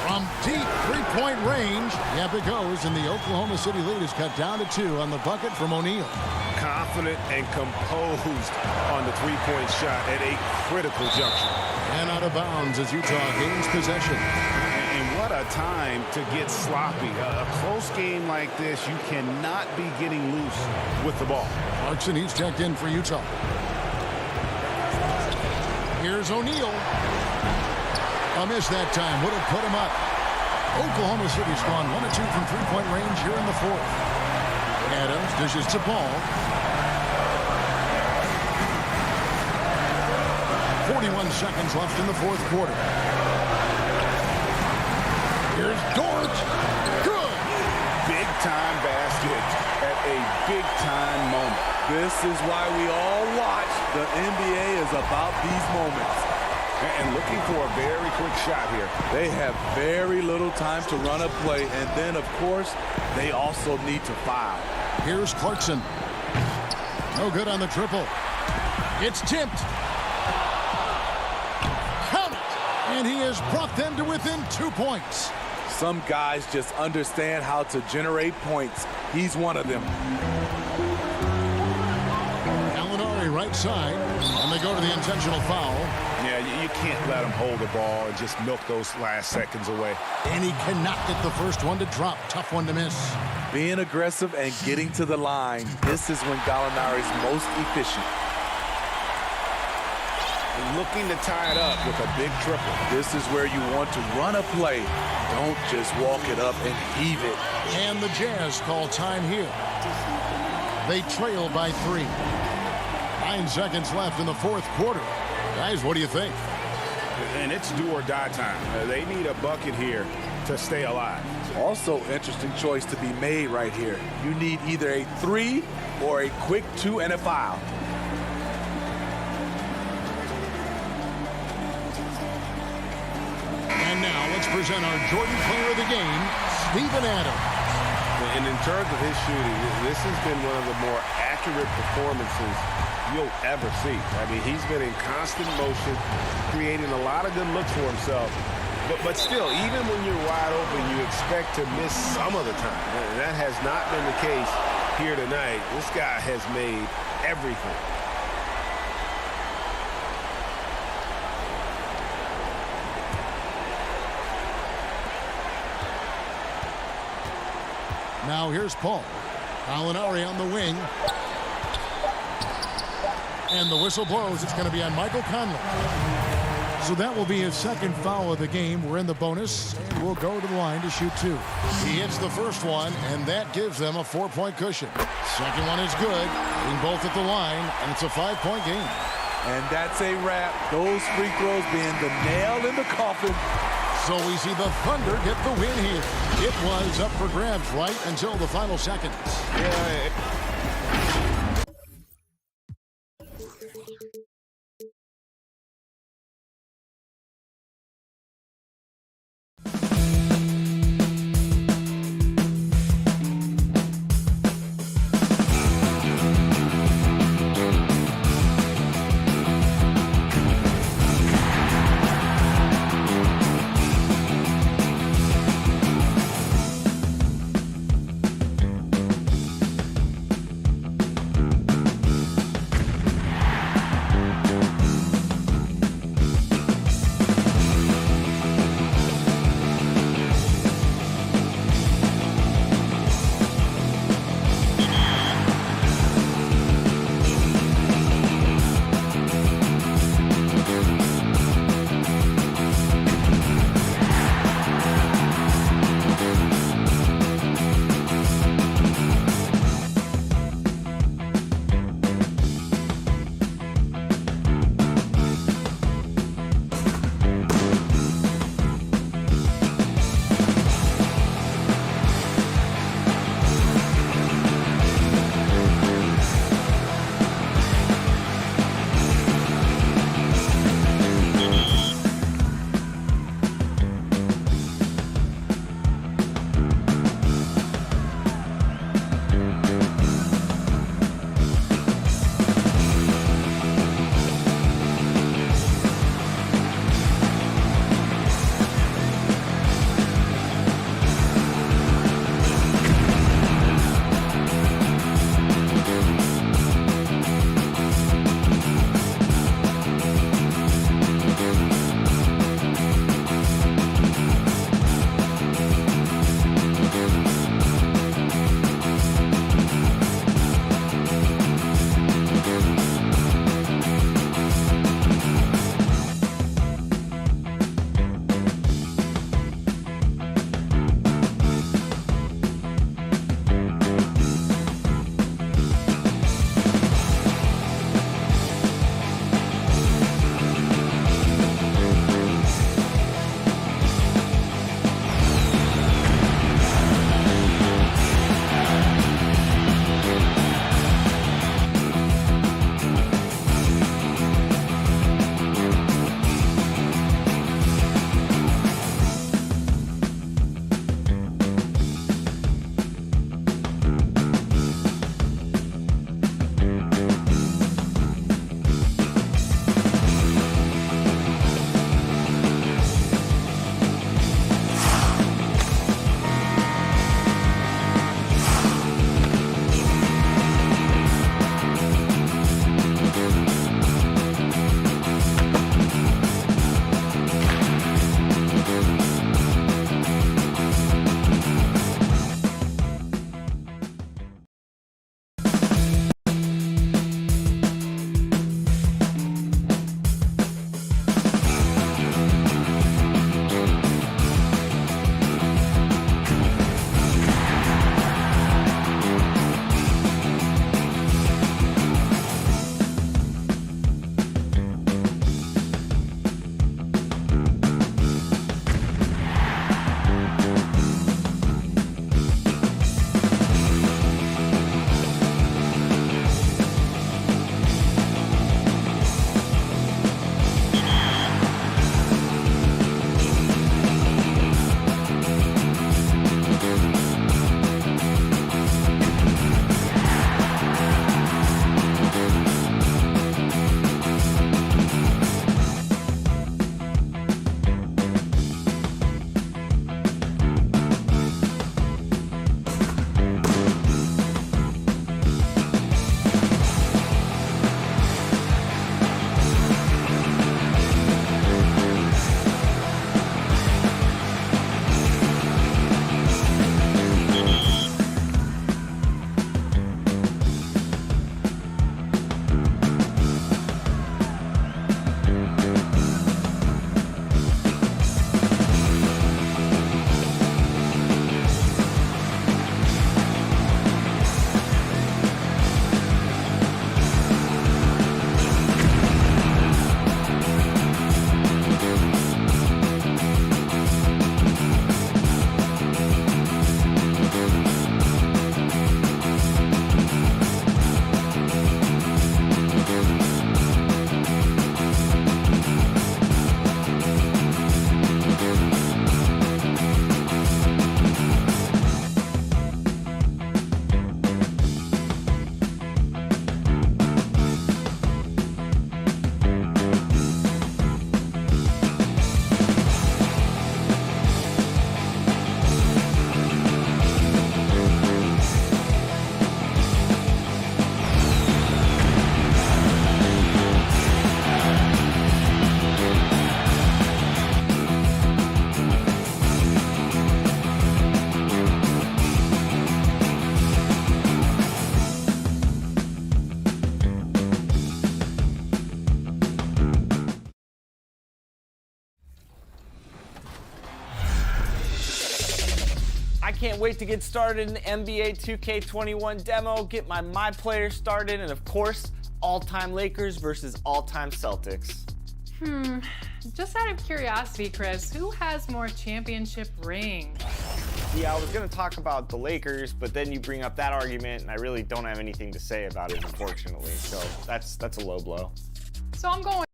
From deep three-point range, yep it goes, and the Oklahoma City lead is cut down to 2 on the bucket from O'Neal. Confident and composed on the three-point shot at a critical juncture. And out of bounds as Utah gains possession. And what a time to get sloppy. A close game like this, you cannot be getting loose with the ball. Clarkson, he's checked in for Utah. Here's O'Neal. A miss that time would have put him up. Oklahoma City's gone 1 of 2 from three-point range here in the 4th. Adams dishes to Paul. 41 seconds left in the 4th quarter. Here's Dort. Good. Big-time basket at a big-time moment. This is why we all watch. The NBA is about these moments. And looking for a very quick shot here. They have very little time to run a play, and then, of course, they also need to foul. Here's Clarkson. No good on the triple. It's tipped. Count it! And he has brought them to within 2 points. Some guys just understand how to generate points. He's one of them. Gallinari right side, and they go to the intentional foul. Yeah, you can't let him hold the ball and just milk those last seconds away. And he cannot get the first one to drop. Tough one to miss. Being aggressive and getting to the line, this is when Gallinari's most efficient. Looking to tie it up with a big triple. This is where you want to run a play. Don't just walk it up and heave it. And the Jazz call time here. They trail by 3. 9 seconds left in the 4th quarter. Guys, what do you think? And it's do or die time. They need a bucket here to stay alive. Also, interesting choice to be made right here. You need either a 3 or a quick 2 and a foul. And now let's present our Jordan Player of the Game, Steven Adams. And in terms of his shooting, this has been one of the more accurate performances you'll ever see. I mean, he's been in constant motion, creating a lot of good looks for himself. But still, even when you're wide open, you expect to miss some of the time. And that has not been the case here tonight. This guy has made everything. Now here's Paul. Gallinari on the wing. And the whistle blows. It's going to be on Michael Conley. So that will be his 2nd foul of the game. We're in the bonus, and we'll go to the line to shoot 2. He hits the first one, and that gives them a 4-point cushion. Second one is good, being both at the line, and it's a 5-point game. And that's a wrap. Those free throws being the nail in the coffin. So we see the Thunder get the win here. It was up for grabs right until the final seconds. Yeah. Can't wait to get started in the NBA 2K21 demo, get my players started, and of course, all-time Lakers versus all-time Celtics. Just out of curiosity, Chris, who has more championship rings? Yeah, I was going to talk about the Lakers, but then you bring up that argument, and I really don't have anything to say about it, unfortunately. So that's a low blow. So I'm going.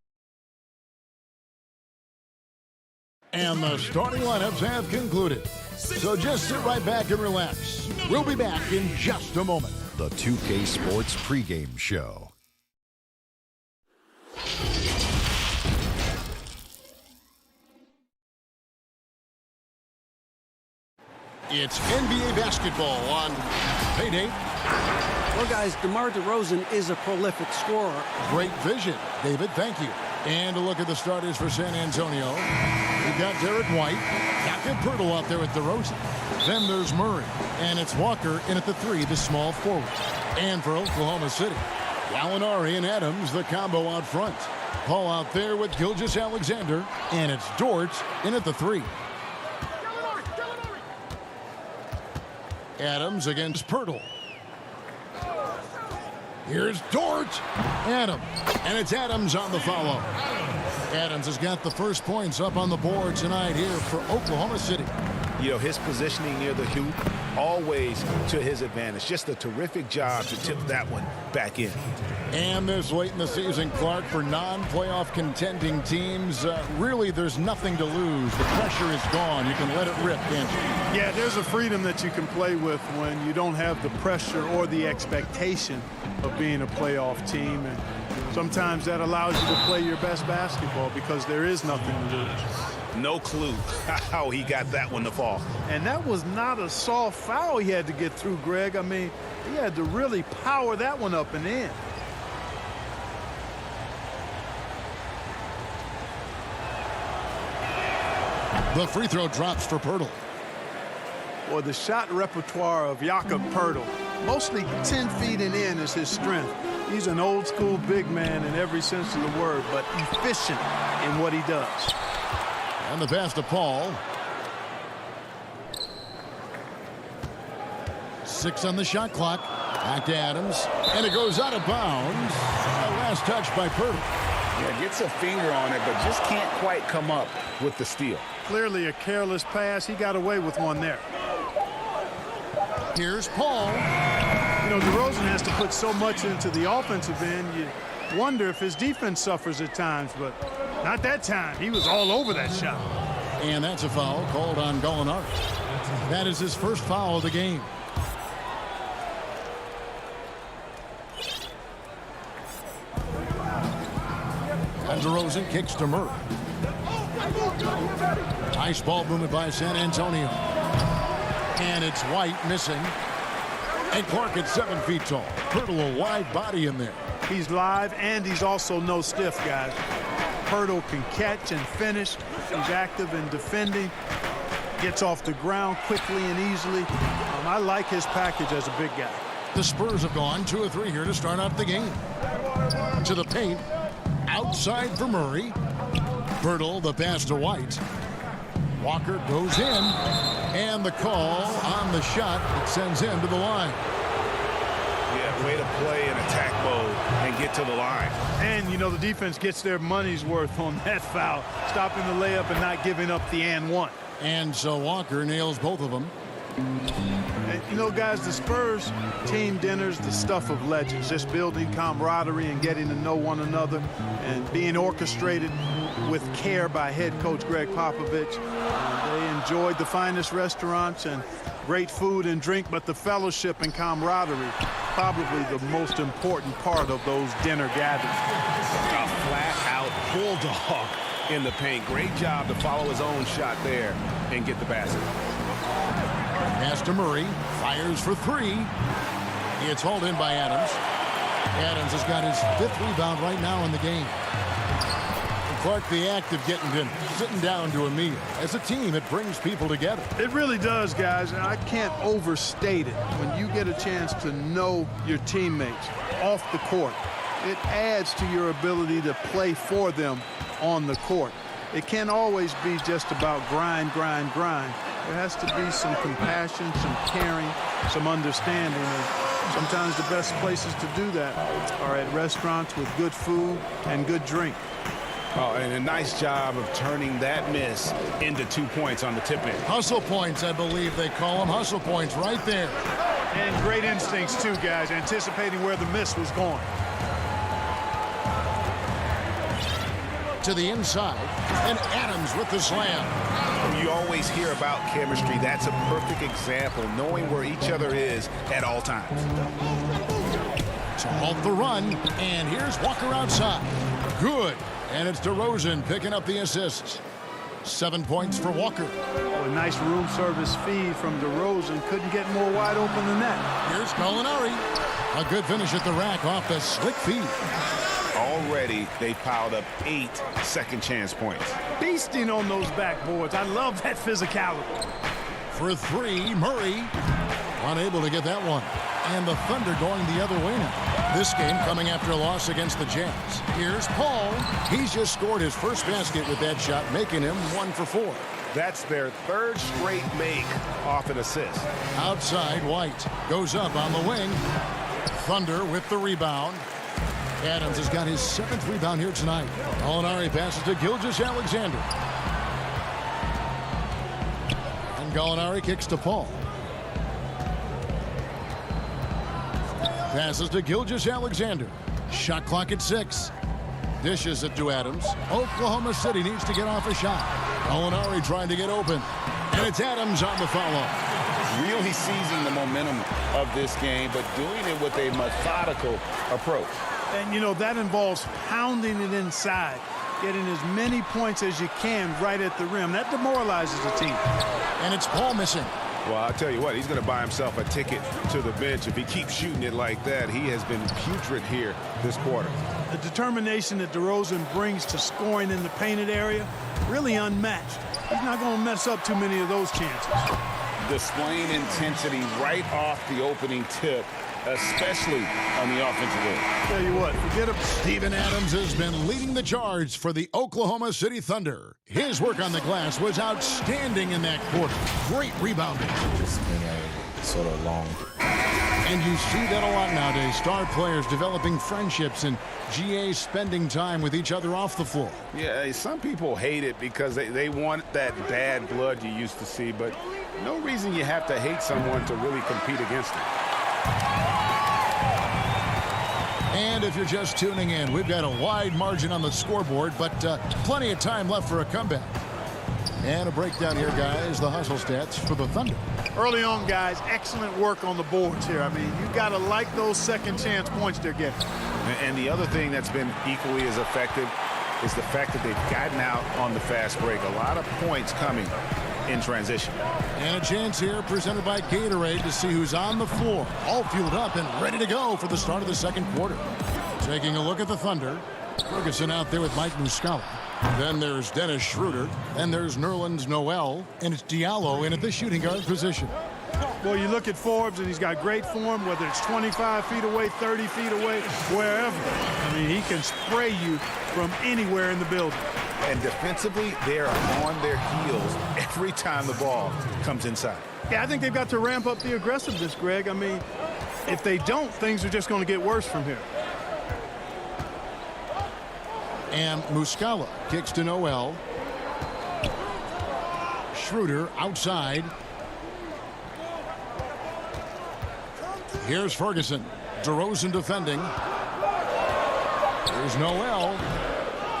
And the starting lineups have concluded. So just sit right back and relax. We'll be back in just a moment. The 2K Sports pregame show. It's NBA basketball on payday. Well, guys, DeMar DeRozan is a prolific scorer. Great vision, David. Thank you. And a look at the starters for San Antonio. We've got Derek White, Captain Pirtle out there with DeRozan. Then there's Murray, and it's Walker in at the 3, the small forward. And for Oklahoma City, Gallinari and Adams, the combo out front. Paul out there with Gilgeous-Alexander, and it's Dort in at the 3. Adams against Pirtle. Here's Dort. Adams. And it's Adams on the follow. Adams has got the first points up on the board tonight here for Oklahoma City. You know, his positioning near the hoop, always to his advantage. Just a terrific job to tip that one back in. And this late in the season, Clark, for non-playoff contending teams, really there's nothing to lose. The pressure is gone. You can let it rip, can't you? Yeah, there's a freedom that you can play with when you don't have the pressure or the expectation of being a playoff team. And sometimes that allows you to play your best basketball because there is nothing to lose. No clue how he got that one to fall. And that was not a soft foul he had to get through, Greg. I mean, he had to really power that one up and in. The free throw drops for Pirtle. Well, the shot repertoire of Jakob Pirtle, mostly 10 feet and in is his strength. He's an old school big man in every sense of the word, but efficient in what he does. And the pass to Paul. 6 on the shot clock. Back to Adams. And it goes out of bounds. Last touch by Pirtle. Yeah, gets a finger on it, but just can't quite come up with the steal. Clearly a careless pass. He got away with one there. Here's Paul. You know, DeRozan has to put so much into the offensive end. You wonder if his defense suffers at times, but not that time. He was all over that shot. And that's a foul called on Gallinari. That is his first foul of the game. And DeRozan kicks to Murray. Nice ball movement by San Antonio. And it's White missing. And Clark at 7 feet tall. Pirtle a wide body in there. He's live and he's also no stiff, guys. Pirtle can catch and finish. He's active in defending. Gets off the ground quickly and easily. I like his package as a big guy. The Spurs have gone 2 of 3 here to start out the game. To the paint. Outside for Murray. Pirtle, the pass to White. Walker goes in. And the call on the shot that sends him to the line. Yeah, way to play in attack mode and get to the line. And, you know, the defense gets their money's worth on that foul. Stopping the layup and not giving up the and one. And so Walker nails both of them. And, you know, guys, the Spurs team dinners, the stuff of legends, just building camaraderie and getting to know one another and being orchestrated with care by head coach Greg Popovich. They enjoyed the finest restaurants and great food and drink, but the fellowship and camaraderie, probably the most important part of those dinner gatherings. A flat-out bulldog in the paint. Great job to follow his own shot there and get the basket. Pass to Murray. Fires for 3. It's hauled in by Adams. Adams has got his 5th rebound right now in the game. And Clark, the act of getting dinner, sitting down to a meal. As a team, it brings people together. It really does, guys. And I can't overstate it. When you get a chance to know your teammates off the court, it adds to your ability to play for them on the court. It can't always be just about grind, grind, grind. There has to be some compassion, some caring, some understanding. And sometimes the best places to do that are at restaurants with good food and good drink. Oh, and a nice job of turning that miss into 2 points on the tip-in. Hustle points, I believe they call them. Hustle points right there. And great instincts, too, guys, anticipating where the miss was going. To the inside, and Adams with the slam. You always hear about chemistry. That's a perfect example, knowing where each other is at all times. To halt the run, and here's Walker outside. Good. And it's DeRozan picking up the assists. 7 points for Walker. A nice room service feed from DeRozan. Couldn't get more wide open than that. Here's Gallinari. A good finish at the rack off the slick feed. Already, they piled up 8 second-chance points. Beasting on those backboards. I love that physicality. For 3, Murray. Unable to get that one. And the Thunder going the other way now. This game coming after a loss against the Jazz. Here's Paul. He's just scored his first basket with that shot, making him 1 for 4. That's their 3rd straight make off an assist. Outside, White goes up on the wing. Thunder with the rebound. Adams has got his 7th rebound here tonight. Gallinari passes to Gilgeous-Alexander. And Gallinari kicks to Paul. Passes to Gilgeous-Alexander. Shot clock at 6. Dishes it to Adams. Oklahoma City needs to get off a shot. Gallinari trying to get open. And it's Adams on the follow. Really seizing the momentum of this game, but doing it with a methodical approach. And, you know, that involves pounding it inside, getting as many points as you can right at the rim. That demoralizes the team. And it's Paul missing. Well, I'll tell you what, he's going to buy himself a ticket to the bench. If he keeps shooting it like that, he has been putrid here this quarter. The determination that DeRozan brings to scoring in the painted area, really unmatched. He's not going to mess up too many of those chances. Displaying intensity right off the opening tip, especially on the offensive end. Tell you what, forget it. Steven Adams has been leading the charge for the Oklahoma City Thunder. His work on the glass was outstanding in that quarter. Great rebounding. It's been a sort of long. And you see that a lot nowadays. Star players developing friendships and GAs spending time with each other off the floor. Yeah, some people hate it because they want that bad blood you used to see, but no reason you have to hate someone to really compete against them. And if you're just tuning in, we've got a wide margin on the scoreboard, but plenty of time left for a comeback. And a breakdown here, guys, the hustle stats for the Thunder. Early on, guys, excellent work on the boards here. I mean, you got to like those second chance points they're getting. And the other thing that's been equally as effective is the fact that they've gotten out on the fast break. A lot of points coming in transition. And a chance here presented by Gatorade to see who's on the floor. All fueled up and ready to go for the start of the second quarter. Taking a look at the Thunder. Ferguson out there with Mike Muscala. Then there's Dennis Schroeder. And there's Nerlens Noel. And it's Diallo in at the shooting guard position. Well, you look at Forbes, and he's got great form, whether it's 25 feet away, 30 feet away, wherever. I mean, he can spray you from anywhere in the building. And defensively, they're on their heels every time the ball comes inside. Yeah, I think they've got to ramp up the aggressiveness, Greg. I mean, if they don't, things are just going to get worse from here. And Muscala kicks to Noel. Schroeder outside. Here's Ferguson. DeRozan defending. Here's Noel.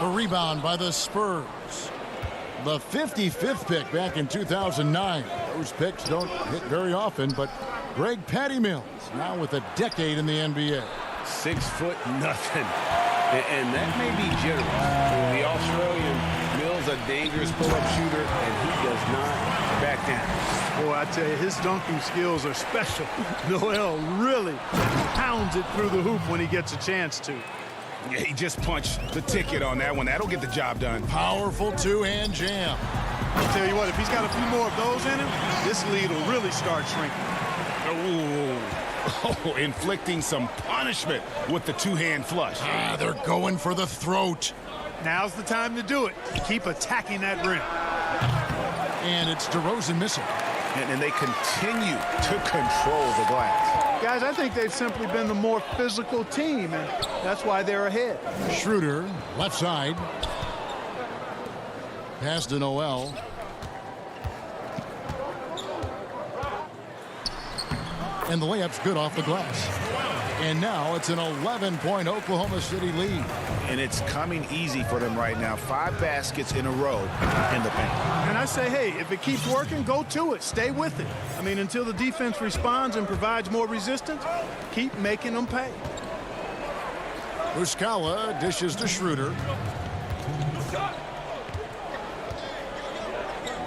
The rebound by the Spurs. The 55th pick back in 2009. Those picks don't hit very often, but Greg Patty Mills now with a decade in the NBA. 6 foot nothing. And that may be generous. The Australian Mills, a dangerous pull-up shooter, and he does not back down. Boy, I tell you, his dunking skills are special. Noel really pounds it through the hoop when he gets a chance to. Yeah, he just punched the ticket on that one. That'll get the job done. Powerful two-hand jam. I'll tell you what, if he's got a few more of those in him, this lead will really start shrinking. Oh, inflicting some punishment with the two-hand flush. They're going for the throat. Now's the time to do it. Keep attacking that rim. And it's DeRozan missing. And they continue to control the glass. Guys, I think they've simply been the more physical team, and that's why they're ahead. Schroeder, left side. Pass to Noel. And the layup's good off the glass. And now it's an 11-point Oklahoma City lead. And it's coming easy for them right now. 5 baskets in a row in the paint. And I say, hey, if it keeps working, go to it. Stay with it. I mean, until the defense responds and provides more resistance, keep making them pay. Muscala dishes to Schroeder.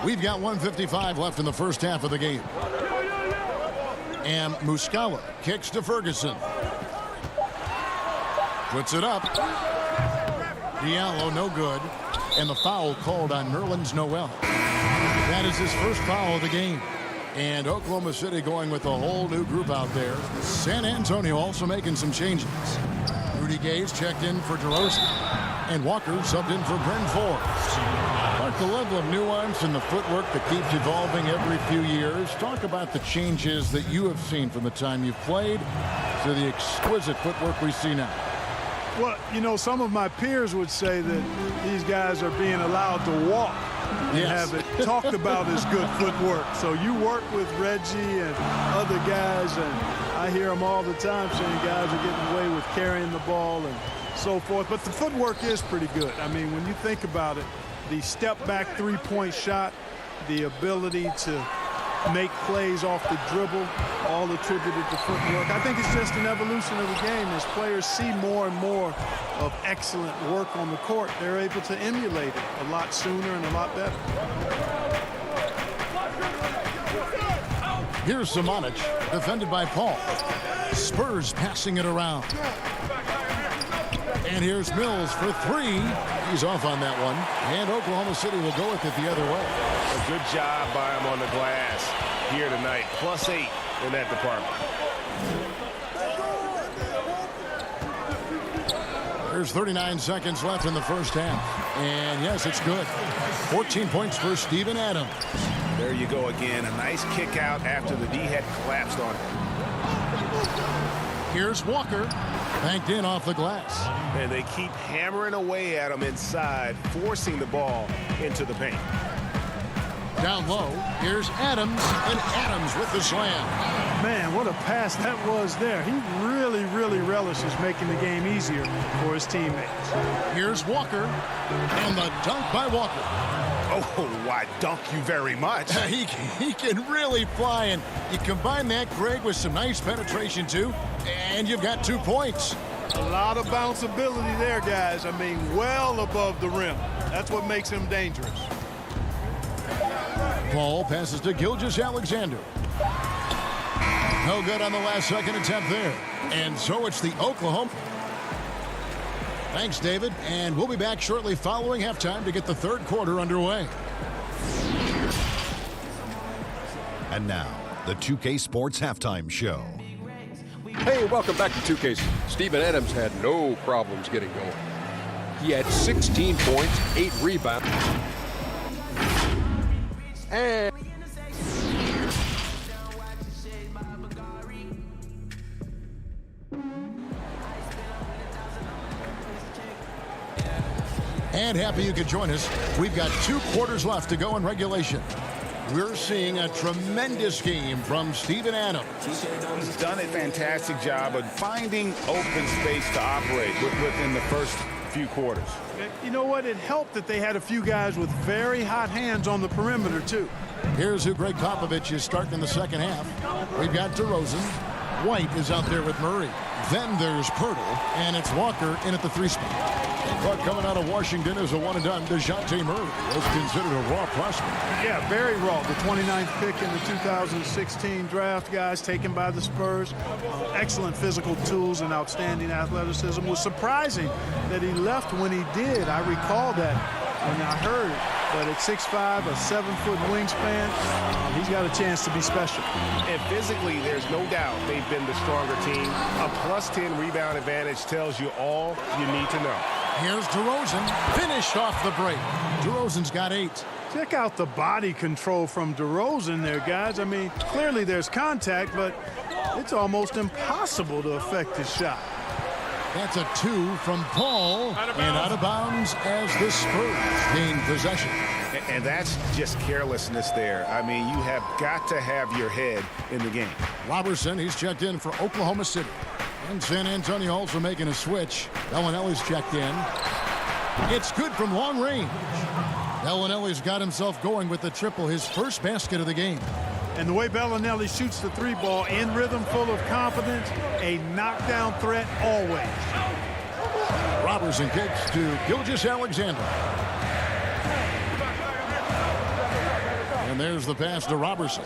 We've got 1:55 left in the first half of the game. And Muscala kicks to Ferguson. Puts it up. Diallo no good. And the foul called on Nerlens Noel. That is his first foul of the game. And Oklahoma City going with a whole new group out there. San Antonio also making some changes. Rudy Gay's checked in for DeRozan. And Walker subbed in for Bryn Forbes. Mark, the level of nuance and the footwork that keeps evolving every few years. Talk about the changes that you have seen from the time you've played to the exquisite footwork we see now. Well, you know, some of my peers would say that these guys are being allowed to walk and have it talked about as good footwork. So you work with Reggie and other guys, and I hear them all the time saying guys are getting away with carrying the ball and so forth. But the footwork is pretty good. I mean, when you think about it, the step-back three-point shot, the ability to make plays off the dribble, all attributed to footwork. I think it's just an evolution of the game. As players see more and more of excellent work on the court, they're able to emulate it a lot sooner and a lot better. Here's Samanic, defended by Paul. Spurs passing it around. And here's Mills for 3. He's off on that one. And Oklahoma City will go with it the other way. A good job by him on the glass here tonight. +8 in that department. There's 39 seconds left in the first half. And yes, it's good. 14 points for Steven Adams. There you go again. A nice kick out after the D had collapsed on him. Here's Walker. Banked in off the glass. And they keep hammering away at him inside, forcing the ball into the paint. Down low, here's Adams, and Adams with the slam. Man, what a pass that was there. He really, really relishes making the game easier for his teammates. Here's Walker, and the dunk by Walker. Oh, why, dunk you very much. He can really fly, and you combine that, Greg, with some nice penetration, too, and you've got 2 points. A lot of bounceability there, guys. I mean, well above the rim. That's what makes him dangerous. Paul passes to Gilgeous-Alexander. No good on the last second attempt there. And so it's the Oklahoma. Thanks, David. And we'll be back shortly following halftime to get the third quarter underway. And now, the 2K Sports Halftime Show. Hey, welcome back to 2K. Steven Adams had no problems getting going. He had 16 points, 8 rebounds. And happy you could join us. We've got 2 quarters left to go in regulation. We're seeing a tremendous game from Steven Adams. He's done a fantastic job of finding open space to operate within the first few quarters. You know what? It helped that they had a few guys with very hot hands on the perimeter, too. Here's who Greg Popovich is starting in the second half. We've got DeRozan. White is out there with Murray. Then there's Pirtle, and it's Walker in at the 3 spot. But coming out of Washington is a one-and-done. DeJounte Murray was considered a raw prospect. Yeah, very raw. The 29th pick in the 2016 draft, guys, taken by the Spurs. Excellent physical tools and outstanding athleticism. It was surprising that he left when he did. I recall that when I heard it. But at 6'5", a 7-foot wingspan, he's got a chance to be special. And physically, there's no doubt they've been the stronger team. A +10 rebound advantage tells you all you need to know. Here's DeRozan, finished off the break. DeRozan's got 8. Check out the body control from DeRozan there, guys. I mean, clearly there's contact, but it's almost impossible to affect his shot. That's a 2 from Paul, and out of bounds as the Spurs gain possession. And that's just carelessness there. I mean, you have got to have your head in the game. Robertson, he's checked in for Oklahoma City. And San Antonio also making a switch. Bellinelli's checked in. It's good from long range. Bellinelli's got himself going with the triple, his first basket of the game. And the way Bellinelli shoots the 3-ball, in rhythm, full of confidence, a knockdown threat always. Robertson kicks to Gilgeous-Alexander. And there's the pass to Robertson.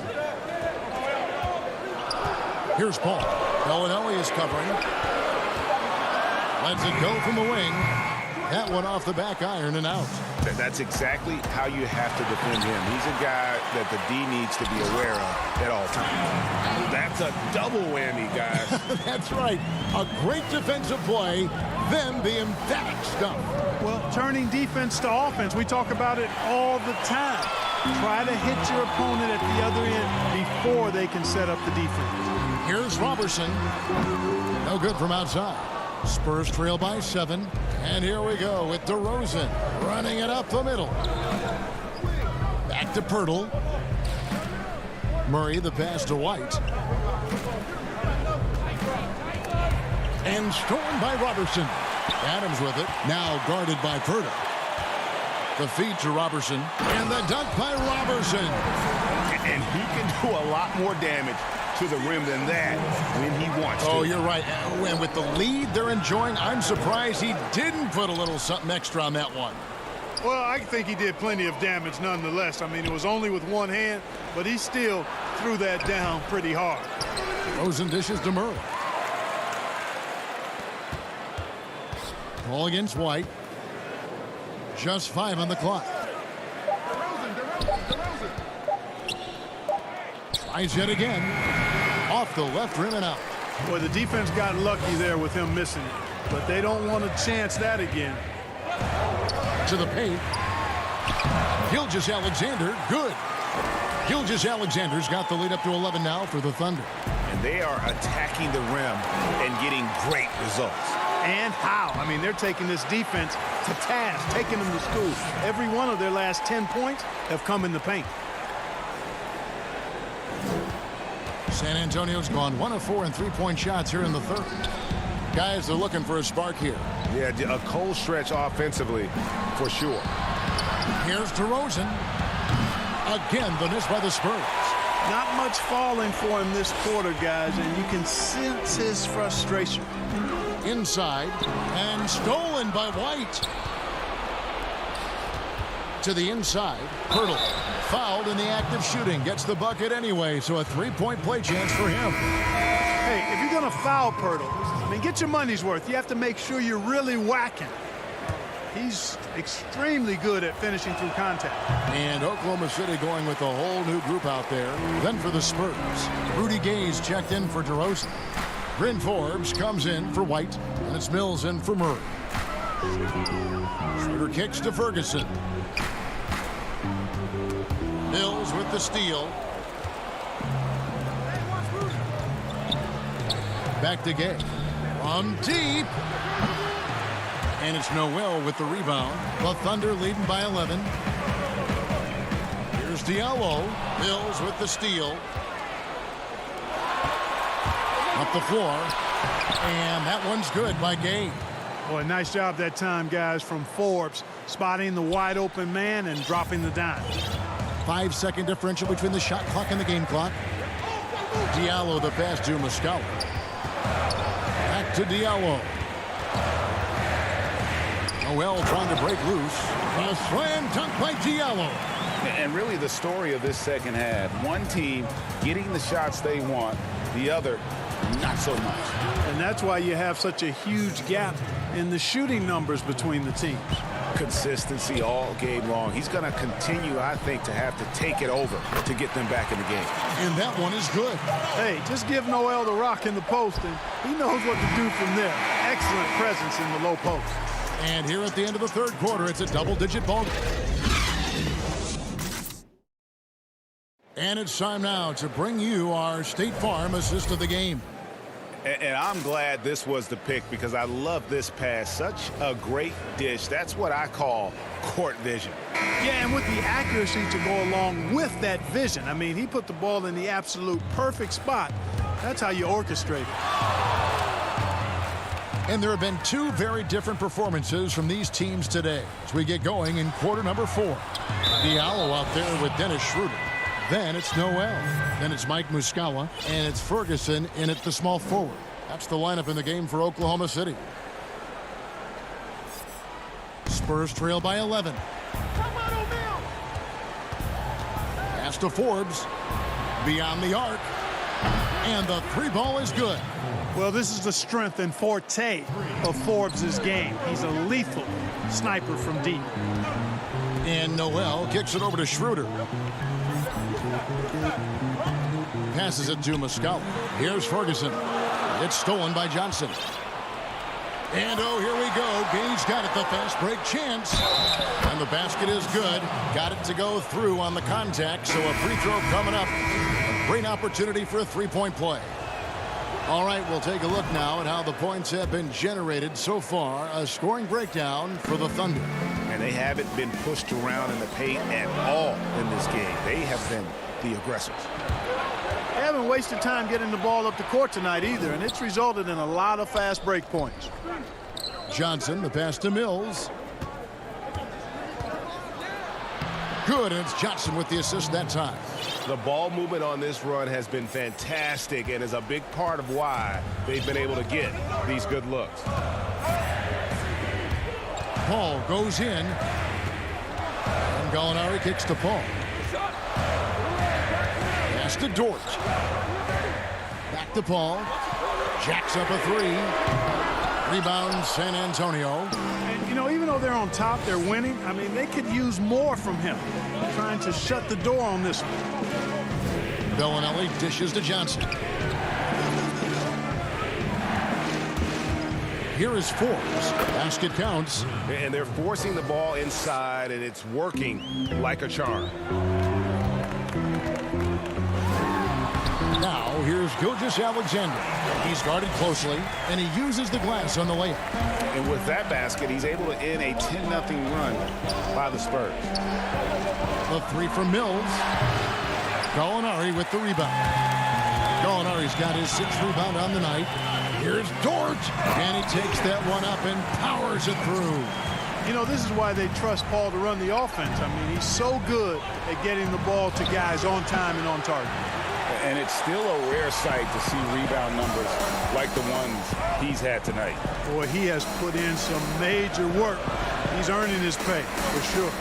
Here's Paul. Bellinelli is covering. Lets it go from the wing. That one off the back iron and out. That's exactly how you have to defend him. He's a guy that the D needs to be aware of at all times. That's a double whammy, guys. That's right. A great defensive play, then the emphatic stuff. Well, turning defense to offense, we talk about it all the time. Try to hit your opponent at the other end before they can set up the defense. Here's Robertson. No good from outside. Spurs trail by 7. And here we go with DeRozan running it up the middle. Back to Pirtle. Murray, the pass to White. And stolen by Robertson. Adams with it. Now guarded by Pirtle. The feed to Robertson. And the dunk by Robertson. And he can do a lot more damage to the rim than that when he wants to. Oh, you're right. And with the lead they're enjoying, I'm surprised he didn't put a little something extra on that one. Well, I think he did plenty of damage nonetheless. I mean, it was only with one hand, but he still threw that down pretty hard. Rosen dishes to Murray. Ball against White. Just 5 on the clock. Tries it again. Off the left rim and out. Boy, the defense got lucky there with him missing it, but they don't want to chance that again. To the paint. Gilgeous-Alexander, good. Gilgeous-Alexander's got the lead up to 11 now for the Thunder. And they are attacking the rim and getting great results. And how? I mean, they're taking this defense to task, taking them to school. Every one of their last 10 points have come in the paint. San Antonio's gone 1 of 4 in 3-point shots here in the third. Guys, they're looking for a spark here. Yeah, a cold stretch offensively for sure. Here's DeRozan. Again, the miss by the Spurs. Not much falling for him this quarter, guys, and you can sense his frustration. Inside, and stolen by White. To the inside, Pirtle. Fouled in the act of shooting. Gets the bucket anyway, so a 3-point play chance for him. Hey, if you're going to foul Pirtle, I mean, get your money's worth. You have to make sure you're really whacking. He's extremely good at finishing through contact. And Oklahoma City going with a whole new group out there. Then for the Spurs, Rudy Gay's checked in for DeRozan. Bryn Forbes comes in for White, and it's Mills in for Murray. Schroeder kicks to Ferguson. Mills with the steal. Back to Gay. From deep. And it's Noel with the rebound. The Thunder leading by 11. Here's Diallo. Mills with the steal. Up the floor. And that one's good by Gay. Boy, nice job that time, guys, from Forbes. Spotting the wide open man and dropping the dime. 5-second differential between the shot clock and the game clock. Diallo the pass to Muscala. Back to Diallo. Noel trying to break loose. A slam dunk by Diallo. And really the story of this second half, one team getting the shots they want, the other not so much. And that's why you have such a huge gap in the shooting numbers between the teams. Consistency all game long. He's going to continue, I think, to have to take it over to get them back in the game. And that one is good. Hey, just give Noel the rock in the post, and he knows what to do from there. Excellent presence in the low post. And here at the end of the third quarter, it's a double-digit ball. And it's time now to bring you our State Farm assist of the game. And I'm glad this was the pick because I love this pass. Such a great dish. That's what I call court vision. Yeah, and with the accuracy to go along with that vision. I mean, he put the ball in the absolute perfect spot. That's how you orchestrate it. And there have been two very different performances from these teams today as we get going in quarter number 4. Diallo out there with Dennis Schroeder. Then it's Noel. Then it's Mike Muscala. And it's Ferguson in at the small forward. That's the lineup in the game for Oklahoma City. Spurs trail by 11. Pass to Forbes. Beyond the arc. And the 3-ball is good. Well, this is the strength and forte of Forbes' game. He's a lethal sniper from deep. And Noel kicks it over to Schroeder. Passes it to Muscala. Here's Ferguson. It's stolen by Johnson. And oh, here we go. Gage got it, the fast break chance. And the basket is good. Got it to go through on the contact, so a free throw coming up. A great opportunity for a three-point play. All right, we'll take a look now at how the points have been generated so far. A scoring breakdown for the Thunder. And they haven't been pushed around in the paint at all in this game. They have been the aggressors. They haven't wasted time getting the ball up the court tonight either, and it's resulted in a lot of fast break points. Johnson, the pass to Mills. Good, and it's Johnson with the assist that time. The ball movement on this run has been fantastic and is a big part of why they've been able to get these good looks. Paul goes in. And Gallinari kicks to Paul. Pass to Dort. Back to Paul. Jacks up a 3. Rebound San Antonio. And, you know, even though they're on top, they're winning. I mean, they could use more from him. Trying to shut the door on this one. Bellinelli dishes to Johnson. Here is Forbes. Basket counts. And they're forcing the ball inside, and it's working like a charm. Now, here's Gilgeous-Alexander. He's guarded closely, and he uses the glass on the layup. And with that basket, he's able to end a 10-0 run by the Spurs. The 3 from Mills. Gallinari with the rebound. Gallinari's got his 6th rebound on the night. Here's Dort, and he takes that one up and powers it through. You know, this is why they trust Paul to run the offense. I mean, he's so good at getting the ball to guys on time and on target. And it's still a rare sight to see rebound numbers like the ones he's had tonight. Boy, he has put in some major work. He's earning his pay, for sure.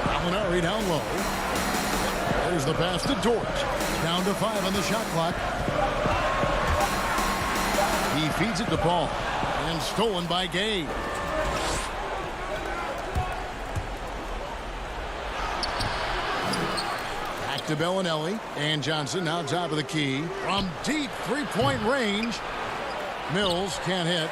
Gallinari down low. There's the pass to Dort. Down to 5 on the shot clock. He feeds it to Paul. And stolen by Gay. Back to Bellinelli. And Johnson now top of the key. From deep 3-point range. Mills can't hit.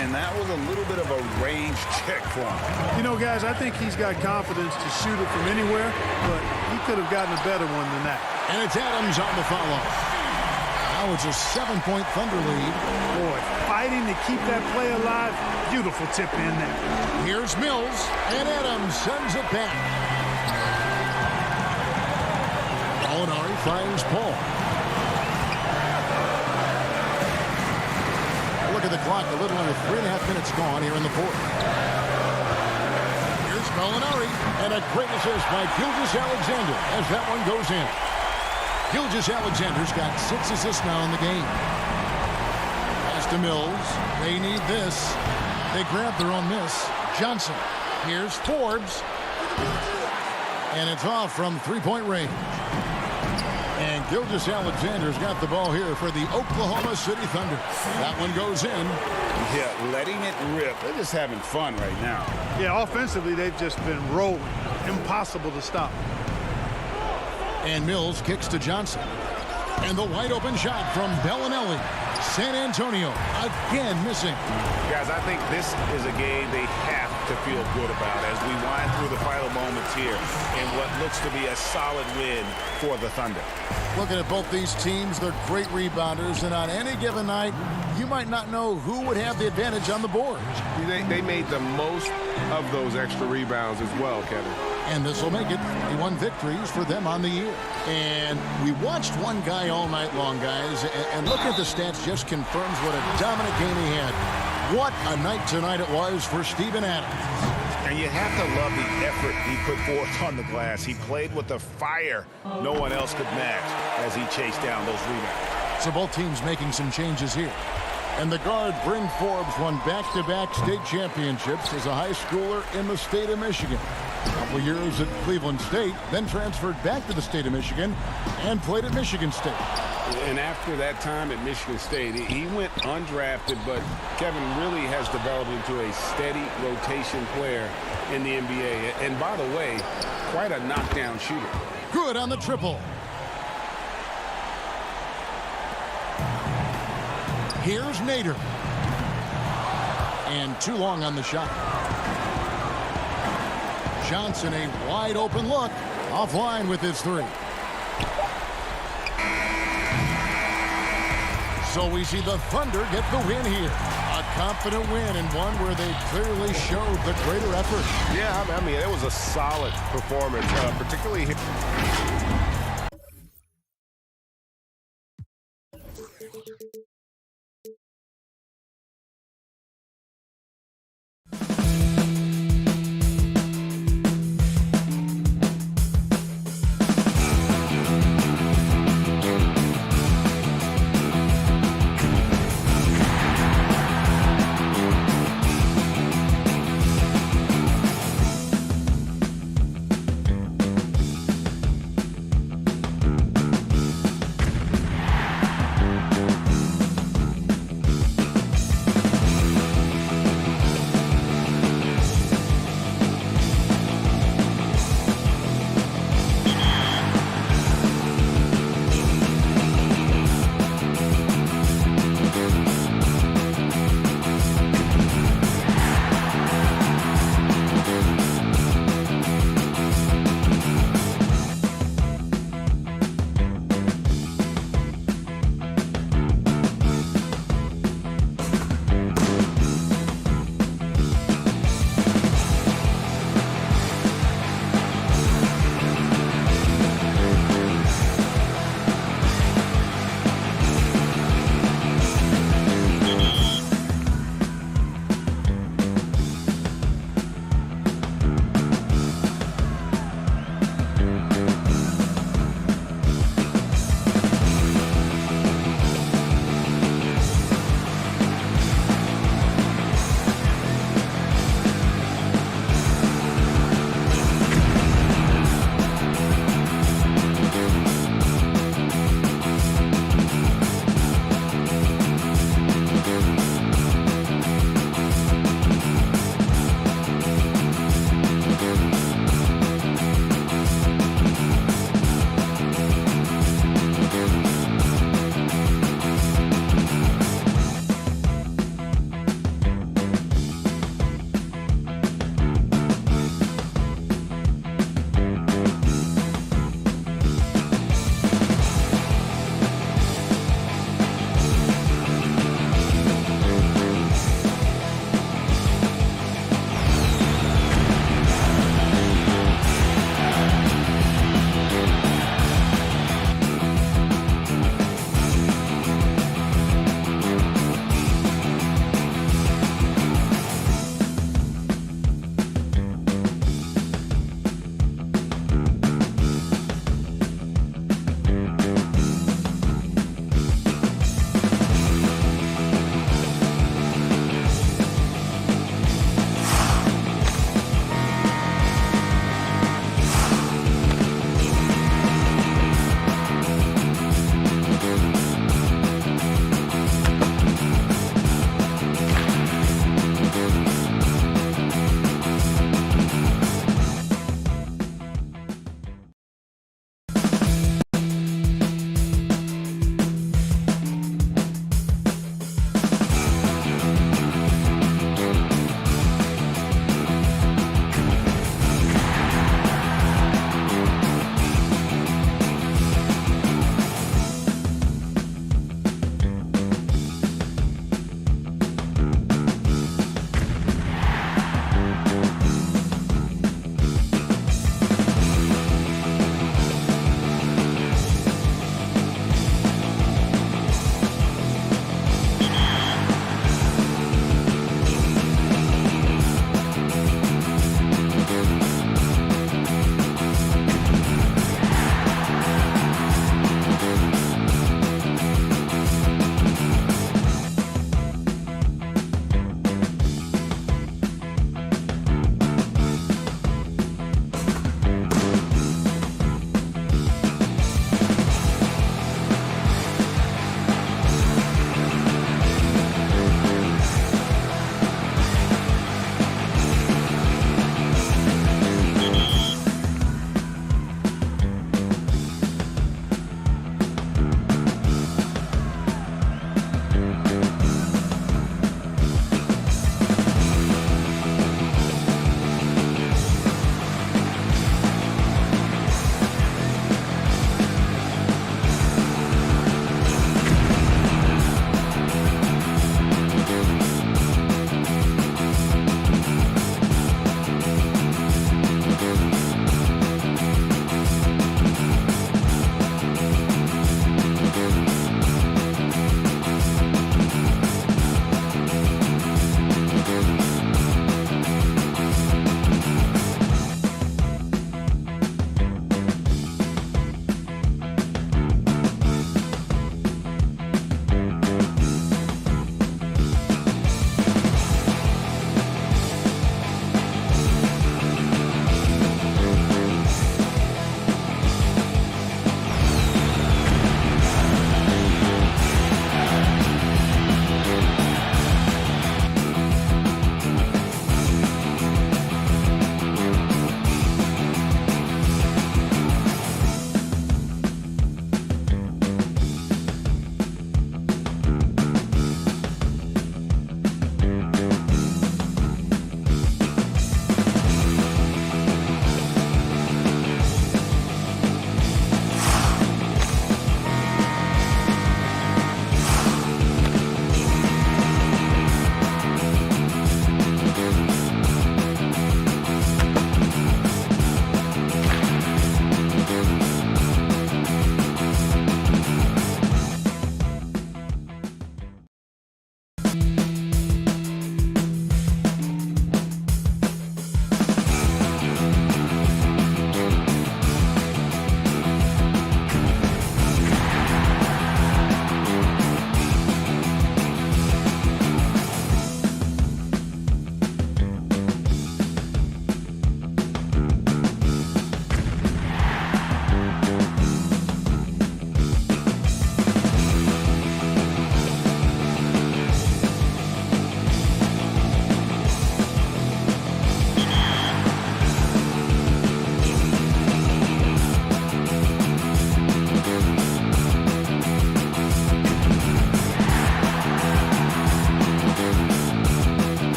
And that was a little bit of a range check for him. You know, guys, I think he's got confidence to shoot it from anywhere, but he could have gotten a better one than that. And it's Adams on the follow. Now it's a 7-point Thunder lead. Boy, fighting to keep that play alive. Beautiful tip in there. Here's Mills, and Adams sends it back. Gallinari finds Paul. Look at the clock, a little under 3.5 minutes gone here in the fourth. Here's Gallinari, and a great assist by Gilgeous-Alexander as that one goes in. Gilgeous-Alexander's got 6 assists now in the game. Pass to Mills. They need this. They grab their own miss. Johnson. Here's Forbes. And it's off from 3-point range. And Gilgeous-Alexander's got the ball here for the Oklahoma City Thunder. That one goes in. Yeah, letting it rip. They're just having fun right now. Yeah, offensively, they've just been rolling. Impossible to stop. And Mills kicks to Johnson. And the wide open shot from Bellinelli. San Antonio again missing. Guys, I think this is a game they have to feel good about as we wind through the final moments here in what looks to be a solid win for the Thunder. Looking at both these teams, they're great rebounders, and on any given night, you might not know who would have the advantage on the board. They made the most of those extra rebounds as well, Kevin. And this will make it 31 victories for them on the year. And we watched one guy all night long, guys, and looking at the stats just confirms what a dominant game he had. What a night tonight it was for Steven Adams. And you have to love the effort he put forth on the glass. He played with the fire no one else could match as he chased down those rebounds. So both teams making some changes here. And the guard, Bryn Forbes, won back-to-back state championships as a high schooler in the state of Michigan. A couple years at Cleveland State, then transferred back to the state of Michigan and played at Michigan State. And after that time at Michigan State, he went undrafted, but Kevin really has developed into a steady rotation player in the NBA. And by the way, quite a knockdown shooter. Good on the triple. Here's Nader. And too long on the shot. Johnson, a wide open look. Offline with his three. So we see the Thunder get the win here. A confident win and one where they clearly showed the greater effort. Yeah, I mean, it was a solid performance, particularly here.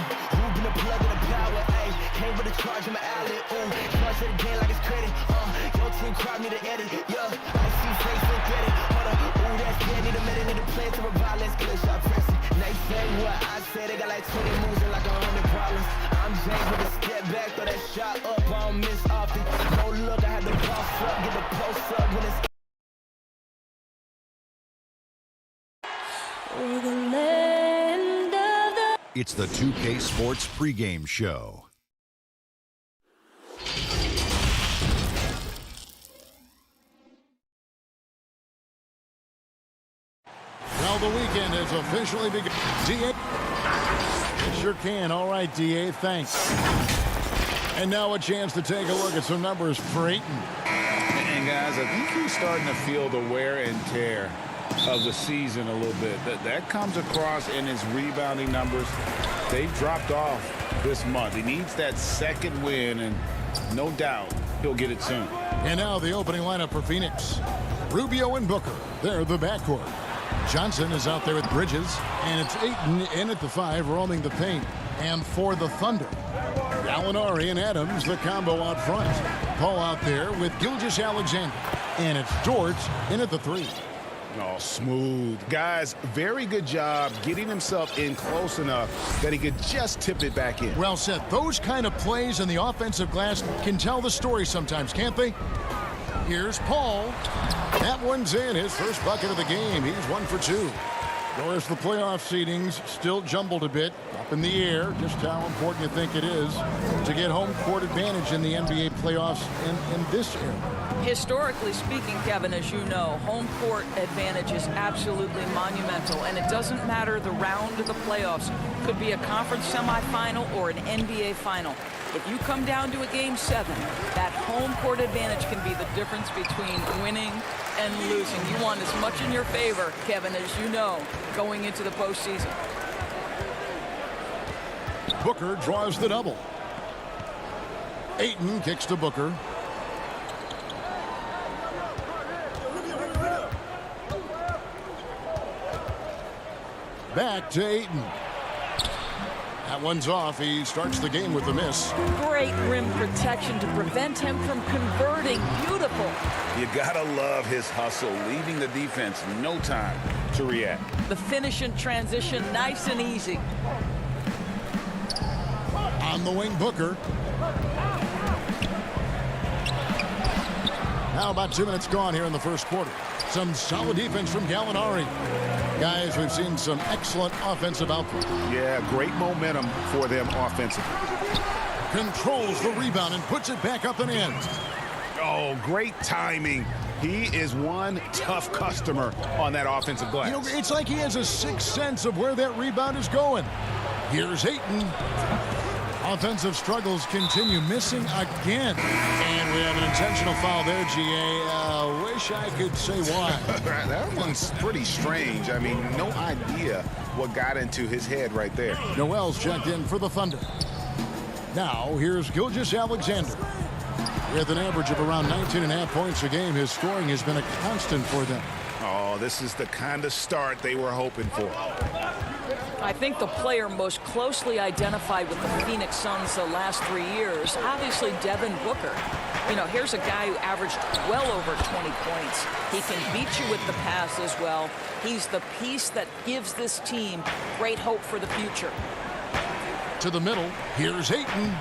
Who been a plug in the power, ayy. Came with a charge in my alley, ooh. Charge it again like it's credit, Your team crowd need to edit, yeah. I see face and credit, hold up. Ooh, that's dead, need a minute, need a plan to revive, let's get a shot pressing. They say what I said, they got like 20 moves and like 100 problems. I'm James with a step back, throw that shot up, I don't miss often. No look, I had to boss up, get the post up when it's It's the 2K Sports pregame show. Well, the weekend has officially begun. DA. It sure can. All right, DA, thanks. And now a chance to take a look at some numbers for Ayton. And guys, I think he's starting to feel the wear and tear of the season a little bit. That comes across in his rebounding numbers. They've dropped off this month. He needs that second win, and no doubt he'll get it soon. And now the opening lineup for Phoenix. Rubio and Booker. They're the backcourt. Johnson is out there with Bridges, and it's Ayton in at the 5, roaming the paint. And for the Thunder, Gallinari and Adams, the combo out front. Paul out there with Gilgeous-Alexander, and it's George in at the 3. Oh, smooth. Guys, very good job getting himself in close enough that he could just tip it back in. Well said. Those kind of plays in the offensive glass can tell the story sometimes, can't they? Here's Paul. That one's in. His first bucket of the game. He's 1 for 2. Of course, the playoff seedings still jumbled a bit up in the air. Just how important you think it is to get home court advantage in the NBA playoffs in this era. Historically speaking, Kevin, as you know, home court advantage is absolutely monumental, and it doesn't matter the round of the playoffs. Could be a conference semifinal or an NBA final. If you come down to a Game 7, that home court advantage can be the difference between winning and losing. You want as much in your favor, Kevin, as you know, going into the postseason. Booker draws the double. Ayton kicks to Booker. Back to Ayton. That one's off. He starts the game with a miss. Great rim protection to prevent him from converting. Beautiful. You gotta love his hustle, leaving the defense no time to react. The finish in transition, nice and easy. On the wing, Booker. Now about 2 minutes gone here in the first quarter. Some solid defense from Gallinari. Guys, we've seen some excellent offensive output. Yeah, great momentum for them offensively. Controls the rebound and puts it back up and in. Oh, great timing. He is one tough customer on that offensive glass. You know, it's like he has a sixth sense of where that rebound is going. Here's Ayton. Offensive struggles continue, missing again. And we have an intentional foul there, GA. Wish I could say why. That one's pretty strange. I mean, no idea what got into his head right there. Noel's checked in for the Thunder. Now, here's Gilgeous-Alexander. With an average of around 19.5 points a game, his scoring has been a constant for them. Oh, this is the kind of start they were hoping for. I think the player most closely identified with the Phoenix Suns the last 3 years, obviously Devin Booker. You know, here's a guy who averaged well over 20 points. He can beat you with the pass as well. He's the piece that gives this team great hope for the future. To the middle, here's Ayton.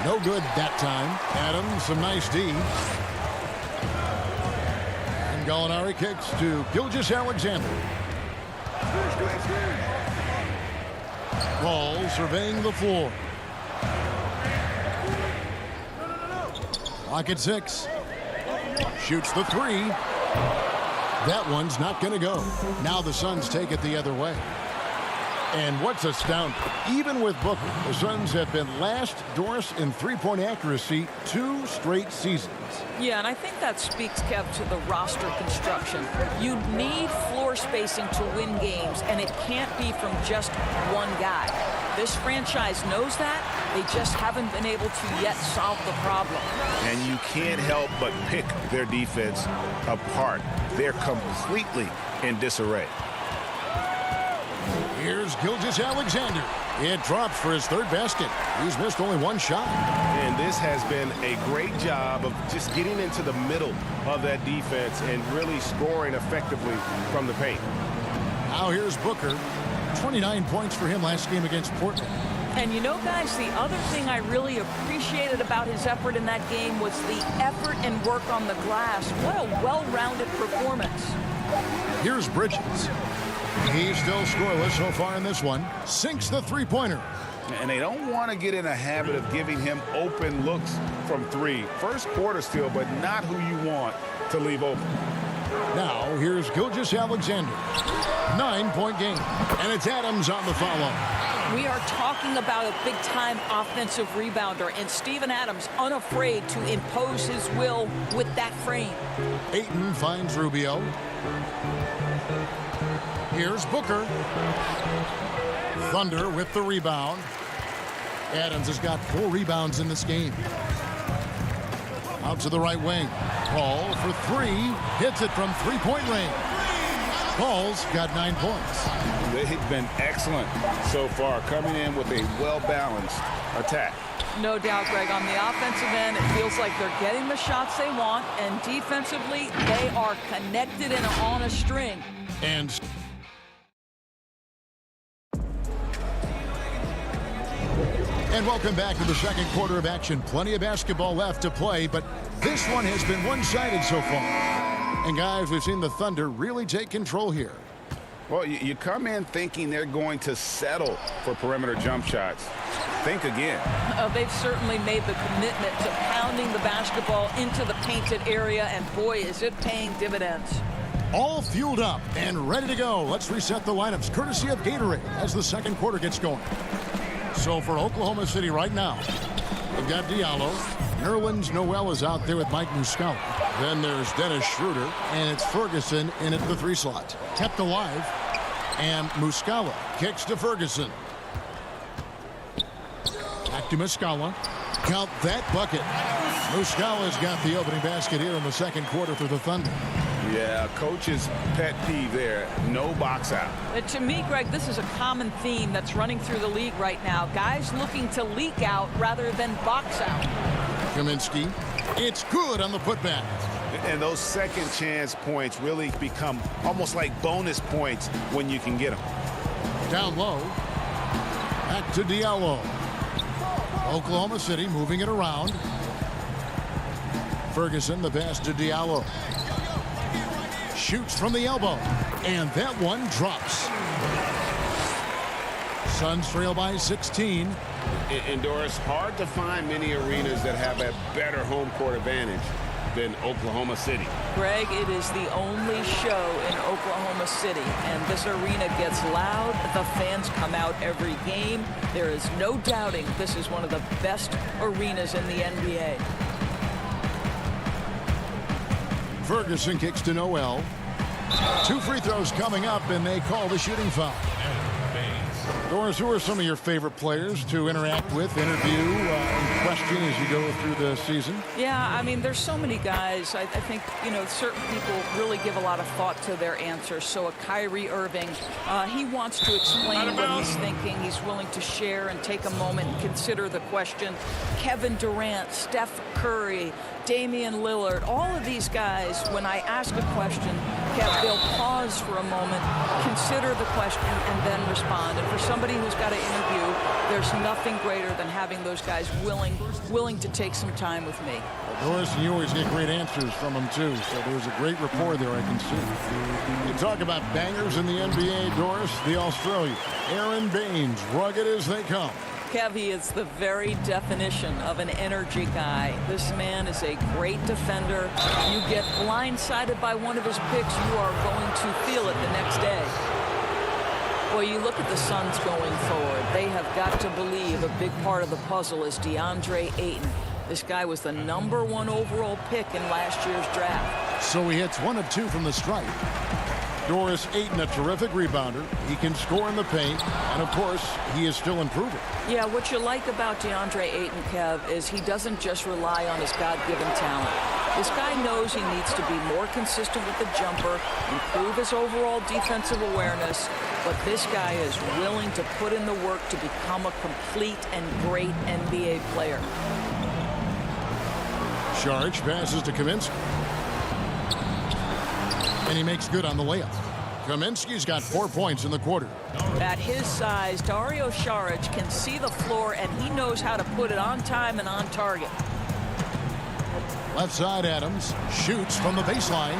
No good that time. Adams, some nice D. And Gallinari kicks to Gilgeous-Alexander. Paul surveying the floor. Clock at 6. Shoots the 3. That one's not going to go. Now the Suns take it the other way. And what's astounding, even with Booker, the Suns have been last, Doris, in three-point accuracy 2 straight seasons. Yeah, and I think that speaks, Kev, to the roster construction. You need floor spacing to win games, and it can't be from just one guy. This franchise knows that. They just haven't been able to yet solve the problem. And you can't help but pick their defense apart. They're completely in disarray. Here's Gilgeous-Alexander. It drops for his third basket. He's missed only one shot. And this has been a great job of just getting into the middle of that defense and really scoring effectively from the paint. Now here's Booker. 29 points for him last game against Portland. And you know, guys, the other thing I really appreciated about his effort in that game was the effort and work on the glass. What a well-rounded performance. Here's Bridges. He's still scoreless so far in this one. Sinks the three-pointer. And they don't want to get in a habit of giving him open looks from three. First quarter still, but not who you want to leave open. Now here's Gilgeous-Alexander. 9-point game. And it's Adams on the follow. We are talking about a big-time offensive rebounder, and Steven Adams unafraid to impose his will with that frame. Ayton finds Rubio. Here's Booker. Thunder with the rebound. Adams has got 4 rebounds in this game. Out to the right wing. Paul for 3. Hits it from three-point range. Paul's got 9 points. They've been excellent so far, coming in with a well-balanced attack. No doubt, Greg. On the offensive end, it feels like they're getting the shots they want, and defensively, they are connected and on a string. And welcome back to the second quarter of action. Plenty of basketball left to play, but this one has been one-sided so far. And guys, we've seen the Thunder really take control here. Well, you come in thinking they're going to settle for perimeter jump shots. Think again. They've certainly made the commitment to pounding the basketball into the painted area, and boy, is it paying dividends. All fueled up and ready to go. Let's reset the lineups, courtesy of Gatorade, as the second quarter gets going. So for Oklahoma City right now, they've got Diallo. Nerlens Noel is out there with Mike Muscala. Then there's Dennis Schroeder, and it's Ferguson in at the 3 slot. Kept alive, and Muscala kicks to Ferguson. Back to Muscala. Count that bucket. Muscala's got the opening basket here in the second quarter for the Thunder. Yeah, coach's pet peeve there. No box out. To me, Greg, this is a common theme that's running through the league right now. Guys looking to leak out rather than box out. Kaminsky. It's good on the putback. And those second chance points really become almost like bonus points when you can get them. Down low. Back to Diallo. Oklahoma City moving it around. Ferguson, the pass to Diallo. Shoots from the elbow. And that one drops. Suns trail by 16. And Doris, hard to find many arenas that have a better home court advantage than Oklahoma City. Greg, it is the only show in Oklahoma City, and this arena gets loud. The fans come out every game. There is no doubting this is one of the best arenas in the NBA. Ferguson kicks to Noel. 2 free throws coming up, and they call the shooting foul. Doris, who are some of your favorite players to interact with, interview, and question as you go through the season? Yeah, I mean, there's so many guys. I think, you know, certain people really give a lot of thought to their answers. So a Kyrie Irving, he wants to explain what he's thinking. He's willing to share and take a moment and consider the question. Kevin Durant, Steph Curry, Damian Lillard, all of these guys, when I ask a question, they'll pause for a moment, consider the question, and then respond. And for somebody who's got to interview, there's nothing greater than having those guys willing to take some time with me. Doris, and you always get great answers from them, too. So there's a great rapport there, I can see. You talk about bangers in the NBA, Doris, the Australian. Aaron Baines, rugged as they come. Kev, he is the very definition of an energy guy. This man is a great defender. You get blindsided by one of his picks, you are going to feel it the next day. Boy, you look at the Suns going forward. They have got to believe a big part of the puzzle is DeAndre Ayton. This guy was the #1 overall pick in last year's draft. So he hits 1 of 2 from the stripe. Doris Ayton, a terrific rebounder. He can score in the paint, and of course, he is still improving. Yeah, what you like about DeAndre Ayton, Kev, is he doesn't just rely on his God-given talent. This guy knows he needs to be more consistent with the jumper, improve his overall defensive awareness, but this guy is willing to put in the work to become a complete and great NBA player. Saric passes to Kaminsky. And he makes good on the layup. Kaminsky's got 4 points in the quarter. At his size, Dario Saric can see the floor, and he knows how to put it on time and on target. Left side, Adams shoots from the baseline.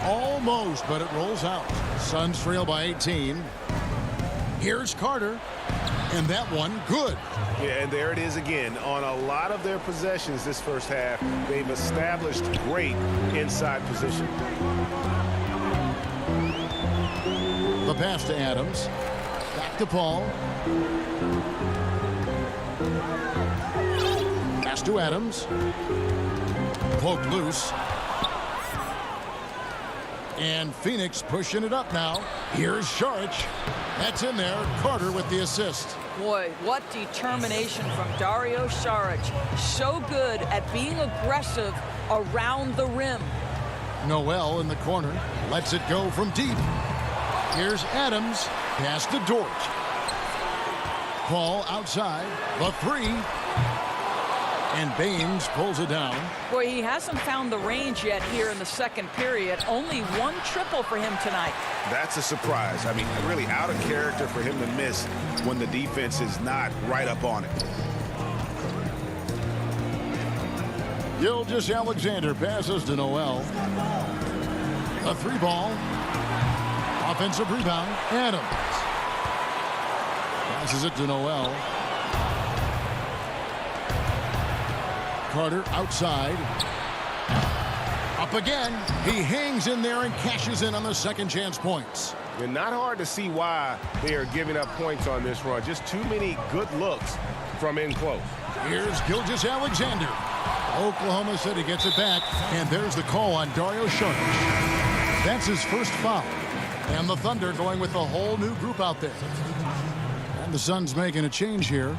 Almost, but it rolls out. Suns trail by 18. Here's Carter. And that one, good. Yeah, and there it is again. On a lot of their possessions this first half, they've established great inside position. The pass to Adams. Back to Paul. Pass to Adams. Poked loose. And Phoenix pushing it up now. Here's Saric. That's in there. Carter with the assist. Boy, what determination from Dario Saric. So good at being aggressive around the rim. Noel in the corner. Lets it go from deep. Here's Adams. Pass to Dort. Paul outside. The three. And Baines pulls it down. Boy, he hasn't found the range yet here in the second period. Only one triple for him tonight. That's a surprise. I mean, really out of character for him to miss when the defense is not right up on it. Gilgeous Alexander passes to Noel. A three ball. Offensive rebound. Adams. Passes it to Noel. Carter outside. Up again. He hangs in there and cashes in on the second chance points. And not hard to see why they are giving up points on this run. Just too many good looks from in close. Here's Gilgeous Alexander. Oklahoma City gets it back. And there's the call on Dario Saric. That's his first foul. And the Thunder going with a whole new group out there. And the Suns making a change here.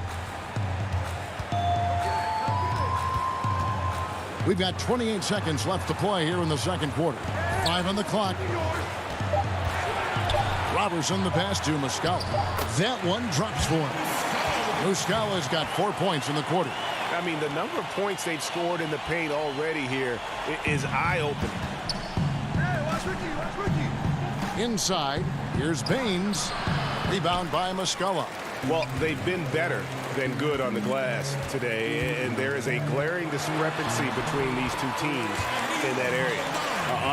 We've got 28 seconds left to play here in the second quarter. 5 on the clock. Robertson the pass to Muscala. That one drops for him. Muscala's got 4 points in the quarter. I mean, the number of points they've scored in the paint already here is eye-opening. Hey, watch Ricky. Inside, here's Baines. Rebound by Muscala. Well, they've been better than good on the glass today, and there is a glaring discrepancy between these two teams in that area.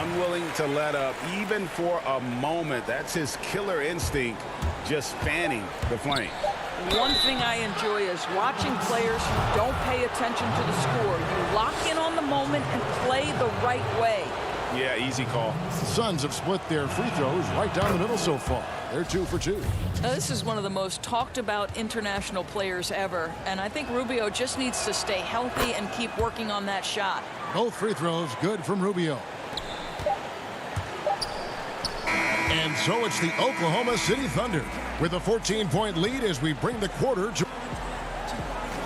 Unwilling to let up even for a moment. That's his killer instinct, just fanning the flame. One thing I enjoy is watching players who don't pay attention to the score. You lock in on the moment and play the right way. Yeah, easy call. The Suns have split their free throws right down the middle so far. They're 2 for 2. This is one of the most talked about international players ever, and I think Rubio just needs to stay healthy and keep working on that shot. Both free throws good from Rubio. And so it's the Oklahoma City Thunder with a 14-point lead as we bring the quarter to...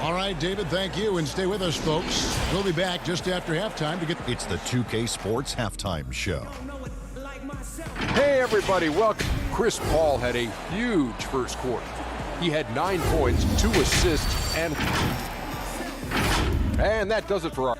All right, David, thank you, and stay with us, folks. We'll be back just after halftime to get... It's the 2K Sports Halftime Show. Hey, everybody, welcome. Chris Paul had a huge first quarter. He had 9 points, 2 assists, and that does it for our...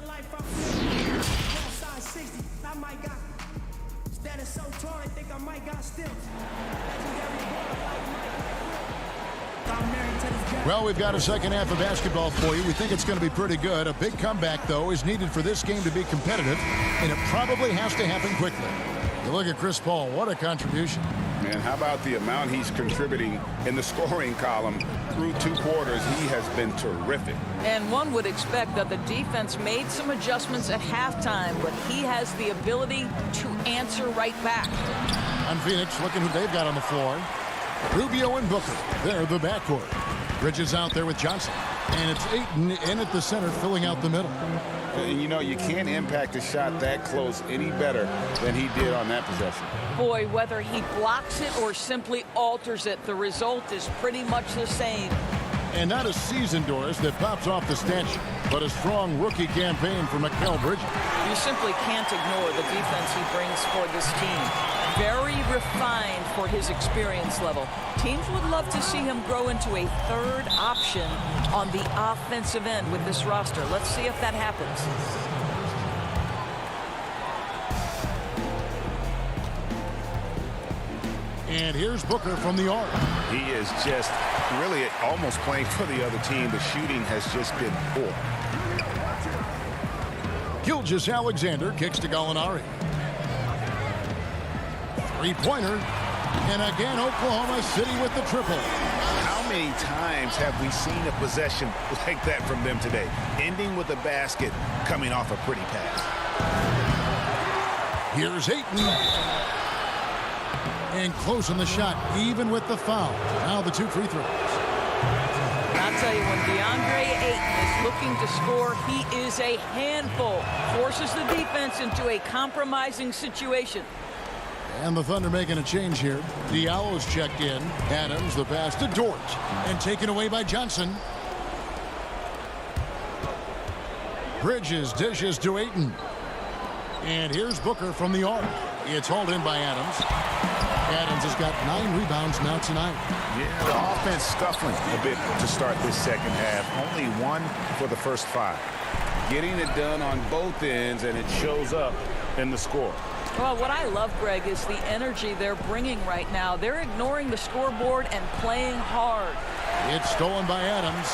Well, we've got a second half of basketball for you. We think it's going to be pretty good. A big comeback, though, is needed for this game to be competitive, and it probably has to happen quickly. You look at Chris Paul, what a contribution. Man, how about the amount he's contributing in the scoring column through 2 quarters? He has been terrific. And one would expect that the defense made some adjustments at halftime, but he has the ability to answer right back. On Phoenix, looking who they've got on the floor. Rubio and Booker, they're the backcourt. Bridges out there with Johnson. And it's Ayton in at the center, filling out the middle. You know, you can't impact a shot that close any better than he did on that possession. Boy, whether he blocks it or simply alters it, the result is pretty much the same. And not a season, Doris, that pops off the statue, but a strong rookie campaign for Mikal Bridges. You simply can't ignore the defense he brings for this team. Very refined for his experience level. Teams would love to see him grow into a third option on the offensive end with this roster. Let's see if that happens. And here's Booker from the arc. He is just really almost playing for the other team. The shooting has just been poor. Gilgeous-Alexander kicks to Gallinari. Three-pointer. And again, Oklahoma City with the triple. How many times have we seen a possession like that from them today? Ending with a basket, coming off a pretty pass. Here's Ayton. And closing the shot, even with the foul. Now the 2 free throws. I'll tell you, when DeAndre Ayton is looking to score, he is a handful. Forces the defense into a compromising situation. And the Thunder making a change here. Diallo's checked in. Adams, the pass to Dort. And taken away by Johnson. Bridges dishes to Ayton. And here's Booker from the arc. It's hauled in by Adams. Adams has got 9 rebounds now tonight. Yeah, the offense scuffling a bit to start this second half. Only 1 for the first 5. Getting it done on both ends, and it shows up in the score. Well, what I love, Greg, is the energy they're bringing right now. They're ignoring the scoreboard and playing hard. It's stolen by Adams.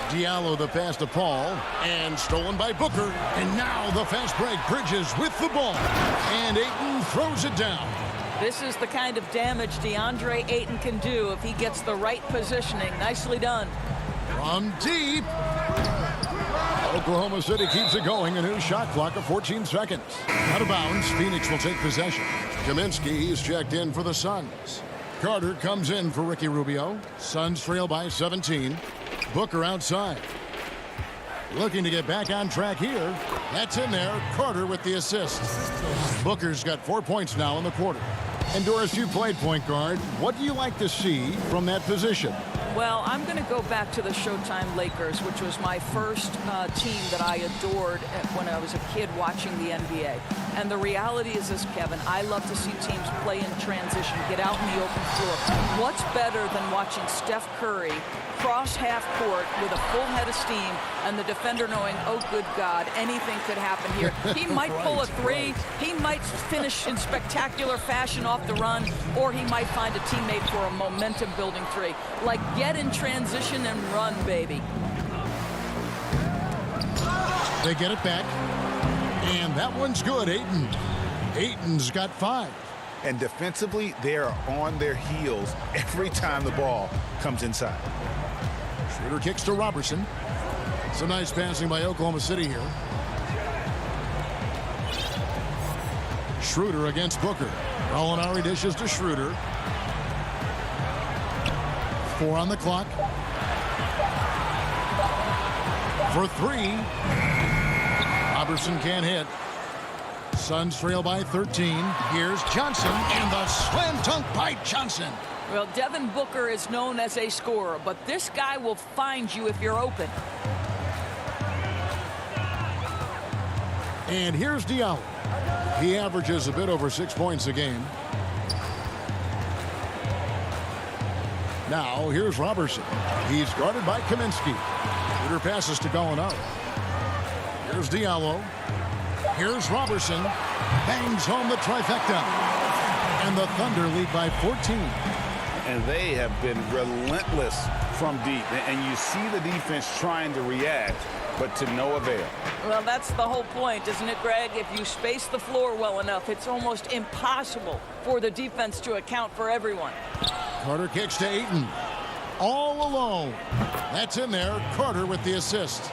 Diallo the pass to Paul, and stolen by Booker. And now the fast break. Bridges with the ball, and Ayton throws it down. This is the kind of damage DeAndre Ayton can do if he gets the right positioning. Nicely done. From deep. Oklahoma City keeps it going. A new shot clock of 14 seconds. Out of bounds. Phoenix will take possession. Kaminsky is checked in for the Suns. Carter comes in for Ricky Rubio. Suns trail by 17. Booker outside. Looking to get back on track here. That's in there. Carter with the assist. Booker's got 4 points now in the quarter. And Doris, you played point guard. What do you like to see from that position? Well, I'm going to go back to the Showtime Lakers, which was my first team that I adored when I was a kid watching the NBA. And the reality is this, Kevin, I love to see teams play in transition, get out in the open floor. What's better than watching Steph Curry cross half court with a full head of steam and the defender knowing, oh, good God, anything could happen here. He might pull a three. He might finish in spectacular fashion off the run, or he might find a teammate for a momentum-building three. Like, get in transition and run, baby. They get it back. And that one's good, Ayton. Ayton's got 5. And defensively, they are on their heels every time the ball comes inside. Schroeder kicks to Robertson. Some nice passing by Oklahoma City here. Schroeder against Booker. Gallinari dishes to Schroeder. 4 on the clock. For 3. Robertson can't hit. Suns trail by 13. Here's Johnson, and the slam dunk by Johnson. Well, Devin Booker is known as a scorer, but this guy will find you if you're open. And here's Diallo. He averages a bit over 6 points a game. Now, here's Robertson. He's guarded by Kaminsky. Shooter passes to Gallinari. Here's Diallo. Here's Robertson. Bangs home the trifecta. And the Thunder lead by 14. And they have been relentless from deep. And you see the defense trying to react, but to no avail. Well, that's the whole point, isn't it, Greg? If you space the floor well enough, it's almost impossible for the defense to account for everyone. Carter kicks to Ayton. All alone. That's in there. Carter with the assist.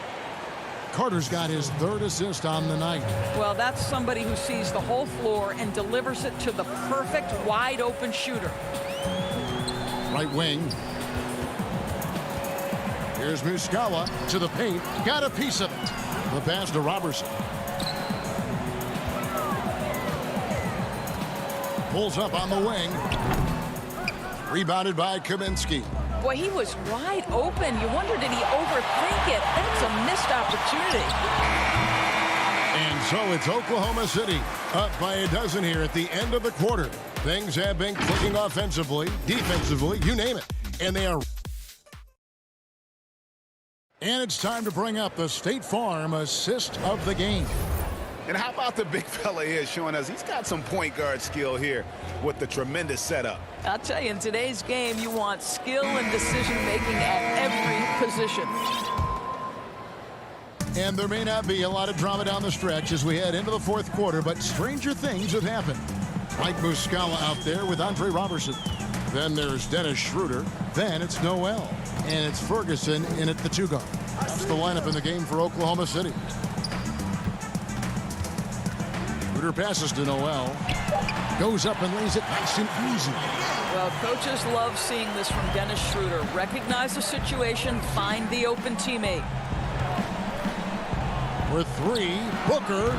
Carter's got his 3rd assist on the night. Well, that's somebody who sees the whole floor and delivers it to the perfect wide-open shooter. Right wing. Here's Muscala to the paint. Got a piece of it. The pass to Robertson. Pulls up on the wing. Rebounded by Kaminsky. Boy, he was wide open. You wonder, did he overthink it? That's a missed opportunity. And So it's Oklahoma City up by a dozen here at the end of the quarter. Things have been clicking offensively, defensively, you name it. And they are. And it's time to bring up the State Farm assist of the game. And how about the big fella here showing us he's got some point guard skill here with the tremendous setup. I'll tell you, in today's game, you want skill and decision-making at every position. And there may not be a lot of drama down the stretch as we head into the fourth quarter, but stranger things have happened. Mike Muscala out there with Andre Robertson. Then there's Dennis Schroeder. Then it's Noel. And it's Ferguson in at the 2 guard. That's the lineup in the game for Oklahoma City. Schroeder passes to Noel. Goes up and lays it nice and easy. Well, coaches love seeing this from Dennis Schroeder. Recognize the situation, find the open teammate. For 3, Booker.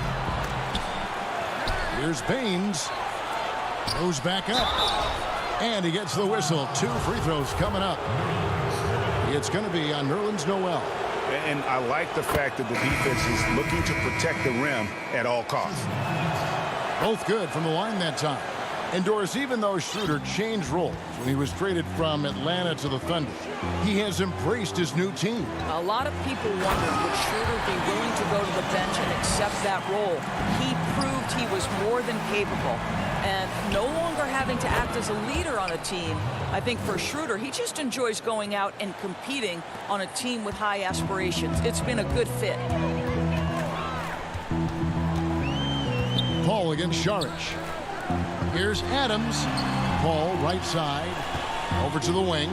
Here's Baines. Goes back up. And he gets the whistle. 2 free throws coming up. It's going to be on Nerlens Noel. And I like the fact that the defense is looking to protect the rim at all costs. Both good from the line that time. And Doris, even though Schroeder changed roles when he was traded from Atlanta to the Thunder, he has embraced his new team. A lot of people wondered, would Schroeder be willing to go to the bench and accept that role? He proved he was more than capable. And no longer having to act as a leader on a team, I think for Schroeder, he just enjoys going out and competing on a team with high aspirations. It's been a good fit. Paul against Saric. Here's Adams. Paul right side. Over to the wing.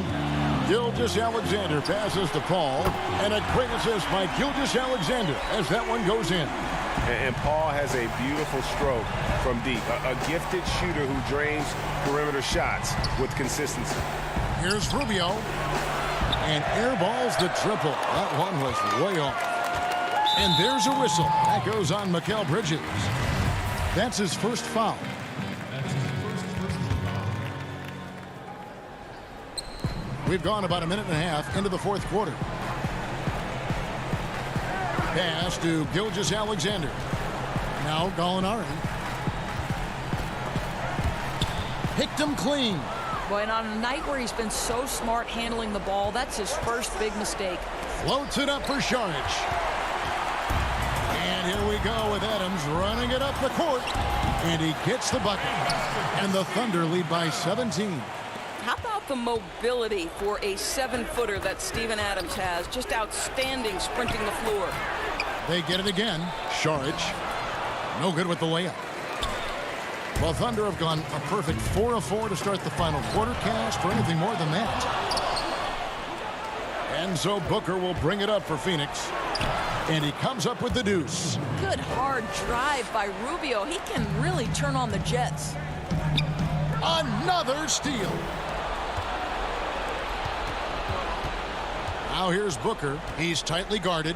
Gilgeous-Alexander passes to Paul. And a great assist by Gilgeous-Alexander as that one goes in. And Paul has a beautiful stroke from deep. A gifted shooter who drains perimeter shots with consistency. Here's Rubio. And airballs the triple. That one was way off. And there's a whistle. That goes on Mikal Bridges. That's his first foul. We've gone about a minute and a half into the fourth quarter. Pass to Gilgeous-Alexander. Now Gallinari. Picked him clean. Boy, and on a night where he's been so smart handling the ball, that's his first big mistake. Floats it up for Saric. And here we go with Adams running it up the court. And he gets the bucket. And the Thunder lead by 17. How about the mobility for a 7-footer that Steven Adams has? Just outstanding sprinting the floor. They get it again. Saric. No good with the layup. Well, Thunder have gone a perfect 4 of 4 to start the final quarter. Can't ask for anything more than that. And so Booker will bring it up for Phoenix. And he comes up with the deuce. Good hard drive by Rubio. He can really turn on the Jets. Another steal. Now here's Booker. He's tightly guarded.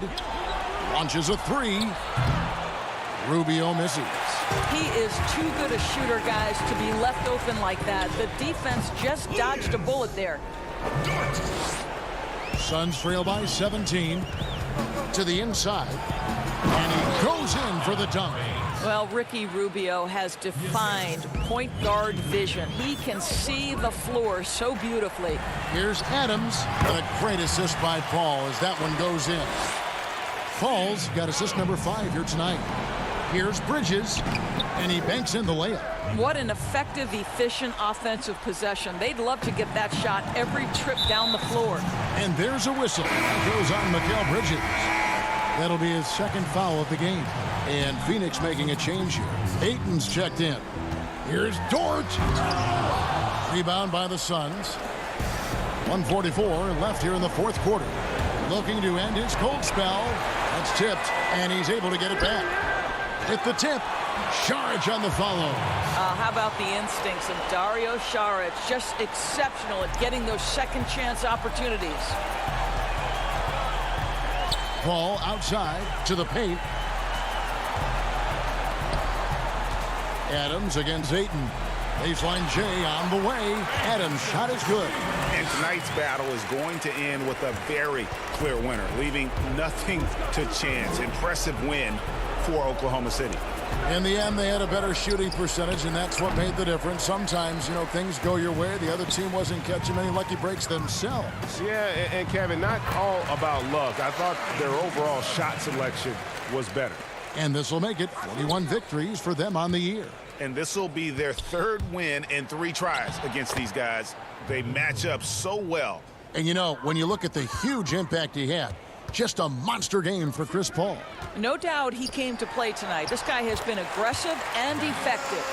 Launches a 3. Rubio misses. He is too good a shooter, guys, to be left open like that. The defense just dodged a bullet there. Suns trail by 17 to the inside. And he goes in for the dunk. Well, Ricky Rubio has defined point guard vision. He can see the floor so beautifully. Here's Adams. And a great assist by Paul as that one goes in. Paul's got assist number 5 here tonight. Here's Bridges. And he banks in the layup. What an effective, efficient offensive possession. They'd love to get that shot every trip down the floor. And there's a whistle. That goes on Mikal Bridges. That'll be his second foul of the game. And Phoenix making a change here. Ayton's checked in. Here's Dort. Rebound by the Suns. 1:44 left here in the fourth quarter. Looking to end his cold spell. That's tipped, and he's able to get it back. With the tip, Saric on the follow. How about the instincts of Dario Saric? Just exceptional at getting those second chance opportunities. Ball outside to the paint. Adams against Ayton. Baseline J on the way. Adams' shot is good. And tonight's battle is going to end with a very clear winner, leaving nothing to chance. Impressive win for Oklahoma City. In the end, they had a better shooting percentage, and that's what made the difference. Sometimes, things go your way. The other team wasn't catching many lucky breaks themselves. Yeah, and Kevin, not all about luck. I thought their overall shot selection was better. And this will make it 41 victories for them on the year. And this will be their third win in 3 tries against these guys. They match up so well. And when you look at the huge impact he had, just a monster game for Chris Paul. No doubt he came to play tonight. This guy has been aggressive and effective.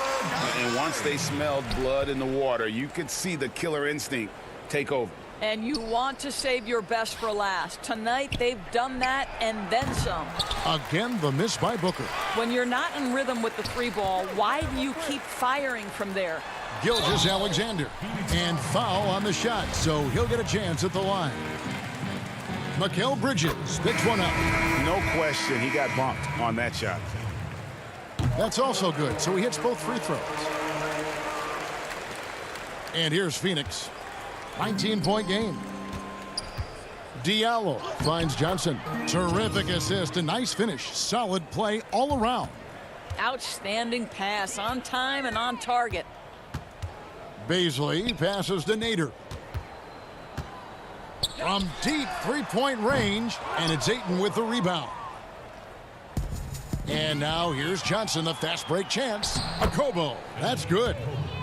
And once they smelled blood in the water, you could see the killer instinct take over. And you want to save your best for last. Tonight, they've done that and then some. Again, the miss by Booker. When you're not in rhythm with the 3-ball, why do you keep firing from there? Gilgeous-Alexander. And foul on the shot, so he'll get a chance at the line. Mikal Bridges picks one up. No question, he got bumped on that shot. That's also good, so he hits both free throws. And here's Phoenix. 19-point game. Diallo finds Johnson. Terrific assist, a nice finish. Solid play all around. Outstanding pass, on time and on target. Baisley passes to Nader. From deep three-point range, and it's Ayton with the rebound. And now here's Johnson, the fast break chance. Akobo, that's good.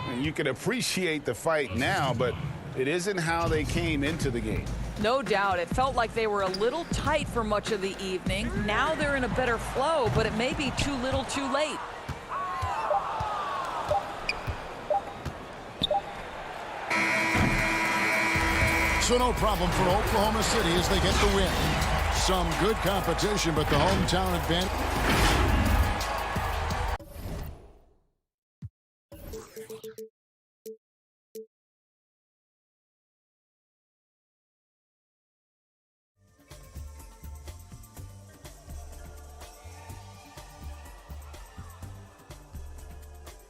And you can appreciate the fight now, but it isn't how they came into the game. No doubt. It felt like they were a little tight for much of the evening. Now they're in a better flow, but it may be too little too late. So no problem for Oklahoma City as they get the win. Some good competition, but the hometown advantage.